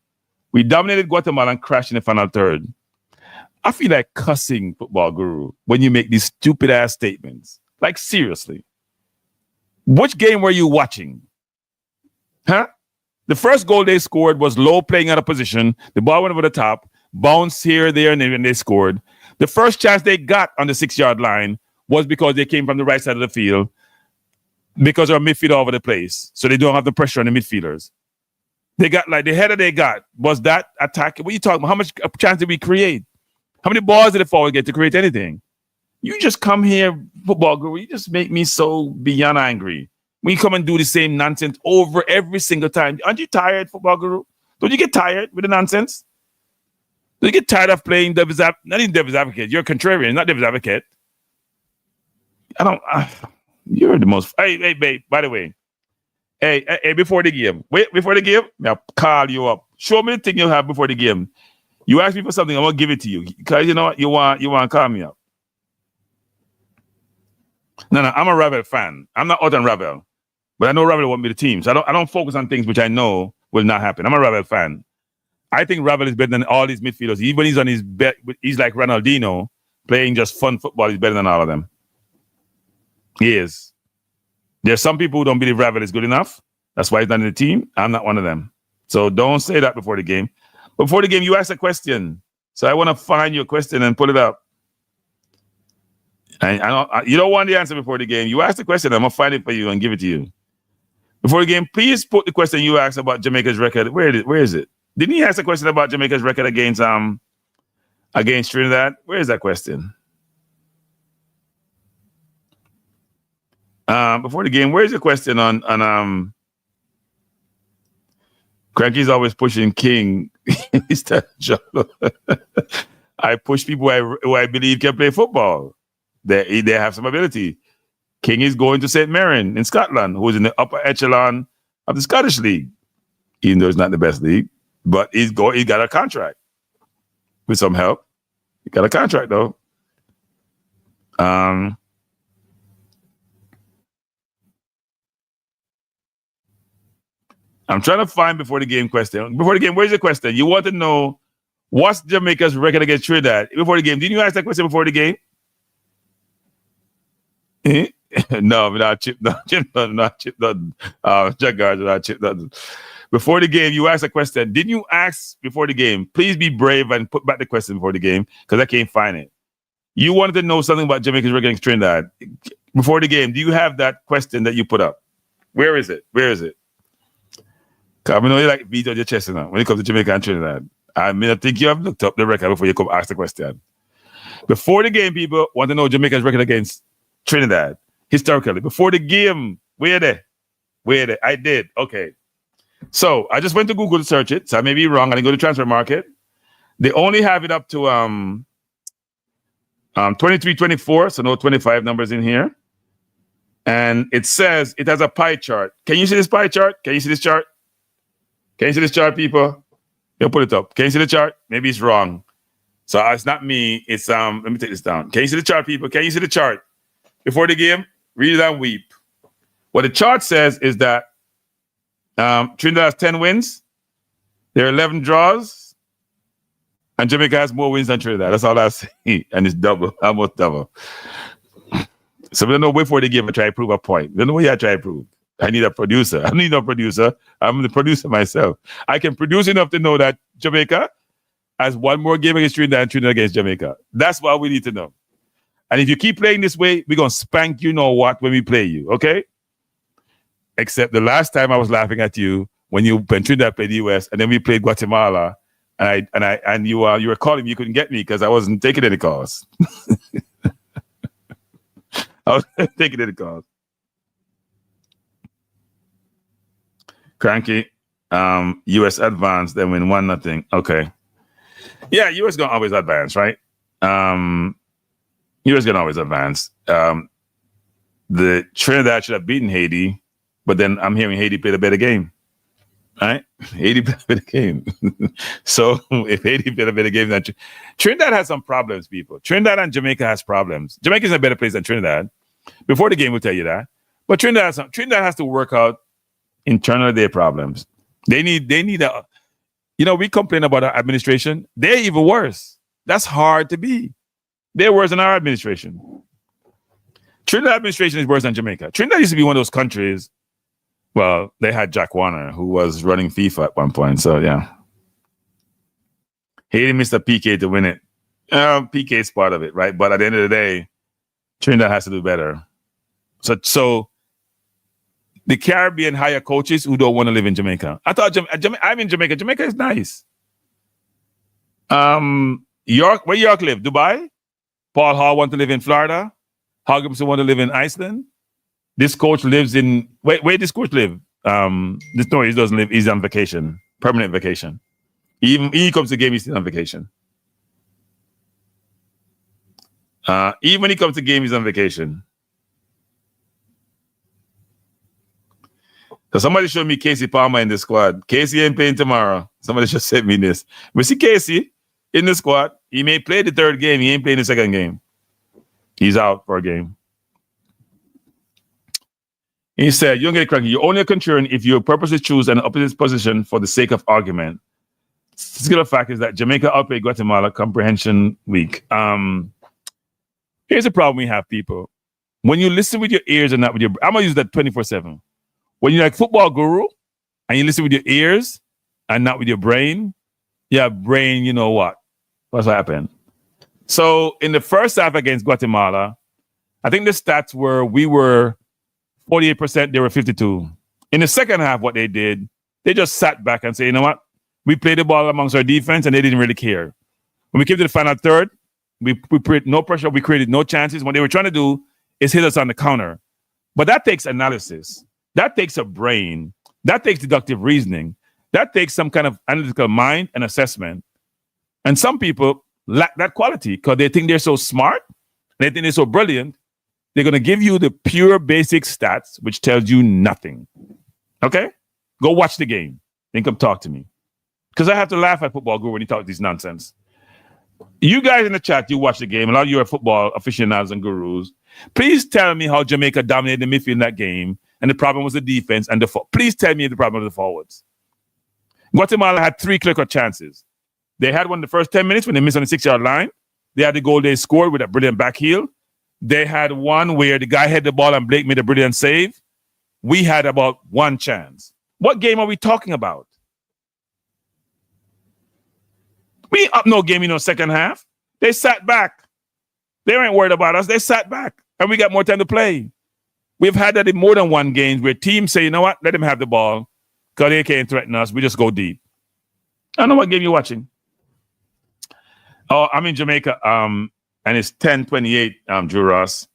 We dominated Guatemala and crashed in the final third. I feel like cussing, Football Guru, when you make these stupid ass statements. Like, seriously. Which game were you watching? Huh? The first goal they scored was low playing out of position. The ball went over the top, bounced here, there, and then they scored. The first chance they got on the 6-yard line was because they came from the right side of the field because our midfield all over the place. So they don't have the pressure on the midfielders. They got like the header they got was that attack. What are you talking about? How much chance did we create? How many balls did the forward get to create anything? You just come here, Football Guru. You just make me so beyond angry. When you come and do the same nonsense over every single time. Aren't you tired, Football Guru? Don't you get tired with the nonsense? Don't you get tired of playing devil's advocate? Not even devil's advocate. You're a contrarian, not devil's advocate. You're the most. Hey, babe, by the way. Hey, before the game. Wait, before the game, I'll call you up. Show me the thing you have before the game. You ask me for something, I'm gonna give it to you. Because you know what? You want to call me up. No, I'm a Rebel fan. I'm not out on Rebel. But I know Rebel won't be the team. So I don't focus on things which I know will not happen. I'm a Rebel fan. I think Rebel is better than all these midfielders. Even he's on his bet, he's like Ronaldinho, playing just fun football. He's better than all of them. He is. There's some people who don't believe Rebel is good enough. That's why he's not in the team. I'm not one of them. So don't say that before the game. Before the game, you ask a question. So I want to find your question and put it up. And you don't want the answer before the game. You ask the question, I'm going to find it for you and give it to you. Before the game, please put the question you asked about Jamaica's record. Where is it? Didn't he ask a question about Jamaica's record against Trinidad? Where is that question? Before the game, where's the question on Cranky's always pushing King. I push people who I believe can play football. They have some ability. King is going to St. Mirren in Scotland, who is in the upper echelon of the Scottish League, even though it's not the best league. But he got a contract with some help. He got a contract though. I'm trying to find before the game question. Before the game, where's the question? You want to know what's Jamaica's record against Trinidad before the game? Didn't you ask that question before the game? No, not Chip. Not Chip. Not Chip. Jack Gardner, not Chip. Before the game, you asked a question. Didn't you ask before the game? Please be brave and put back the question before the game because I can't find it. You wanted to know something about Jamaica's record against Trinidad before the game. Do you have that question that you put up? Where is it? Where is it? I know you like beat on your chest now when it comes to Jamaica and Trinidad. I think you have looked up the record before you come ask the question. Before the game, people want to know Jamaica's record against Trinidad historically. Before the game, where they? I did. Okay. So I just went to Google to search it. So I may be wrong. I didn't go to Transfer Market. They only have it up to 23-24, so no 25 numbers in here. And it says it has a pie chart. Can you see this pie chart? Can you see this chart? Can you see this chart, people? You'll put it up. Can you see the chart? Maybe it's wrong. So it's not me. It's let me take this down. Can you see the chart, people? Can you see the chart? Before the game, read it and weep. What the chart says is that Trinidad has 10 wins. There are 11 draws. And Jamaica has more wins than Trinidad. That's all I see. And it's double, almost double. So we don't know before the game I try to prove a point. We don't know what I try to prove. I need a producer. I need no producer. I'm the producer myself. I can produce enough to know that Jamaica has one more game against Trinidad and Trinidad against Jamaica. That's what we need to know. And if you keep playing this way, we're going to spank you know what when we play you, okay? Except the last time I was laughing at you when Trinidad played the US and then we played Guatemala and you were calling me, you couldn't get me because I wasn't taking any calls. I was taking any calls. Cranky, US advance, then win 1-0. Okay. Yeah, US gonna always advance, right? US gonna always advance. The Trinidad should have beaten Haiti, but then I'm hearing Haiti played a better game. right? Haiti played a better game. So if Haiti played a better game than Trinidad has some problems, people. Trinidad and Jamaica has problems. Jamaica's in a better place than Trinidad. Before the game, we'll tell you that. But Trinidad has to work out internal their problems. They need a, we complain about our administration. They're even worse. That's hard to be. They're worse than our administration. Trinidad administration is worse than Jamaica. Trinidad used to be one of those countries. Well, they had Jack Warner, who was running FIFA at one point. So, yeah. Haiti missed a PK to win it. PK is part of it, right? But at the end of the day, Trinidad has to do better. So the Caribbean hire coaches who don't want to live in Jamaica. I thought I'm in Jamaica. Jamaica is nice. York, where York live? Dubai? Paul Hall want to live in Florida? Hogginson want to live in Iceland? This coach lives in where this coach live? He doesn't live. He's on vacation, permanent vacation. Even he comes to the game, he's still on vacation. Even when he comes to the game, he's on vacation. So somebody showed me Casey Palmer in the squad. Casey ain't playing tomorrow. Somebody just sent me this. We see Casey in the squad. He may play the third game. He ain't playing the second game. He's out for a game. He said, you don't get cranky. You're only a contrarian if you purposely choose an opposite position for the sake of argument. The skill of fact is that Jamaica outplayed Guatemala comprehension week. Here's the problem we have, people. When you listen with your ears and not with your... I'm going to use that 24/7. When you're like football guru and you listen with your ears and not with your brain, your brain, you know what? What's happened? So in the first half against Guatemala, I think the stats were we were 48%, they were 52%. In the second half, what they did, they just sat back and said, you know what? We played the ball amongst our defense and they didn't really care. When we came to the final third, we put no pressure, we created no chances. What they were trying to do is hit us on the counter. But that takes analysis. That takes a brain. That takes deductive reasoning. That takes some kind of analytical mind and assessment. And some people lack that quality because they think they're so smart, they think they're so brilliant, they're going to give you the pure basic stats, which tells you nothing. Okay? Go watch the game. Then come talk to me. Because I have to laugh at football guru when he talks this nonsense. You guys in the chat, you watch the game. A lot of you are football aficionados and gurus. Please tell me how Jamaica dominated the midfield in that game, and the problem was the defense and please tell me the problem was the forwards. Guatemala had 3 clear-cut chances. They had one in the first 10 minutes when they missed on the 6-yard line. They had the goal they scored with a brilliant back heel. They had one where the guy had the ball and Blake made a brilliant save. We had about 1 chance. What game are we talking about? We ain't up no game in the second half. They sat back. They ain't worried about us. They sat back. And we got more time to play. We've had that in more than one game where teams say, you know what? Let them have the ball because they can't threaten us. We just go deep. I don't know what game you're watching. Oh, I'm in Jamaica. And it's 10:28, Drew Ross.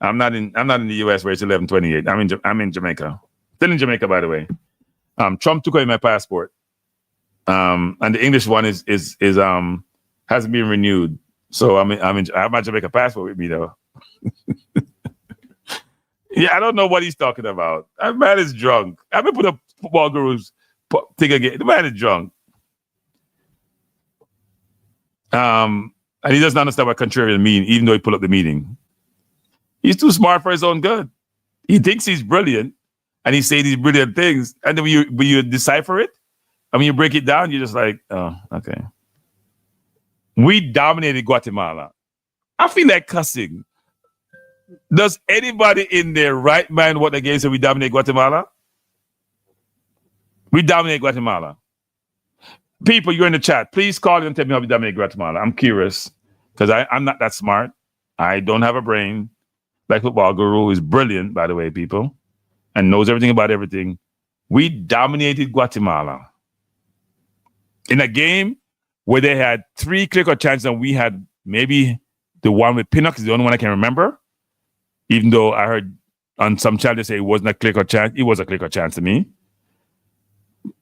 I'm not in the US where it's 11:28. I'm in Jamaica. Still in Jamaica, by the way. Trump took away my passport. And the English one hasn't been renewed. So I have my Jamaica passport with me though. Yeah, I don't know what he's talking about. That man is drunk. I've been put a football guru's thing again. The man is drunk. And he doesn't understand what contrarian mean, even though he pulled up the meeting. He's too smart for his own good. He thinks he's brilliant, and he say these brilliant things. And then when you decipher it, and when you break it down, you're just like, oh, okay. We dominated Guatemala. I feel like cussing. Does anybody in their right mind what the game said we dominate Guatemala? We dominate Guatemala. People, you're in the chat. Please call and tell me how we dominate Guatemala. I'm curious because I'm not that smart. I don't have a brain. Like football guru is brilliant, by the way, people, and knows everything about everything. We dominated Guatemala in a game where they had 3 clear-cut chances and we had maybe the one with Pinnock is the only one I can remember. Even though I heard on some channel they say it wasn't a clear-cut chance. It was a clear-cut chance to me.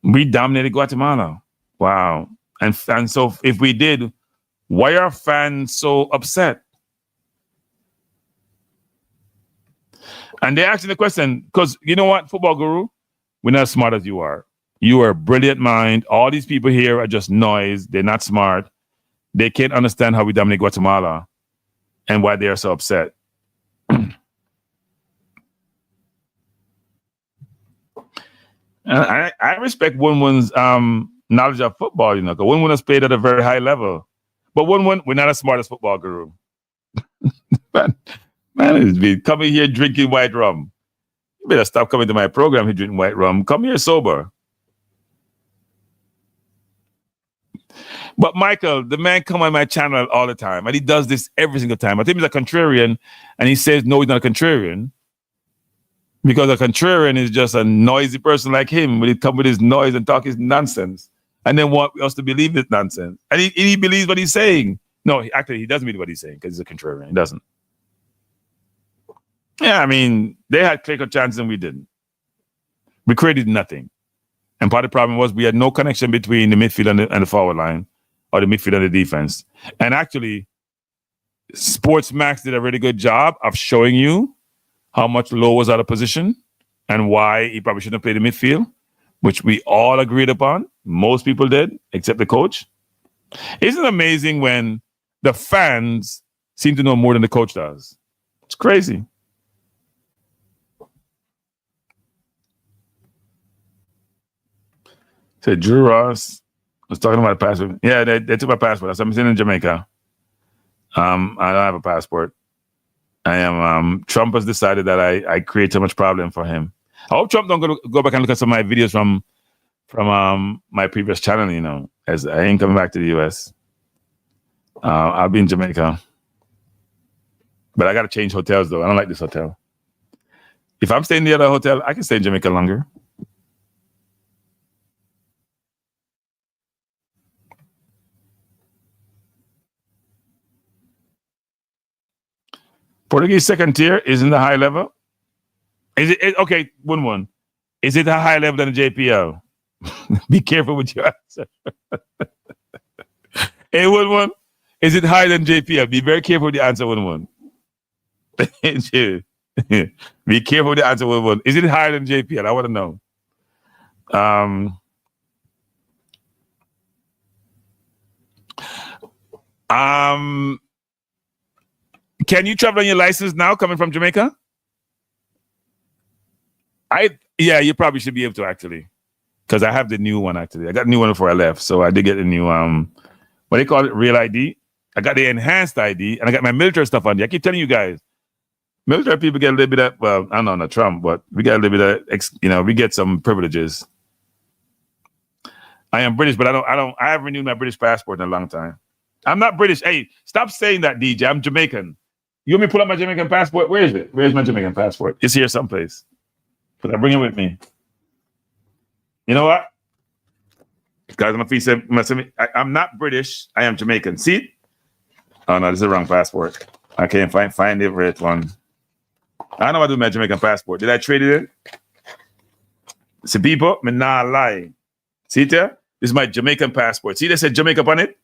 We dominated Guatemala. Wow. And so if we did, why are fans so upset? And they're asking the question, because you know what, football guru? We're not as smart as you are. You are a brilliant mind. All these people here are just noise. They're not smart. They can't understand how we dominate Guatemala and why they are so upset. I respect Wun-Wun's knowledge of football, you know, because Wun-Wun has played at a very high level. But Wun-Wun, we're not as smart as football guru. man, it's been coming here drinking white rum. You better stop coming to my program here drinking white rum. Come here sober. But Michael, the man come on my channel all the time, and he does this every single time. I think he's a contrarian, and he says, no, he's not a contrarian. Because a contrarian is just a noisy person like him, when he come with his noise and talk his nonsense, and then want us to believe this nonsense. And he believes what he's saying. No, actually, he doesn't believe what he's saying because he's a contrarian. He doesn't. Yeah, I mean, they had clear chances and we didn't. We created nothing. And part of the problem was we had no connection between the midfield and the forward line, or the midfield and the defense. And actually, Sports Max did a really good job of showing you how much Lowe was out of position and why he probably shouldn't have played the midfield, which we all agreed upon. Most people did, except the coach. Isn't it amazing when the fans seem to know more than the coach does? It's crazy. So Drew Ross was talking about a passport. Yeah, they took my passport. I'm sitting in Jamaica. I don't have a passport. I am. Trump has decided that I create so much problem for him. I hope Trump don't go back and look at some of my videos from my previous channel. You know, as I ain't coming back to the U.S. I'll be in Jamaica, but I got to change hotels though. I don't like this hotel. If I'm staying in the other hotel, I can stay in Jamaica longer. Portuguese second tier is in the high level. Is it okay? 1-1. Is it a high level than the JPL? Be careful with your answer. Hey, 1-1. Is it higher than JPL? Be very careful with the answer. 1-1. Be careful with the answer. 1-1. Is it higher than JPL? I want to know. Can you travel on your license now coming from Jamaica? Yeah, you probably should be able to actually. Because I have the new one actually. I got the new one before I left. So I did get the new what do they call it? Real ID. I got the enhanced ID and I got my military stuff on there. I keep telling you guys, military people get a little bit of, well, I don't know, not Trump, but we get a little bit of, we get some privileges. I am British, but I haven't renewed my British passport in a long time. I'm not British. Hey, stop saying that, DJ. I'm Jamaican. You want me to pull up my Jamaican passport? Where is it? Where's my Jamaican passport? It's here someplace. But I bring it with me. You know what? Guys, my feet say, I'm not British. I am Jamaican. See? Oh no, this is the wrong passport. I can't find the right one. I don't know what to do with my Jamaican passport. Did I trade it in? See, people, me nah lie. See it there? This is my Jamaican passport. See, they said Jamaica on it?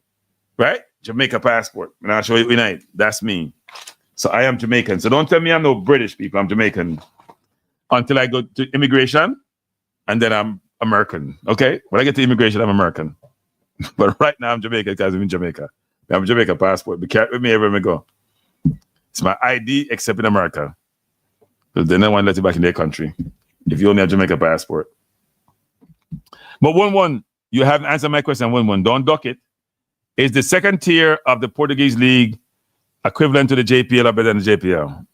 Right? Jamaica passport. And I'll show you tonight. That's me. So I am Jamaican. So don't tell me I'm no British people. I'm Jamaican. Until I go to immigration, and then I'm American. Okay? When I get to immigration, I'm American. But right now I'm Jamaican because I'm in Jamaica. I have a Jamaica passport. Be careful with me everywhere I go. It's my ID except in America. Because they don't want to let you back in their country if you only have Jamaica passport. But 1-1, you haven't answered my question. 1-1, don't duck it. Is the second tier of the Portuguese league equivalent to the JPL or better than the JPL?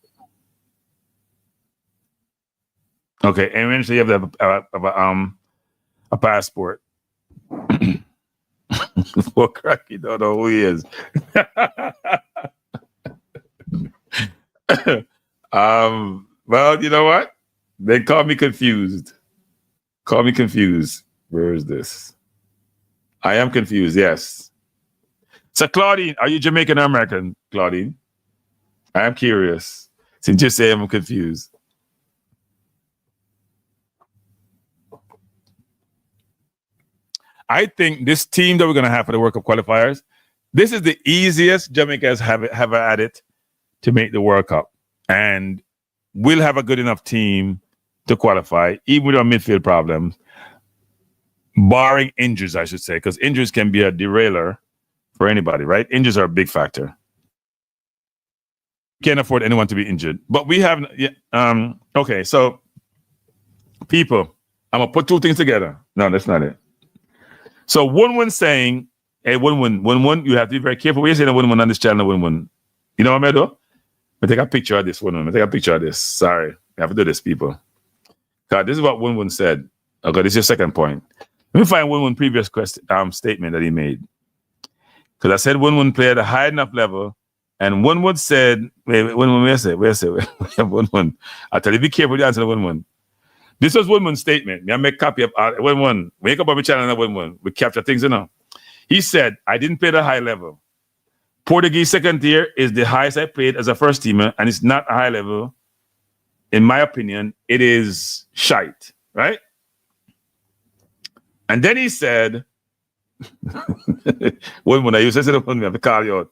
Okay, and eventually you have to have a passport. Poor Cracky don't know who he is. Well, you know what? They call me confused. Call me confused. Where is this? I am confused, yes. So, Claudine, are you Jamaican or American, Claudine? I am curious. Since you say I'm confused. I think this team that we're going to have for the World Cup qualifiers, this is the easiest Jamaica has ever had it to make the World Cup. And we'll have a good enough team to qualify, even with our midfield problems. barring injuries, I should say, because injuries can be a derailer for anybody, right? Injuries are a big factor. Can't afford anyone to be injured, but we have. Okay, so people, I'm gonna put two things together. No, that's not it. So one saying, hey, one, you have to be very careful. We're saying one on this channel, one. You know what I'm gonna do? I take a picture of this one. I take a picture of this. Sorry, I have to do this, people. God, this is what one said. Okay, this is your second point. Let me find one previous statement that he made. Because I said one play at a high enough level, and one said, wait, where is it? One. I tell you, be careful with the answer to one. This was one statement. I make a copy of one. Wake up on my channel one. We capture things, you know. He said, I didn't play at a high level. Portuguese second tier is the highest I played as a first teamer, and it's not a high level. In my opinion, it is shite, right? And then he said, one I used to say I have to call you out.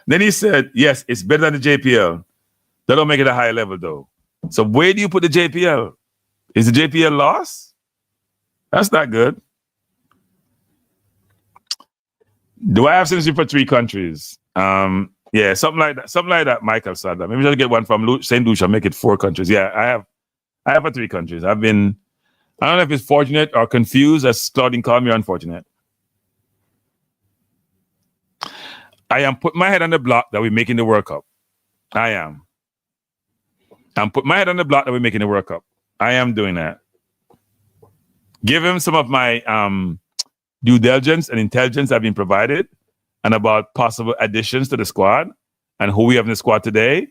Then he said, yes, it's better than the JPL. That don't make it a high level though. So where do you put the JPL? Is the JPL lost? That's not good. Do I have citizenship for 3 countries? Yeah, something like that. Michael said that. Maybe I'll get one from St. Lucia, make it 4 countries. Yeah, I have for 3 countries. I don't know if it's fortunate or confused, as Claudine called me, unfortunate. I am putting my head on the block that we're making the World Cup. I am. I'm putting my head on the block that we're making the World Cup. I am doing that. Give him some of my due diligence and intelligence I've been provided, and about possible additions to the squad and who we have in the squad today,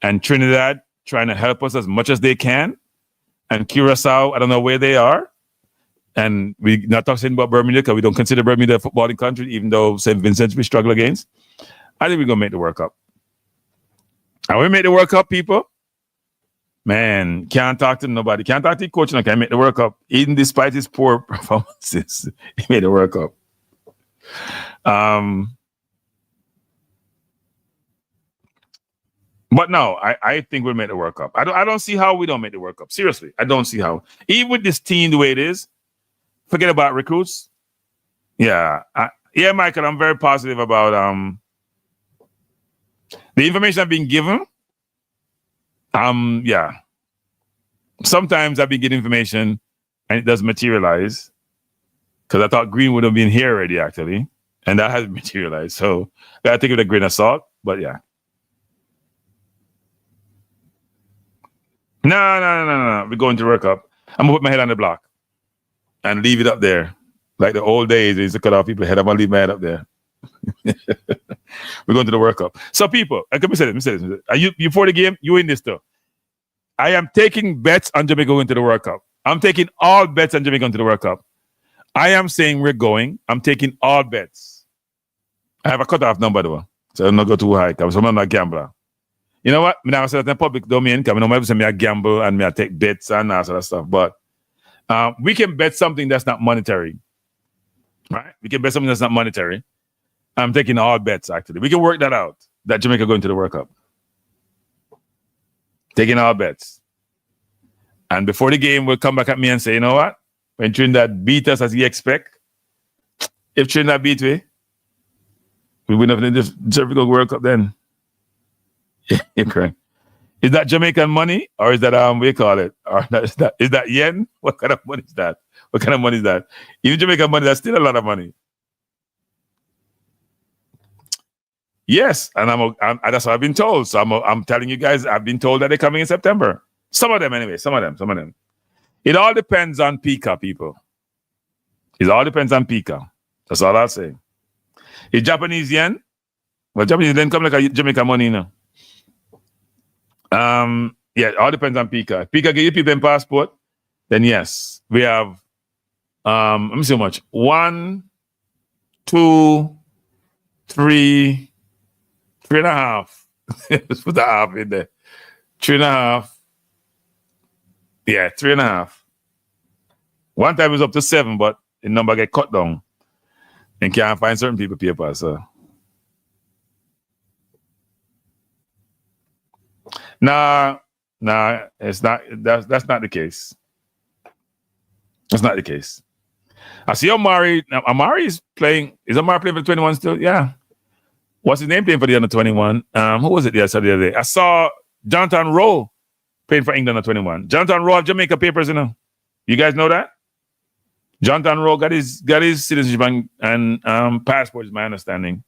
and Trinidad trying to help us as much as they can, and Curacao, I don't know where they are, and we're not talking about Bermuda because we don't consider Bermuda a footballing country, even though St. Vincent we struggle against. I think we're going to make the World Cup. And we make the World Cup, people, man, can't talk to nobody. Can't talk to the coach and I can't make the World Cup. Even despite his poor performances, he made the World Cup. But no, I think we'll make the World Cup. I don't see how we don't make the World Cup. Seriously, I don't see how. Even with this team the way it is, forget about recruits. Yeah, Michael, I'm very positive about the information I've been given. Yeah. Sometimes I've been getting information and it doesn't materialize, because I thought Green would have been here already, actually, and that hasn't materialized. So I gotta take it with a grain of salt. But yeah. No. We're going to World Cup. I'm gonna put my head on the block and leave it up there. Like the old days, they used to cut off people's head. I'm gonna leave my head up there. We're going to the World Cup. So people, let me say this. Are you for the game? You in this though. I am taking bets on Jamaica going to the World Cup. I'm taking all bets on Jamaica going to the World Cup. I am saying we're going. I'm taking all bets. I have a cutoff number though, so I'm not go too high because I'm not a gambler. You know what? I now say that in public domain because I know maybe say me I gamble and me I take bets and all sort of stuff. But we can bet something that's not monetary, right? We can bet something that's not monetary. I'm taking all bets, actually. We can work that out, that Jamaica going to the World Cup. Taking all bets. And before the game, we'll come back at me and say, you know what? When Trinidad beat us as you expect, if Trinidad beat we win up in the Jamaica World Cup then. You're correct. Is that Jamaican money or is that, what do you call it? Or is that yen? What kind of money is that? What kind of money is that? Even Jamaican money, that's still a lot of money. Yes, and that's what I've been told. So I'm telling you guys, I've been told that they're coming in September. Some of them anyway, some of them. It all depends on Pika, people. It all depends on Pika. That's all I'll say. Is Japanese yen? Well, Japanese yen come like a Jamaican money, you know. Yeah, it all depends on Pika. If Pika give you people in passport, then yes. We have let me see how much. 1, 2, 3, 3.5. Let's put the half in there. 3.5. Yeah, 3.5. One time it was up to 7, but the number get cut down. And can't find certain people paper, so. Nah, it's not. That's not the case. That's not the case. I see Amari. Now, Amari is playing. Is Amari playing for the 21 still? Yeah. What's his name playing for the under 21? Who was it the other day? I saw Jonathan Rowe playing for England under 21. Jonathan Rowe have Jamaica papers, you know. You guys know that? Jonathan Rowe got his citizenship and passport, is my understanding.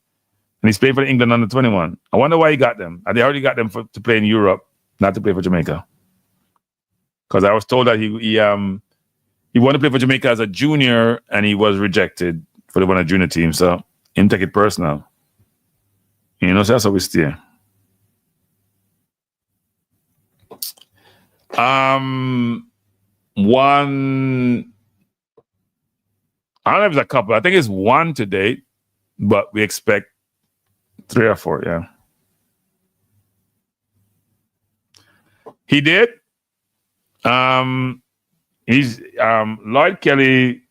And he's playing for England under 21. I wonder why he got them. They already got them to play in Europe, not to play for Jamaica. Because I was told that he wanted to play for Jamaica as a junior, and he was rejected for the one junior team. So him take it personal. You know, so that's how we steer. One, I don't know if it's a couple. I think it's one to date, but we expect 3 or 4. Yeah, he did. He's Lloyd Kelly.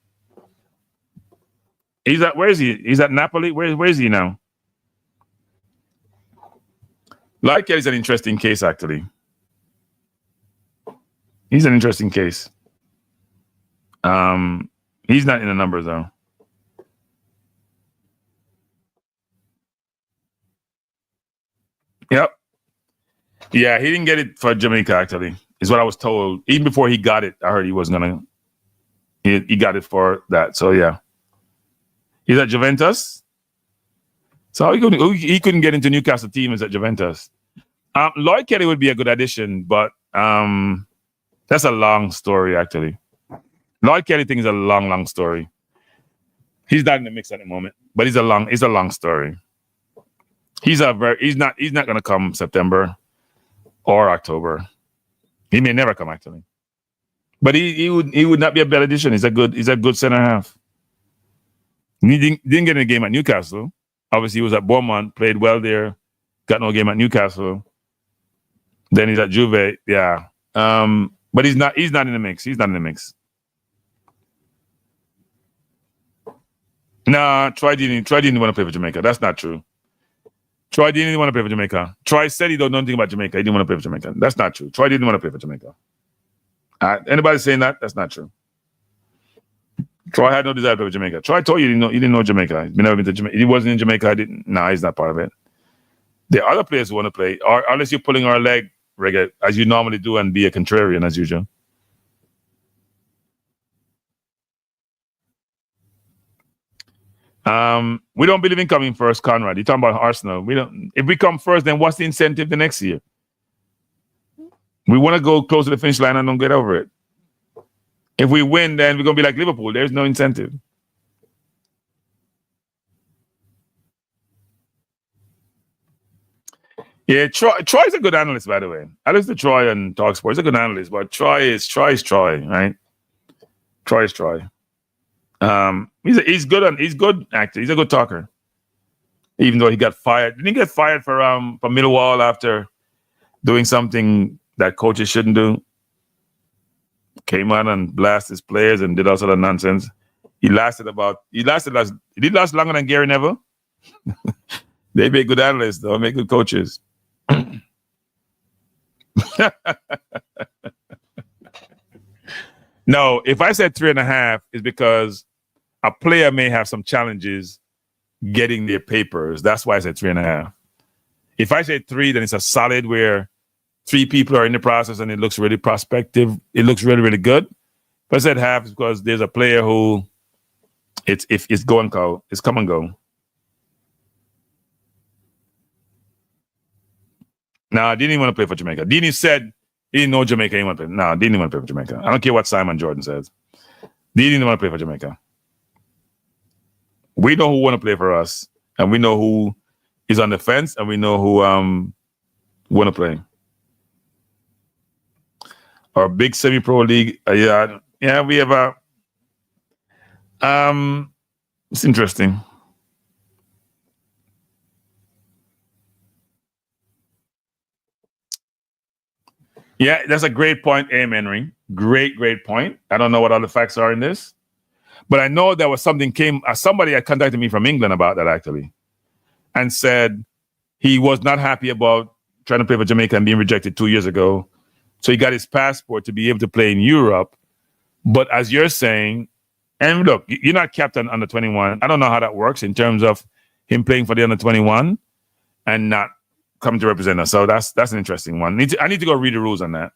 He's at, where is he? He's at Napoli. Where is he now? Lloyd Kelly's an interesting case, actually. He's an interesting case. He's not in the numbers though. Yep. Yeah, he didn't get it for Jamaica, actually, is what I was told. Even before he got it, I heard he wasn't gonna. He got it for that. So yeah. He's at Juventus. So he couldn't get into Newcastle team is at Juventus. Lloyd Kelly would be a good addition, but that's a long story, actually. Lloyd Kelly thing is a long story. He's not in the mix at the moment, but it's a long story. He's not gonna come September or October. He may never come, actually. But he would not be a bad addition. He's a good center half. He didn't get in a game at Newcastle. Obviously, he was at Bournemouth, played well there, got no game at Newcastle. Then he's at Juve, yeah. But he's not in the mix. He's not in the mix. Nah, Troy didn't want to play for Jamaica. That's not true. Troy didn't want to play for Jamaica. Troy said he don't know anything about Jamaica. He didn't want to play for Jamaica. That's not true. Troy didn't want to play for Jamaica. Anybody saying that? That's not true. Troy had no desire to play for Jamaica. Troy told you he didn't know Jamaica. He's never been to Jamaica. He wasn't in Jamaica. He's not part of it. There are other players who want to play, or unless you're pulling our leg, Reggae, as you normally do, and be a contrarian as usual. We don't believe in coming first, Conrad. You're talking about Arsenal. We don't. If we come first, then what's the incentive the next year? We want to go close to the finish line and don't get over it. If we win, then we're gonna be like Liverpool. There's no incentive. Yeah, Troy's a good analyst, by the way. I listen to Troy and Talk Sports. He's a good analyst, but Troy is Troy, right? Troy is Troy. He's good actor. He's a good talker. Even though he got fired. Didn't he get fired from Millwall after doing something that coaches shouldn't do? Came out and blasted his players and did all sort of nonsense. He did last longer than Gary Neville. They make good analysts, though, make good coaches. No, if I said 3.5, it's because a player may have some challenges getting their papers. That's why I said 3.5. If I say 3, then it's a solid where 3 people are in the process and it looks really prospective. It looks really, really good. If I said half, it's because there's a player who it's go and go. It's come and go. No, Dini didn't want to play for Jamaica. Dini said he didn't know Jamaica. He didn't want to play. No, Dini didn't want to play for Jamaica. I don't care what Simon Jordan says. Dini didn't want to play for Jamaica. We know who want to play for us, and we know who is on the fence, and we know who want to play. Our big semi-pro league, yeah, we have a. It's interesting. Yeah, that's a great point, Henry. Great point. I don't know what all the facts are in this, but I know there was something somebody had contacted me from England about that actually, and said he was not happy about trying to play for Jamaica and being rejected 2 years ago. So he got his passport to be able to play in Europe. But as you're saying, And look, you're not captain under 21. I don't know how that works in terms of him playing for the under 21 and not come to represent us. So that's an interesting one. I need to go read the rules on that.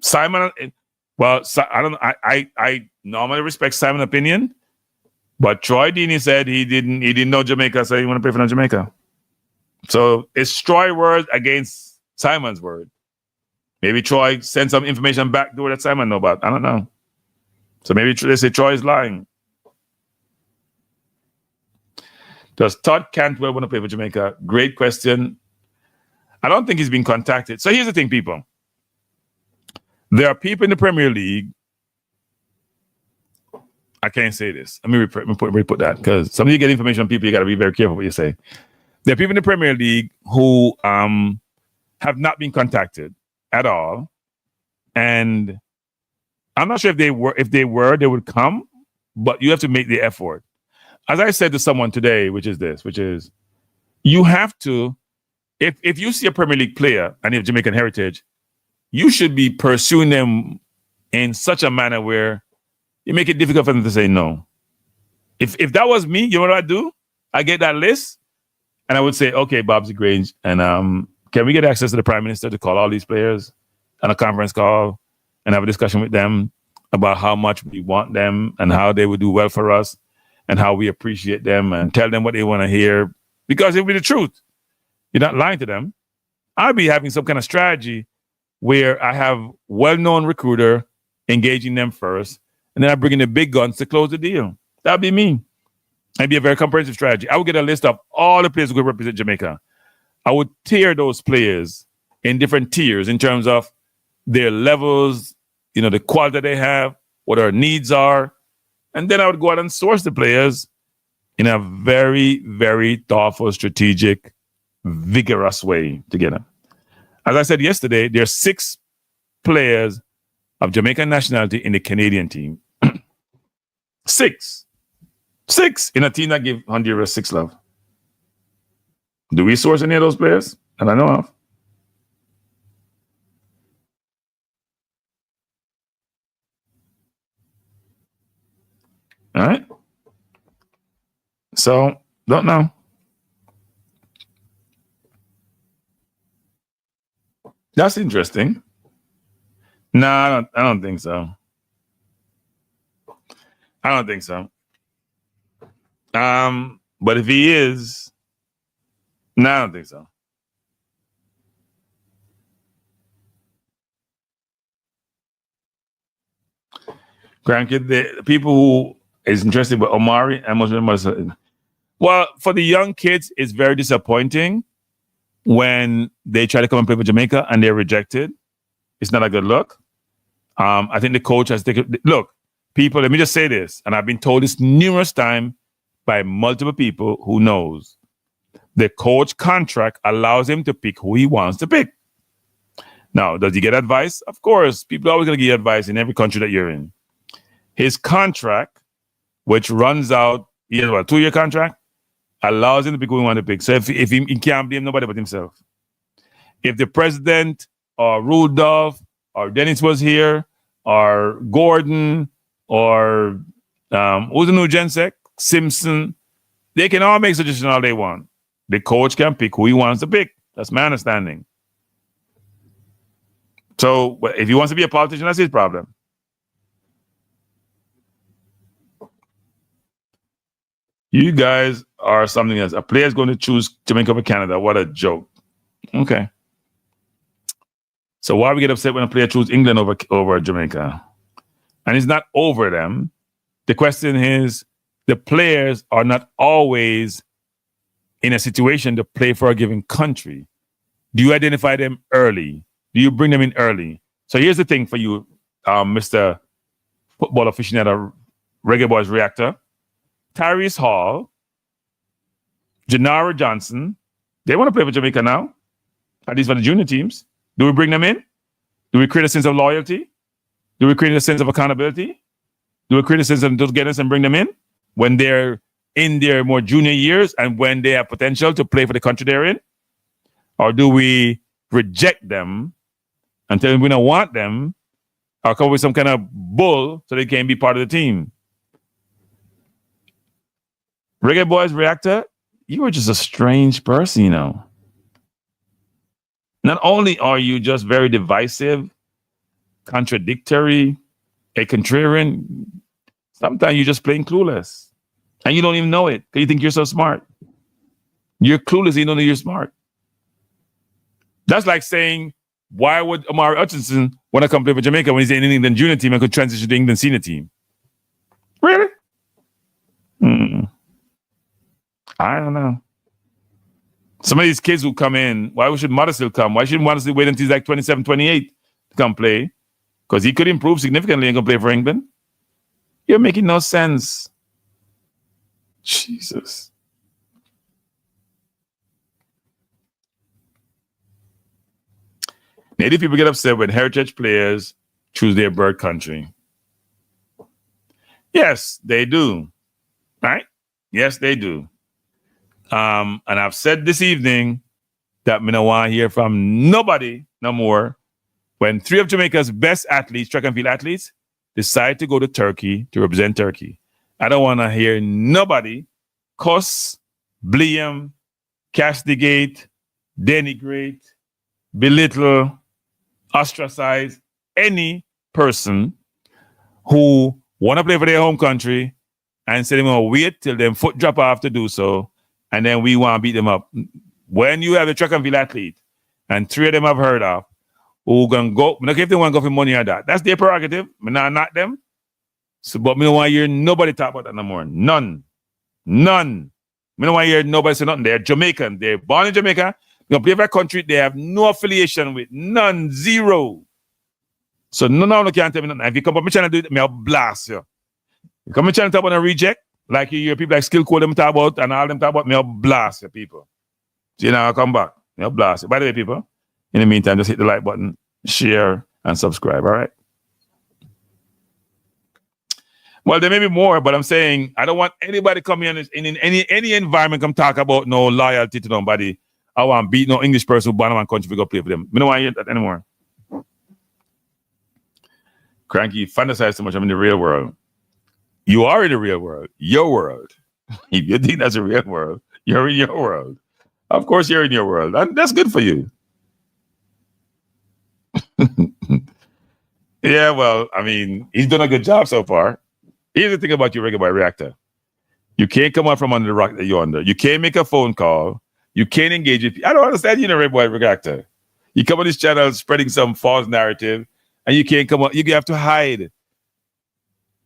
Simon, well, I normally respect Simon's opinion, but Troy Deeney said he didn't know Jamaica, so he want to play for Jamaica. So it's Troy's word against Simon's word. Maybe Troy sent some information back door that Simon know about. I don't know. So maybe they say Troy is lying. Does Todd Cantwell want to play for Jamaica? Great question. I don't think he's been contacted. So here's the thing, people. There are people in the Premier League. I can't say this. Let me put that, because some of you get information on people, you got to be very careful what you say. There are people in the Premier League who have not been contacted at all, and I'm not sure if they were, they would come, but you have to make the effort. As I said to someone today, which is you have to, if you see a Premier League player and you have Jamaican heritage, you should be pursuing them in such a manner where you make it difficult for them to say no. If that was me, you know what I'd do? I get that list and I would say, okay, Bobsy Grange, and can we get access to the Prime Minister to call all these players on a conference call and have a discussion with them about how much we want them and how they would do well for us and how we appreciate them, and tell them what they want to hear, because it'll be the truth. You're not lying to them. I'll be having some kind of strategy where I have well-known recruiter engaging them first, and then I bring in the big guns to close the deal. That'd be me. It'd be a very comprehensive strategy. I would get a list of all the players who could represent Jamaica. I would tier those players in different tiers in terms of their levels, the quality they have, what our needs are. And then I would go out and source the players in a very, very thoughtful, strategic, vigorous way to get them. As I said yesterday, there are 6 players of Jamaican nationality in the Canadian team. 6 in a team that give Honduras 6 love. Do we source any of those players that I know of? All right. So, don't know. That's interesting. No, I don't think so. I don't think so. But if he is, no, I don't think so. Grandkid, the people who is interested with Omari and Muslim, well, for the young kids, it's very disappointing when they try to come and play for Jamaica and they're rejected. It's not a good look. I think the coach has taken, look, people, let me just say this, and I've been told this numerous times by multiple people who knows. The coach contract allows him to pick who he wants to pick. Now, does he get advice? Of course. People are always going to give you advice in every country that you're in. His contract, which runs out, he has a 2-year contract, allows him to pick who he wants to pick. So if he can't blame nobody but himself. If the president or Rudolph or Dennis was here or Gordon or who's the new Gensec? Simpson, they can all make suggestions all they want. The coach can pick who he wants to pick. That's my understanding. So if he wants to be a politician, that's his problem. You guys are something else. A player's going to choose Jamaica over Canada. What a joke. Okay. So why we get upset when a player chooses England over Jamaica? And it's not over them. The question is, the players are not always in a situation to play for a given country. Do you identify them early? Do you bring them in early? So here's the thing for you, Mr. Football aficionado, Reggae Boyz reactor. Tyrese Hall, Janara Johnson, they want to play for Jamaica now, at least for the junior teams. Do we bring them in? Do we create a sense of loyalty? Do we create a sense of accountability? Do we create a sense of togetherness and bring them in when they're in their more junior years and when they have potential to play for the country they're in? Or do we reject them and tell them we don't want them, or come up with some kind of bull so they can't be part of the team. Reggae Boyz reactor, you are just a strange person, you know. Not only are you just very divisive, contradictory, a contrarian, sometimes you're just plain clueless. And you don't even know it because you think you're so smart. You're clueless, you don't know you're smart. That's like saying, why would Omari Hutchinson want to come play for Jamaica when he's in an England junior team and could transition to England senior team? Really? I don't know. Some of these kids who come in, why should Modesty come? Why shouldn't Modesty wait until he's like 27, 28 to come play? Because he could improve significantly and come play for England. You're making no sense. Jesus. Native people get upset when heritage players choose their birth country. Yes, they do. Right? Yes, they do. And I've said this evening that I don't want to hear from nobody no more when 3 of Jamaica's best athletes, track and field athletes, decide to go to Turkey to represent Turkey. I don't want to hear nobody cuss, blame, castigate, denigrate, belittle, ostracize any person who want to play for their home country and say they're going to wait till them foot drop off to do so, and then we want to beat them up. When you have a track and field athlete, and 3 of them I've heard of, who can go, I don't care if they want to go for money or that. That's their prerogative. I not them. So, but I don't want to hear nobody talk about that no more. None. I don't want to hear nobody say nothing. They're Jamaican. They're born in Jamaica. They play for a country they have no affiliation with. None. Zero. So none of them can tell me nothing. If you come up my channel and do it, I'll blast you. You come up my channel and talk about a reject, like you hear people like Skill Code them talk about, and all them talk about, I'll blast you, people. So I'll come back. I'll blast you. By the way, people, in the meantime, just hit the like button, share, and subscribe, all right? Well, there may be more, but I'm saying I don't want anybody coming in any environment come talk about no loyalty to nobody. I want to beat no English person who born in one country to go play for them. I don't want to hear that anymore. Cranky, fantasize so much. I'm in the real world. You are in the real world. Your world. If you think that's a real world, you're in your world. Of course, you're in your world. That's good for you. Yeah, well, I mean, he's done a good job so far. Here's the thing about your Reggae Boy reactor. You can't come out from under the rock that you're under. You can't make a phone call. You can't engage with people. I don't understand you in a Reggae Boy reactor. You come on this channel spreading some false narrative, and you can't come out. You have to hide.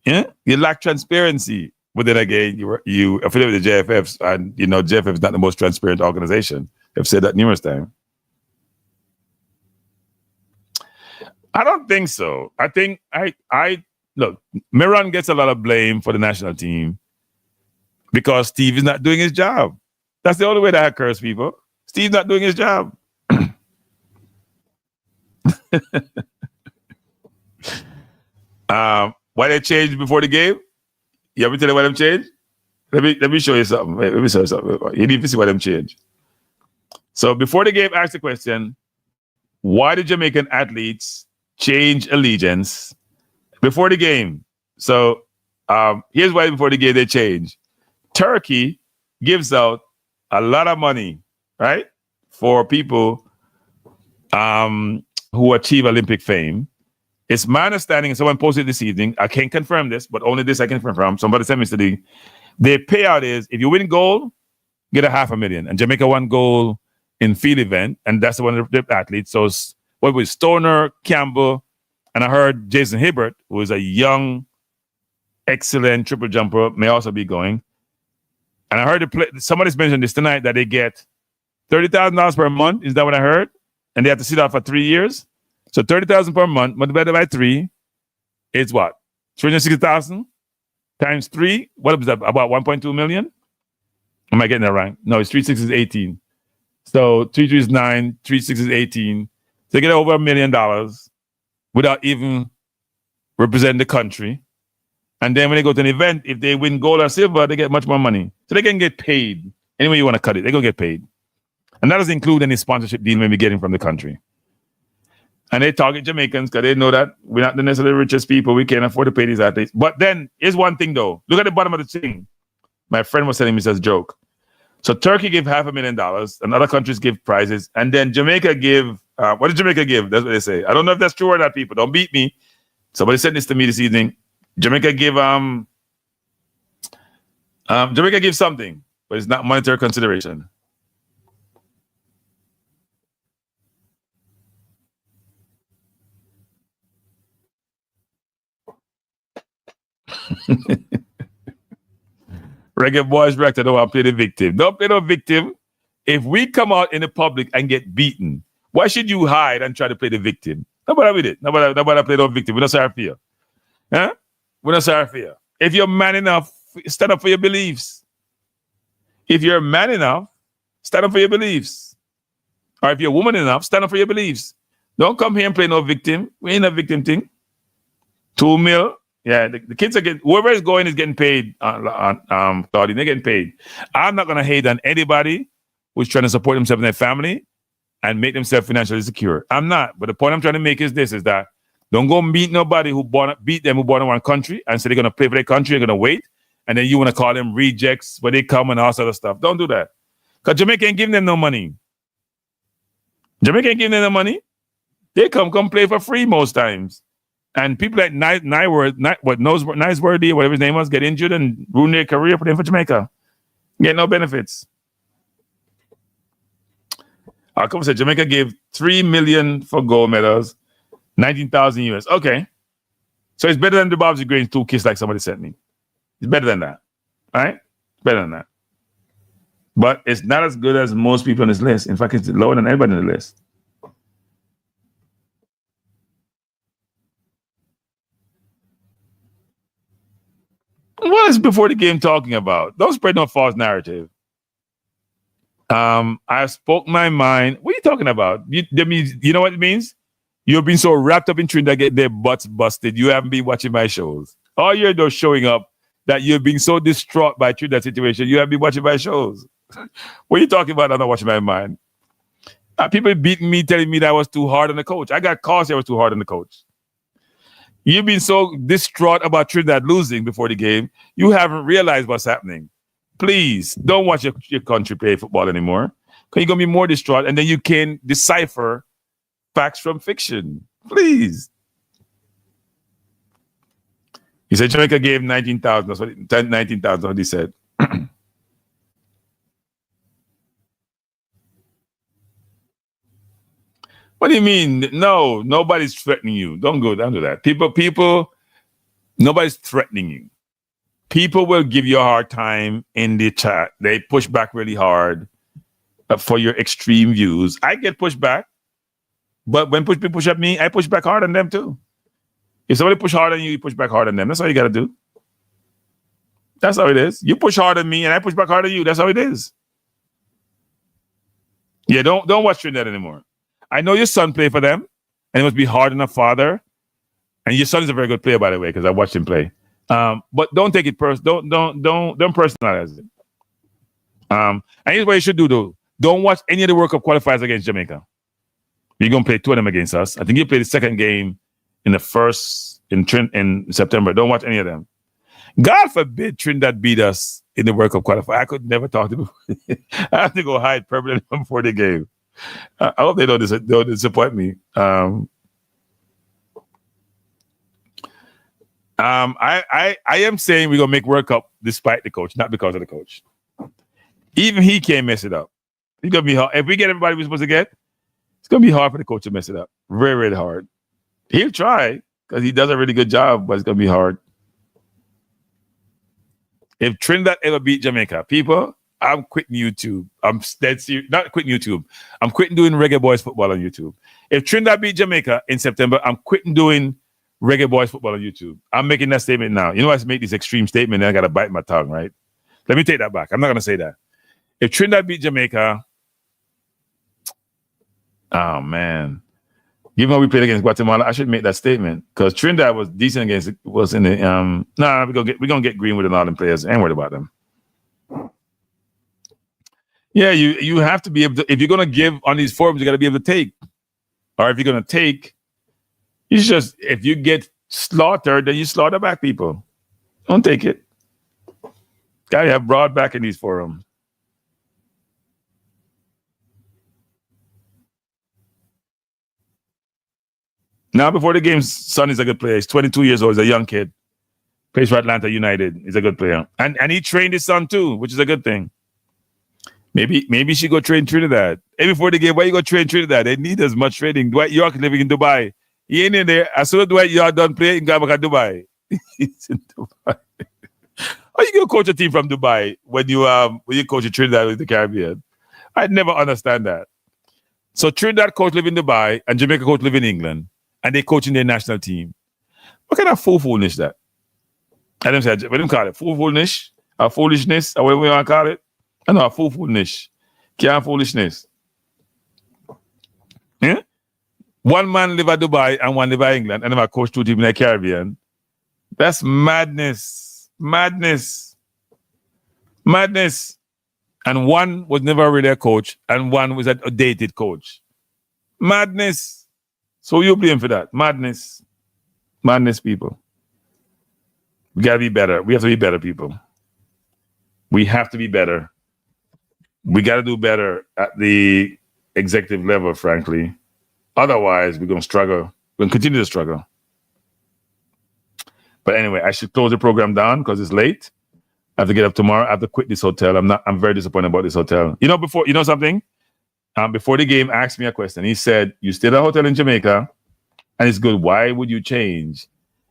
Yeah? You lack transparency. But then again, you affiliate with the JFFs, and you know JFF is not the most transparent organization. I've said that numerous times. I don't think so. I think I look, Miran gets a lot of blame for the national team because Steve is not doing his job. That's the only way that I curse people. Steve's not doing his job. Why they changed before the game? You want me to tell you why them changed? Let me show you something. Let me show you something. You need to see why them changed. So before the game, ask the question, why did Jamaican athletes change allegiance before the game? So here's why before the game they changed. Turkey gives out a lot of money, right, for people who achieve Olympic fame. It's my understanding, and someone posted this evening, I can't confirm this, but only this I can confirm. Somebody sent me today. Their payout is, if you win gold, get $500,000. And Jamaica won gold in field event, and that's the one of the athletes. So what was Stoner, Campbell, and I heard Jason Hibbert, who is a young, excellent triple jumper, may also be going. And I heard somebody's mentioned this tonight, that they get $30,000 per month. Is that what I heard? And they have to sit out for 3 years. So $30,000 per month multiplied by 3 is what? 360,000 times 3. What was that? About 1.2 million? Am I getting that right? No, it's 3 6 is 18. So 3 3 is 9, 3 6 is 18. So they get over $1 million without even representing the country. And then when they go to an event, if they win gold or silver, they get much more money. So they can get paid. Any way you want to cut it, they're going to get paid. And And that doesn't include any sponsorship deal maybe getting from the country. And they target Jamaicans because they know that we're not the necessarily richest people. We can't afford to pay these athletes. But then, here's one thing though. Look at the bottom of the thing. My friend was telling me this joke. So Turkey give $500,000 and other countries give prizes. And then Jamaica give, what did Jamaica give? That's what they say. I don't know if that's true or not, people. Don't beat me. Somebody sent this to me this evening. Jamaica give something, but it's not monetary consideration. Reggae Boyz reactor don't want to play the victim. Don't play no victim. If we come out in the public and get beaten, why should you hide and try to play the victim? Nobody with it. Nobody play no victim. We're not sorry for you. Huh? We're not sorry for you. If you're man enough, stand up for your beliefs. If you're man enough, stand up for your beliefs. Or if you're woman enough, stand up for your beliefs. Don't come here and play no victim. We ain't a victim thing. 2 mil. Yeah, the kids are getting, whoever is going is getting paid on Claudia. They're getting paid. I'm not going to hate on anybody who's trying to support themselves and their family and make themselves financially secure. I'm not. But the point I'm trying to make is this, is that don't go meet nobody who beat them who born in one country and say they're going to play for their country, they're going to wait, and then you want to call them rejects when they come and all sort of stuff. Don't do that. Because Jamaica ain't giving them no money. Jamaica ain't giving them no money. They come play for free most times. And people like Niceworthy, whatever his name was, get injured and ruin their career playing for Jamaica. Get no benefits. Our couple said Jamaica gave $3 million for gold medals, 19,000 US. Okay. So it's better than the Bob's Grains 2 kiss like somebody sent me. It's better than that. All right? Better than that. But it's not as good as most people on this list. In fact, it's lower than everybody on the list. What is before the game talking about? Don't spread no false narrative. I spoke my mind. What are you talking about? You know what it means? You've been so wrapped up in Trinidad, get their butts busted. You haven't been watching my shows. All you're just showing up that you've been so distraught by Trinidad situation. You haven't been watching my shows. What are you talking about? I'm not watching my mind. People beating me, telling me that I was too hard on the coach. I got calls I was too hard on the coach. You've been so distraught about Trinidad losing before the game, you haven't realized what's happening. Please, don't watch your country play football anymore. Because you're going to be more distraught, and then you can decipher facts from fiction. Please. He said Jamaica gave 19,000. That's what 19,000, what he said. What do you mean? No, nobody's threatening you. Don't go down to that. People, nobody's threatening you. People will give you a hard time in the chat. They push back really hard for your extreme views. I get pushed back, but when people push at me, I push back hard on them too. If somebody push hard on you, you push back hard on them. That's all you got to do. That's how it is. You push hard on me, and I push back hard on you. That's how it is. Yeah, don't watch Trinidad anymore. I know your son played for them, and it must be hard on a father. And your son is a very good player, by the way, because I watched him play. But don't take it personal. Don't personalize it. And here's what you should do, though. Don't watch any of the World Cup qualifiers against Jamaica. You're gonna play 2 of them against us. I think you played the second game in the first in September. Don't watch any of them. God forbid Trinidad beat us in the World Cup qualifier. I could never talk to them. I have to go hide permanently before the game. I hope they don't disappoint me. I am saying we're gonna make World Cup despite the coach, not because of the coach. Even he can't mess it up. It's gonna be hard. If we get everybody we're supposed to get, it's gonna be hard for the coach to mess it up. Very, very hard. He'll try because he does a really good job, but it's gonna be hard. If Trinidad ever beat Jamaica, people, I'm quitting YouTube. I'm dead serious. Not quitting YouTube. I'm quitting doing Reggae Boyz football on YouTube. If Trinidad beat Jamaica in September, I'm quitting doing Reggae Boyz football on YouTube. I'm making that statement now. You know, I make this extreme statement and I got to bite my tongue, right? Let me take that back. I'm not going to say that. If Trinidad beat Jamaica, oh, man. Given how we played against Guatemala, I should make that statement because Trinidad was decent against, was in the, we're going to get Greenwood and all them players. I ain't worried about them. Yeah, you have to be able to. If you're gonna give on these forums, you got to be able to take. Or if you're gonna take, you just if you get slaughtered, then you slaughter back people. Don't take it. Gotta have broad back in these forums. Now, before the game, son is a good player. He's 22 years old. He's a young kid. Plays for Atlanta United. He's a good player. And he trained his son too, which is a good thing. Maybe she go train Trinidad. Hey, before the game, why you go train Trinidad? They need as much training. Dwight York is living in Dubai. He ain't in there. As soon as Dwight York done play, he can go back to Dubai. He's in Dubai. How you gonna coach a team from Dubai when you coach a Trinidad with the Caribbean? I never understand that. So Trinidad coach live in Dubai and Jamaica coach live in England. And they coaching their national team. What kind of foolishness that? I don't say, what do you call it? Foolishness? Or foolishness? Or whatever you want to call it? I know, foolishness. Can't foolishness. Yeah? One man live at Dubai and one live at England and never coach two teams in the Caribbean. That's madness. Madness. Madness. And one was never really a coach and one was a dated coach. Madness. So you blame for that. Madness. Madness, people. We got to be better. We have to be better, people. We have to be better. We got to do better at the executive level, frankly. Otherwise, we're going to struggle. We're going to continue to struggle. But anyway, I should close the program down because it's late. I have to get up tomorrow. I have to quit this hotel. I'm very disappointed about this hotel. You know something? Before the game, asked me a question. He said, you stayed at a hotel in Jamaica and it's good. Why would you change?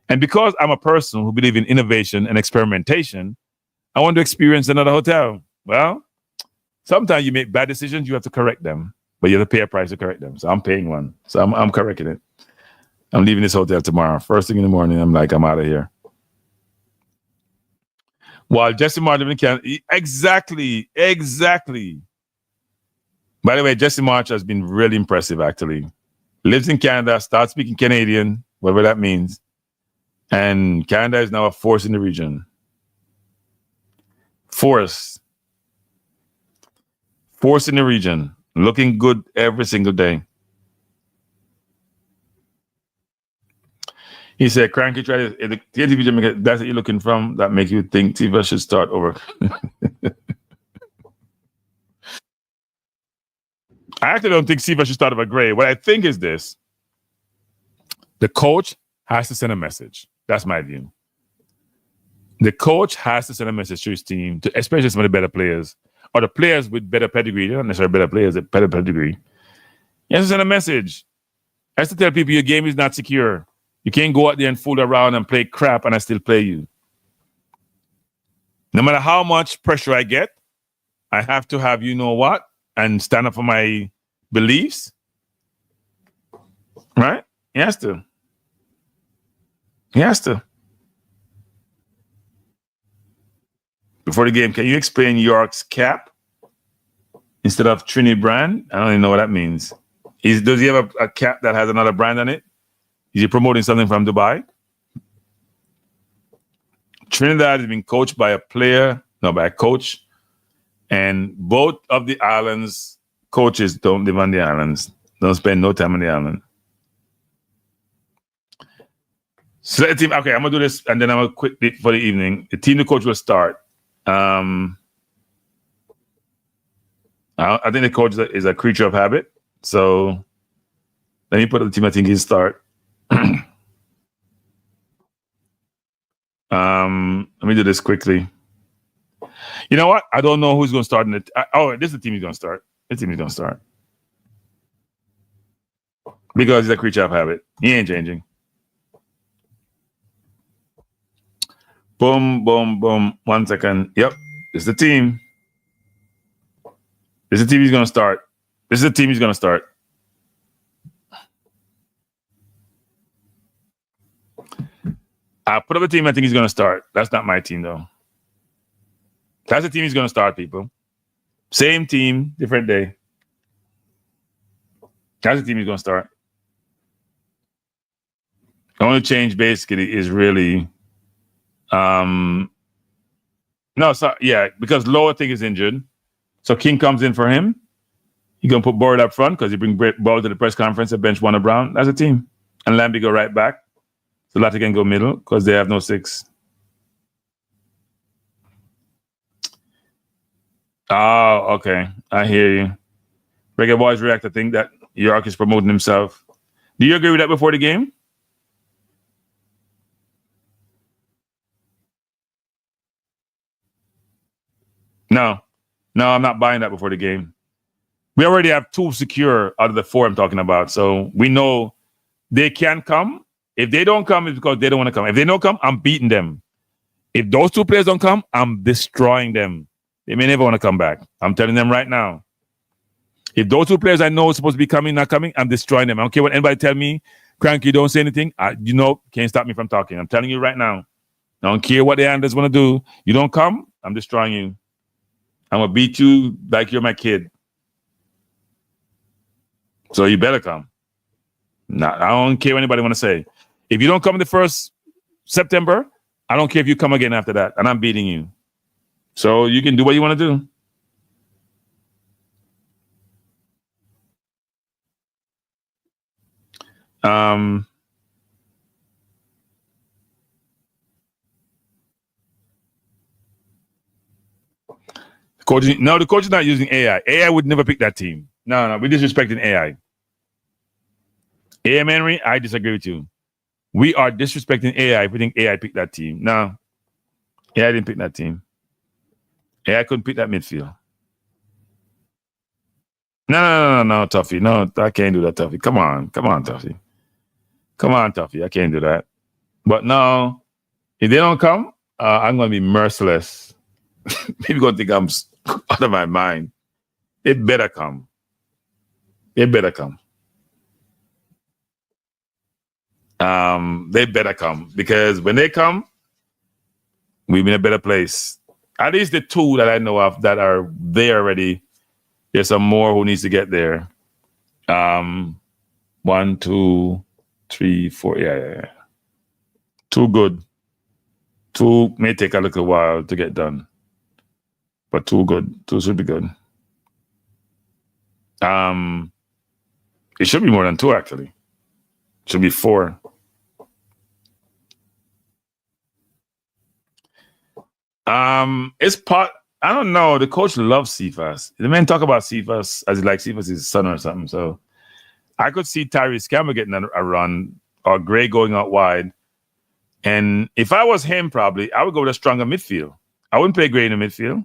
And because I'm a person who believes in innovation and experimentation, I want to experience another hotel. Well, sometimes you make bad decisions, you have to correct them, but you have to pay a price to correct them. So I'm paying one. So I'm correcting it. I'm leaving this hotel tomorrow. First thing in the morning, I'm out of here. While Jesse Martin in Canada, exactly. By the way, Jesse March has been really impressive, actually. Lives in Canada, starts speaking Canadian, whatever that means. And Canada is now a force in the region. Force in the region. Looking good every single day. He said, Cranky tried the TV Jamaica, that's what you're looking from, that makes you think TV should start over. I actually don't think Siva should start over Gray. What I think is this. The coach has to send a message. That's my view. The coach has to send a message to his team, especially some of the better players, or the players with better pedigree. They're not necessarily better players, but better pedigree. He has to send a message. He has to tell people your game is not secure. You can't go out there and fool around and play crap and I still play you. No matter how much pressure I get, I have to have you know what and stand up for my beliefs. Right? He has to. He has to. Before the game, can you explain York's cap instead of Trini brand? I don't even know what that means. Does he have a cap that has another brand on it? Is he promoting something from Dubai? Trinidad is being coached by a coach. And both of the islands, coaches don't live on the islands. Don't spend no time on the island. So the team, okay, I'm going to do this and then I'm going to quit it for the evening. The team the coach will start. I think the coach is a creature of habit. So let me put the team I think he'll start. Let me do this quickly. You know what? I don't know who's going to start in it. This is the team he's going to start. This team he's going to start. Because he's a creature of habit. He ain't changing. Boom, boom, boom. 1 second. Yep. This is the team. This is the team he's going to start. This is the team he's going to start. I'll put up a team I think he's going to start. That's not my team, though. That's the team he's going to start, people. Same team, different day. That's the team he's going to start. The only change, basically, is really... because Lowe, I think, is injured. So King comes in for him. He gonna put Boyd up front because he bring Boyd to the press conference and bench Warner Brown. That's a team. And Lambie go right back. So Latte can go middle because they have no 6. Oh, okay. I hear you. Reggae Boyz react to think that York is promoting himself. Do you agree with that before the game? No, I'm not buying that before the game. We already have 2 secure out of the 4 I'm talking about. So we know they can come. If they don't come, it's because they don't want to come. If they don't come, I'm beating them. If those 2 players don't come, I'm destroying them. They may never want to come back. I'm telling them right now. If those 2 players I know are supposed to be coming, not coming, I'm destroying them. I don't care what anybody tell me. Cranky, don't say anything. Can't stop me from talking. I'm telling you right now. I don't care what the handlers want to do. You don't come, I'm destroying you. I'm going to beat you like you're my kid. So you better come. I don't care what anybody want to say. If you don't come the 1st September, I don't care if you come again after that. And I'm beating you. So you can do what you want to do. The coach is not using AI. AI would never pick that team. No, we're disrespecting AI. AM Henry, I disagree with you. We are disrespecting AI if we think AI picked that team. No, AI didn't pick that team. AI couldn't pick that midfield. No, Tuffy. No, I can't do that, Tuffy. Come on, Tuffy. Come on, Tuffy. I can't do that. But no, if they don't come, I'm going to be merciless. People going to think I'm out of my mind. They better come. They better come. Because when they come, we'll be in a better place. At least the 2 that I know of that are there already. There's some more who needs to get there. 1, 2, 3, 4. Yeah. 2 good. 2 may take a little while to get done. But 2 good. 2 should be good. It should be more than 2 actually. It should be 4. It's part. I don't know. The coach loves Cephas. The man talk about Cephas as like Cephas is his son or something. So I could see Tyrese Campbell getting a run or Gray going out wide. And if I was him, probably I would go with a stronger midfield. I wouldn't play Gray in the midfield.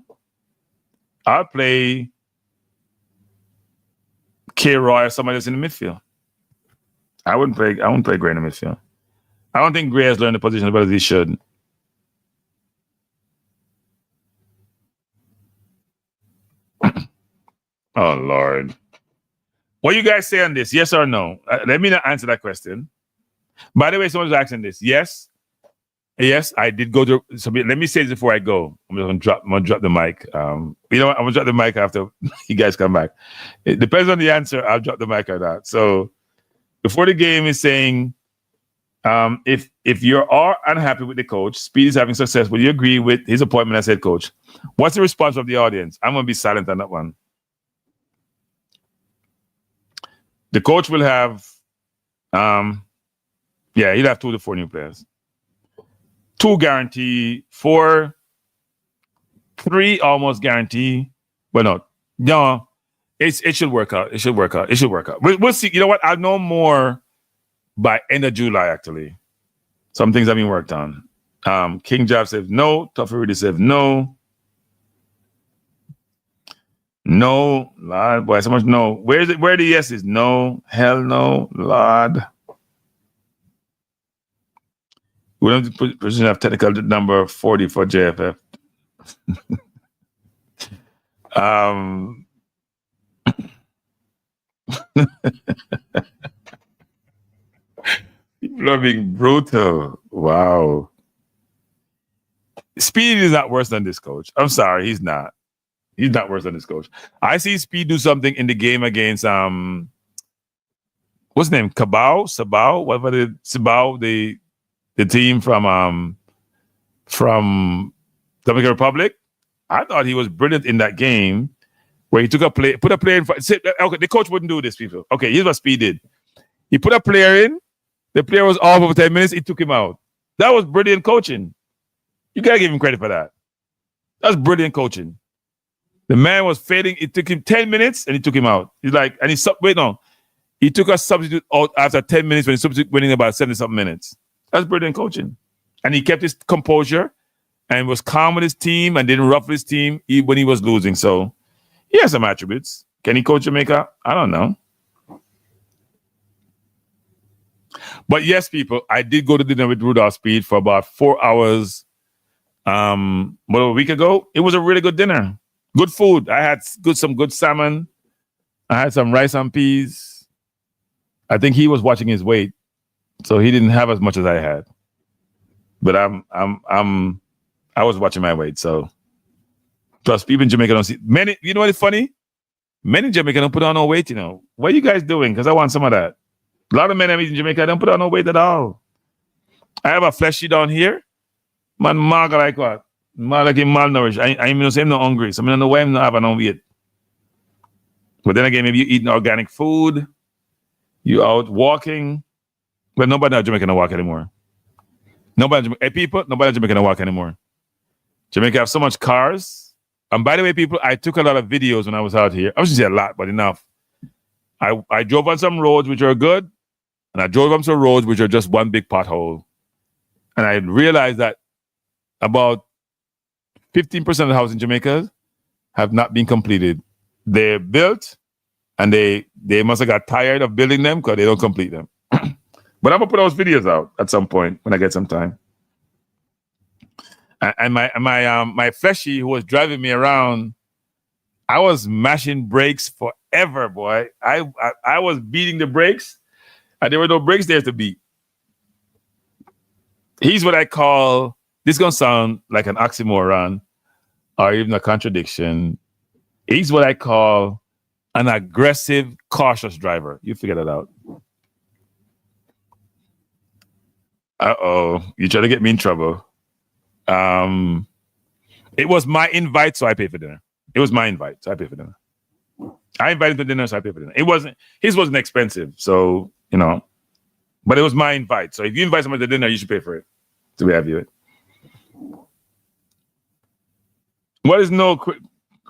I'd play K. Roy or somebody else in the midfield. I wouldn't play Gray in the midfield. I don't think Gray has learned the position as well as he should. Oh, Lord. What you guys say on this? Yes or no? Let me not answer that question. By the way, someone's asking this. Yes, I did go to. So let me say this before I go. I'm gonna drop the mic. You know what? I'm gonna drop the mic after you guys come back. It depends on the answer. I'll drop the mic or not. So before the game is saying, if you are unhappy with the coach, Speed is having success. Will you agree with his appointment as head coach? What's the response of the audience? I'm gonna be silent on that one. The coach will have, he'll have 2 to 4 new players. 2 guarantee, 4, 3 almost guarantee. But no, it should work out. It should work out. We'll see. You know what? I'll know more by end of July, actually. Some things have been worked on. King Job says no. Tuffy Rudy says no. No, Lord, boy, so much no. Where the yes is? No, hell no, Lord. We don't position of technical number 40 for JFF. People are being brutal. Wow. Speed is not worse than this coach. I'm sorry, he's not. He's not worse than this coach. I see Speed do something in the game against what's his name? Sabao, whatever the team from Dominican Republic. I thought he was brilliant in that game. where he took a play, put a player in front. Okay, the coach wouldn't do this, people. Okay, here's what Speed did. He put a player in. The player was off for 10 minutes. He took him out. That was brilliant coaching. You gotta give him credit for that. That's brilliant coaching. The man was fading. It took him 10 minutes and he took him out. He's like, and he took a substitute out after 10 minutes when he substitute winning about 70-something minutes. That's brilliant coaching. And he kept his composure and was calm with his team and didn't ruffle his team when he was losing. So he has some attributes. Can he coach Jamaica? I don't know. But yes, people, I did go to dinner with Rudolph Speed for about 4 hours a week ago. It was a really good dinner. Good food. I had some good salmon. I had some rice and peas. I think he was watching his weight, so he didn't have as much as I had. But I was watching my weight, so plus people in Jamaica don't see many. You know what is funny? Many Jamaicans don't put on no weight. You know what are you guys doing? Because I want some of that. A lot of men I meet in Jamaica don't put on no weight at all. I have a fleshy down here. Man, maga like what? Maga like him malnourished. I even say I'm not hungry. So I don't know why I'm not having no weight. But then again, maybe you eating organic food. You out walking. But nobody in Jamaica don't walk anymore. Nobody in Jamaica don't walk anymore. Jamaica have so much cars. And by the way, people, I took a lot of videos when I was out here. I shouldn't say a lot, but enough. I drove on some roads which are good. And I drove on some roads which are just one big pothole. And I realized that about 15% of the houses in Jamaica have not been completed. They're built and they must have got tired of building them because they don't complete them. But I'm gonna put those videos out at some point when I get some time. And my fleshy who was driving me around, I was mashing brakes forever, boy. I was beating the brakes, and there were no brakes there to beat. He's what I call, this is gonna sound like an oxymoron or even a contradiction. He's what I call an aggressive, cautious driver. You figure that out. Uh-oh, you try to get me in trouble. It was my invite, so I paid for dinner. It was my invite, so I paid for dinner. I invited him to dinner, so I paid for dinner. His wasn't expensive, so, you know, but it was my invite. So if you invite somebody to dinner, you should pay for it. To be happy with. What is no,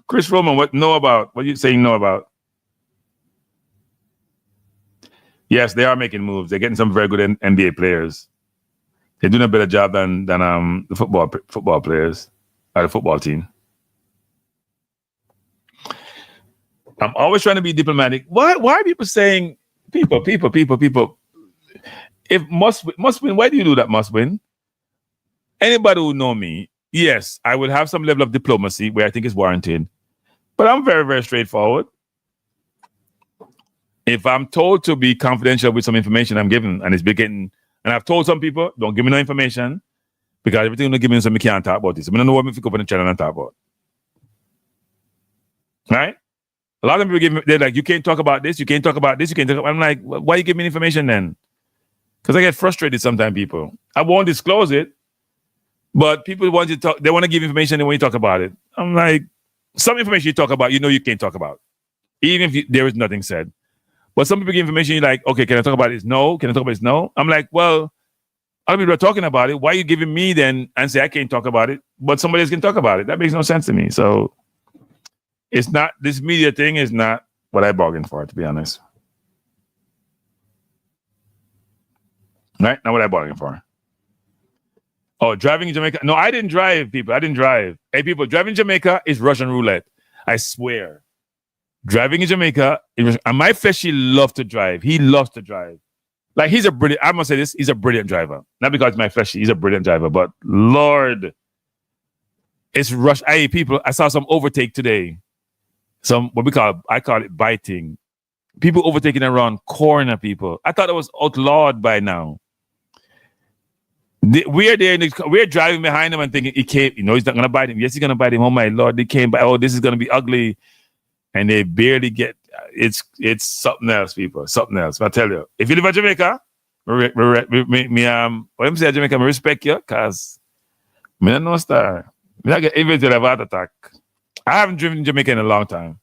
Chris Roman, what know about? What are you saying no about? Yes, they are making moves. They're getting some very good NBA players. They're doing a better job than the football players or the football team. I'm always trying to be diplomatic. Why are people saying people? If must win, why do you do that? Must win. Anybody who know me, yes, I would have some level of diplomacy where I think it's warranted, but I'm very, very straightforward. If I'm told to be confidential with some information I'm given, and it's beginning. And I've told some people, don't give me no information because everything you give me something I can't talk about this. I don't know what me pick up on the channel and talk about. Right? A lot of people they're like, you can't talk about this, you can't talk about this, you can't talk about. I'm like, why you give me information then? Because I get frustrated sometimes, people. I won't disclose it, but people want you to talk, they want to give information when you talk about it. I'm like, some information you talk about, you know you can't talk about. Even if there is nothing said. But some people give information, you're like, okay, can I talk about this? No. Can I talk about this? No. I'm like, well, other people are talking about it. Why are you giving me then and say I can't talk about it, but somebody else can talk about it? That makes no sense to me. So it's not, this media thing is not what I bargained for, to be honest. Right? Not what I bargained for. Oh, driving in Jamaica. No, I didn't drive, people. I didn't drive. Hey, people, driving in Jamaica is Russian roulette. I swear. Driving in Jamaica, and my fleshy loves to drive. He loves to drive. Like, he's a brilliant, I must say this, he's a brilliant driver. Not because my fleshy, he's a brilliant driver, but Lord, it's rush. Hey, people, I saw some overtake today. Some, I call it biting. People overtaking around corner, people. I thought it was outlawed by now. We're driving behind him and thinking, he can't, you know, he's not going to bite him. Yes, he's going to bite him. Oh, my Lord, they came by. Oh, this is going to be ugly. And they barely get, it's something else, people. Something else. I tell you, if you live in Jamaica, what I'm saying, Jamaica, I respect you, because I don't know star. I get invited to have a heart attack. I haven't driven in Jamaica in a long time.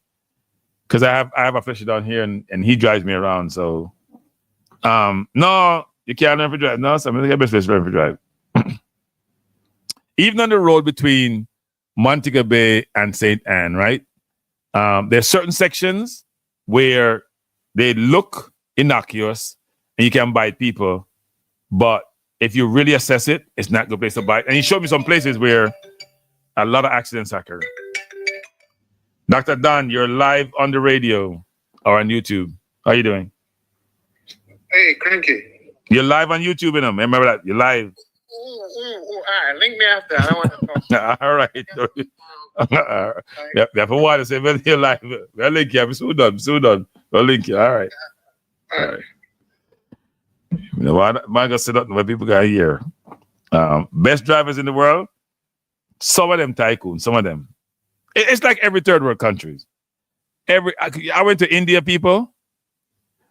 because I have a fleshy down here, and he drives me around. So, no, you can't learn to drive. No, so I'm gonna get best learn to drive. Even on the road between Montego Bay and St. Anne, right? There's certain sections where they look innocuous and you can bite people, but if you really assess it, it's not a good place to bite. And he showed me some places where a lot of accidents occur. Dr. Don, you're live on the radio or on YouTube. How are you doing? Hey, Cranky. You're live on YouTube, you know. Remember that? You're live. All right, link me after. I don't want to talk. All right. We have a while to say, well, you're live. We'll link you. I'm so done. We'll link you. All right. All right. You know what? I'm going to sit up where people got here. Best drivers in the world. Some of them tycoons. Some of them. It's like every third world countries. I went to India, people.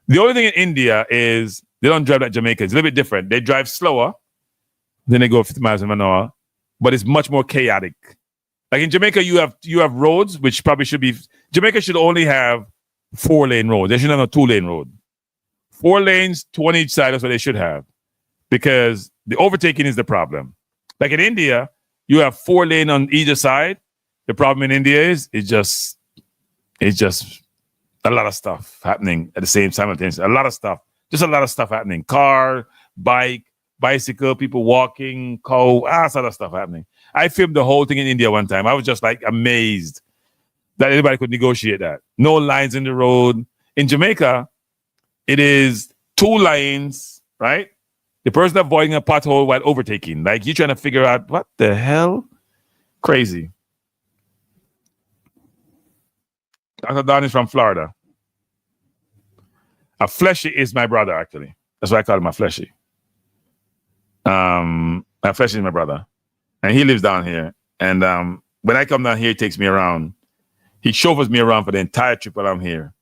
The only thing in India is they don't drive like Jamaica. It's a little bit different. They drive slower. Then they go 50 miles an hour, but it's much more chaotic. Like in Jamaica, you have roads, which probably should be, Jamaica should only have 4-lane roads. They shouldn't have a 2-lane road. 4 lanes, 2 on each side, that's what they should have. Because the overtaking is the problem. Like in India, you have 4 lanes on either side. The problem in India is it's just a lot of stuff happening at the same simultaneously. A lot of stuff. Just a lot of stuff happening. Car, bike, bicycle, people walking, sort of stuff happening. I filmed the whole thing in India one time. I was just like amazed that anybody could negotiate that. No lines in the road. In Jamaica, it is 2 lanes, right? The person avoiding a pothole while overtaking. Like you're trying to figure out what the hell? Crazy. Dr. Don is from Florida. A fleshy is my brother, actually. That's why I call him a fleshy. My flesh is my brother, and he lives down here. And when I come down here, he takes me around. He chauffeurs me around for the entire trip while I'm here.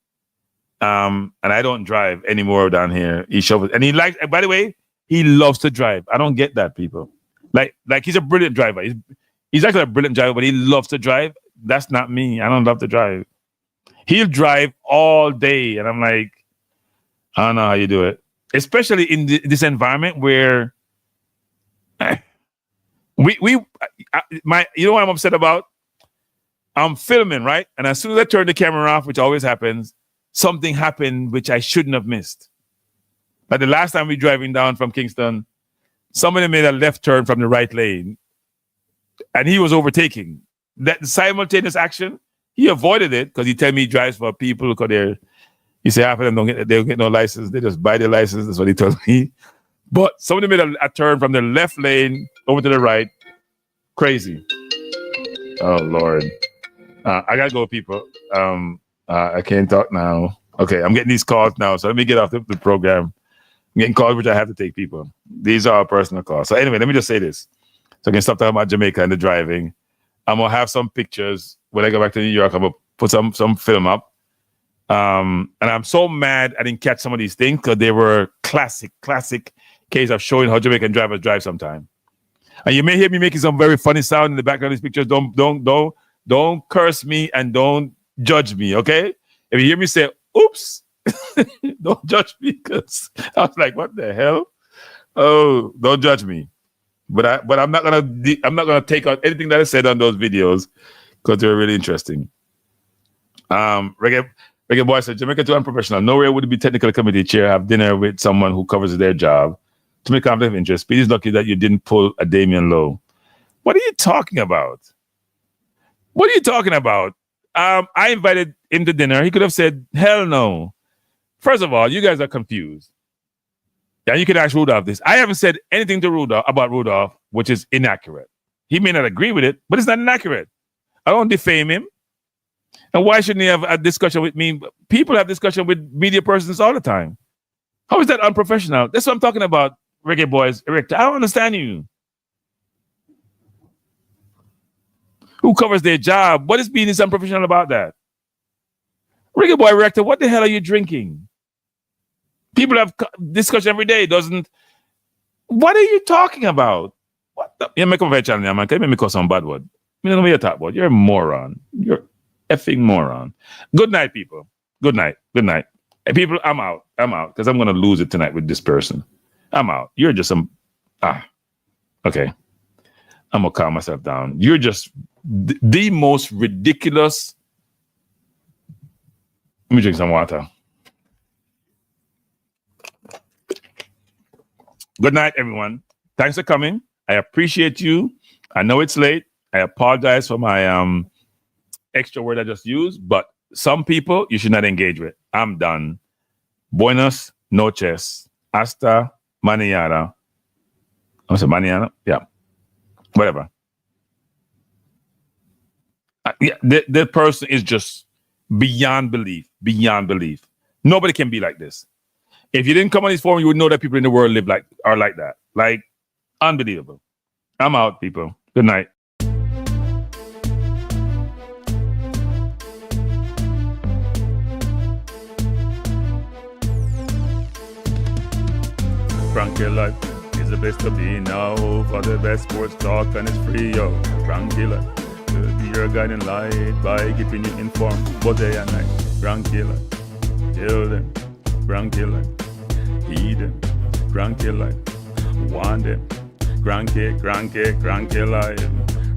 And I don't drive anymore down here. He chauffeurs, and he likes. By the way, he loves to drive. I don't get that, people. Like he's a brilliant driver. He's actually a brilliant driver, but he loves to drive. That's not me. I don't love to drive. He'll drive all day, and I'm like, I don't know how you do it, especially in this environment where. You know what I'm upset about? I'm filming, right? And as soon as I turn the camera off, which always happens, something happened which I shouldn't have missed. Like the last time we driving down from Kingston, somebody made a left turn from the right lane, and he was overtaking. That simultaneous action, he avoided it because he tell me he drives for people because he say half of them they don't get no license. They just buy the license. That's what he told me. But somebody made a turn from the left lane over to the right. Crazy. Oh, Lord. I got to go, people. I can't talk now. Okay, I'm getting these calls now, so let me get off the program. I'm getting calls, which I have to take, people. These are personal calls. So anyway, let me just say this. So I can stop talking about Jamaica and the driving. I'm going to have some pictures. When I go back to New York, I'm going to put some film up. And I'm so mad I didn't catch some of these things because they were classic case of showing how Jamaican drivers drive sometime. And you may hear me making some very funny sound in the background of these pictures. Don't curse me and don't judge me, okay? If you hear me say, oops, don't judge me because I was like, what the hell? Oh, don't judge me. But I'm not gonna take out anything that I said on those videos because they're really interesting. Reggae Boyz said, Jamaica too unprofessional. Nowhere would it be technical committee chair have dinner with someone who covers their job. To make conflict of interest, Speedy's lucky that you didn't pull a Damian Lowe. What are you talking about? What are you talking about? I invited him to dinner. He could have said, hell no. First of all, you guys are confused. Yeah, you can ask Rudolph this. I haven't said anything to Rudolph which is inaccurate. He may not agree with it, but it's not inaccurate. I don't defame him. And why shouldn't he have a discussion with me? People have discussion with media persons all the time. How is that unprofessional? That's what I'm talking about. Reggae Boyz, Eric, I don't understand you. Who covers their job? What is being unprofessional about that? Reggae Boy Rector, what the hell are you drinking? People have discussion every day. What are you talking about? What the? You make a channel, man. Can you make me call some bad word? You know what you're talking about? You're a moron. effing moron. Good night, people. Good night. Good night. Hey, people, I'm out. I'm out because I'm going to lose it tonight with this person. I'm out. You're just some... Okay. I'm going to calm myself down. You're just the most ridiculous... Let me drink some water. Good night, everyone. Thanks for coming. I appreciate you. I know it's late. I apologize for my extra word I just used, but some people you should not engage with. I'm done. Buenas noches. Hasta mañana. I'm saying mañana? Yeah. Whatever. The person is just beyond belief. Beyond belief. Nobody can be like this. If you didn't come on this forum, you would know that people in the world are like that. Like, unbelievable. I'm out, people. Good night. Cranky life is the best to be now. For the best sports talk and it's free, yo. Cranky life will be your guiding light by keeping you informed both day and night. Cranky life, kill them. Cranky life, heed them. Cranky life, want them. Cranky life.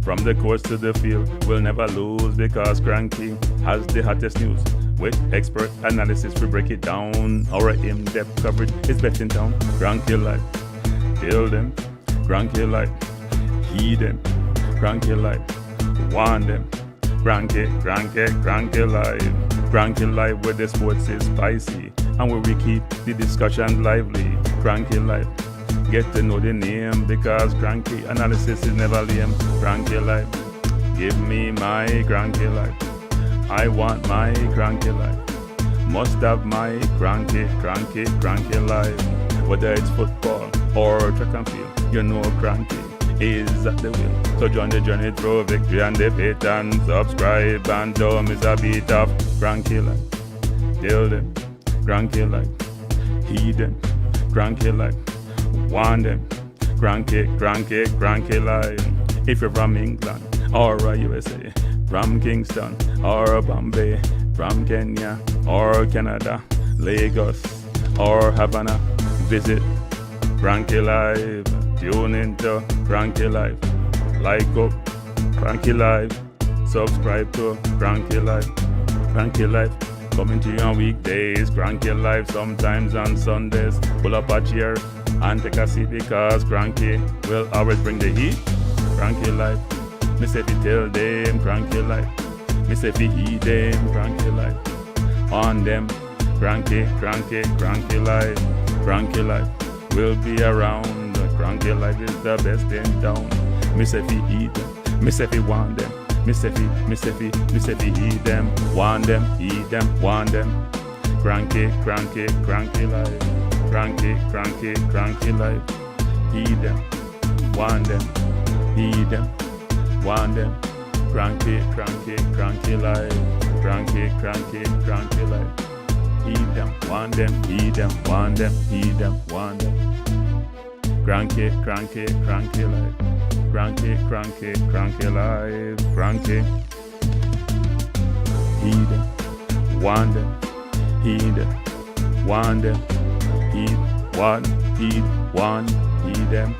From the course to the field, we'll never lose because Cranky has the hottest news. With expert analysis, we break it down. Our in-depth coverage is best in town. Cranky life, kill them. Cranky life, heed them. Cranky life, want them. Cranky life. Cranky life where the sports is spicy and where we keep the discussion lively. Cranky life, get to know the name because cranky analysis is never lame. Cranky life, give me my cranky life. I want my cranky life. Must have my cranky life. Whether it's football or track and field, you know cranky is at the wheel. So join the journey through victory and defeat and subscribe and don't miss a beat of cranky life. Kill them, cranky life. Heed them, cranky life. Want them, cranky life. If you're from England or USA, from Kingston or Bombay, from Kenya or Canada, Lagos or Havana, visit Cranky Live. Tune into Cranky Live. Like up Cranky Live. Subscribe to Cranky Live. Cranky Live coming to you on weekdays. Cranky Live sometimes on Sundays. Pull up a chair and take a seat because Cranky will always bring the heat. Cranky Live. Me say fi tell them cranky life. Me say fi heed them cranky life. On them cranky life. Cranky life will be around. Cranky life is the best in town. Me say fi heed them. Me say fi want them. Me say fi heed them. Want them, heed them, want them. Cranky life. Cranky life. Heed them. Want them. Heed them. Want them, cranky life, cranky life. Heed them, want them, heed them, want them, heed them, want them. Cranky life, cranky life, cranky. Heed them, want them, heed them, want them, heed them.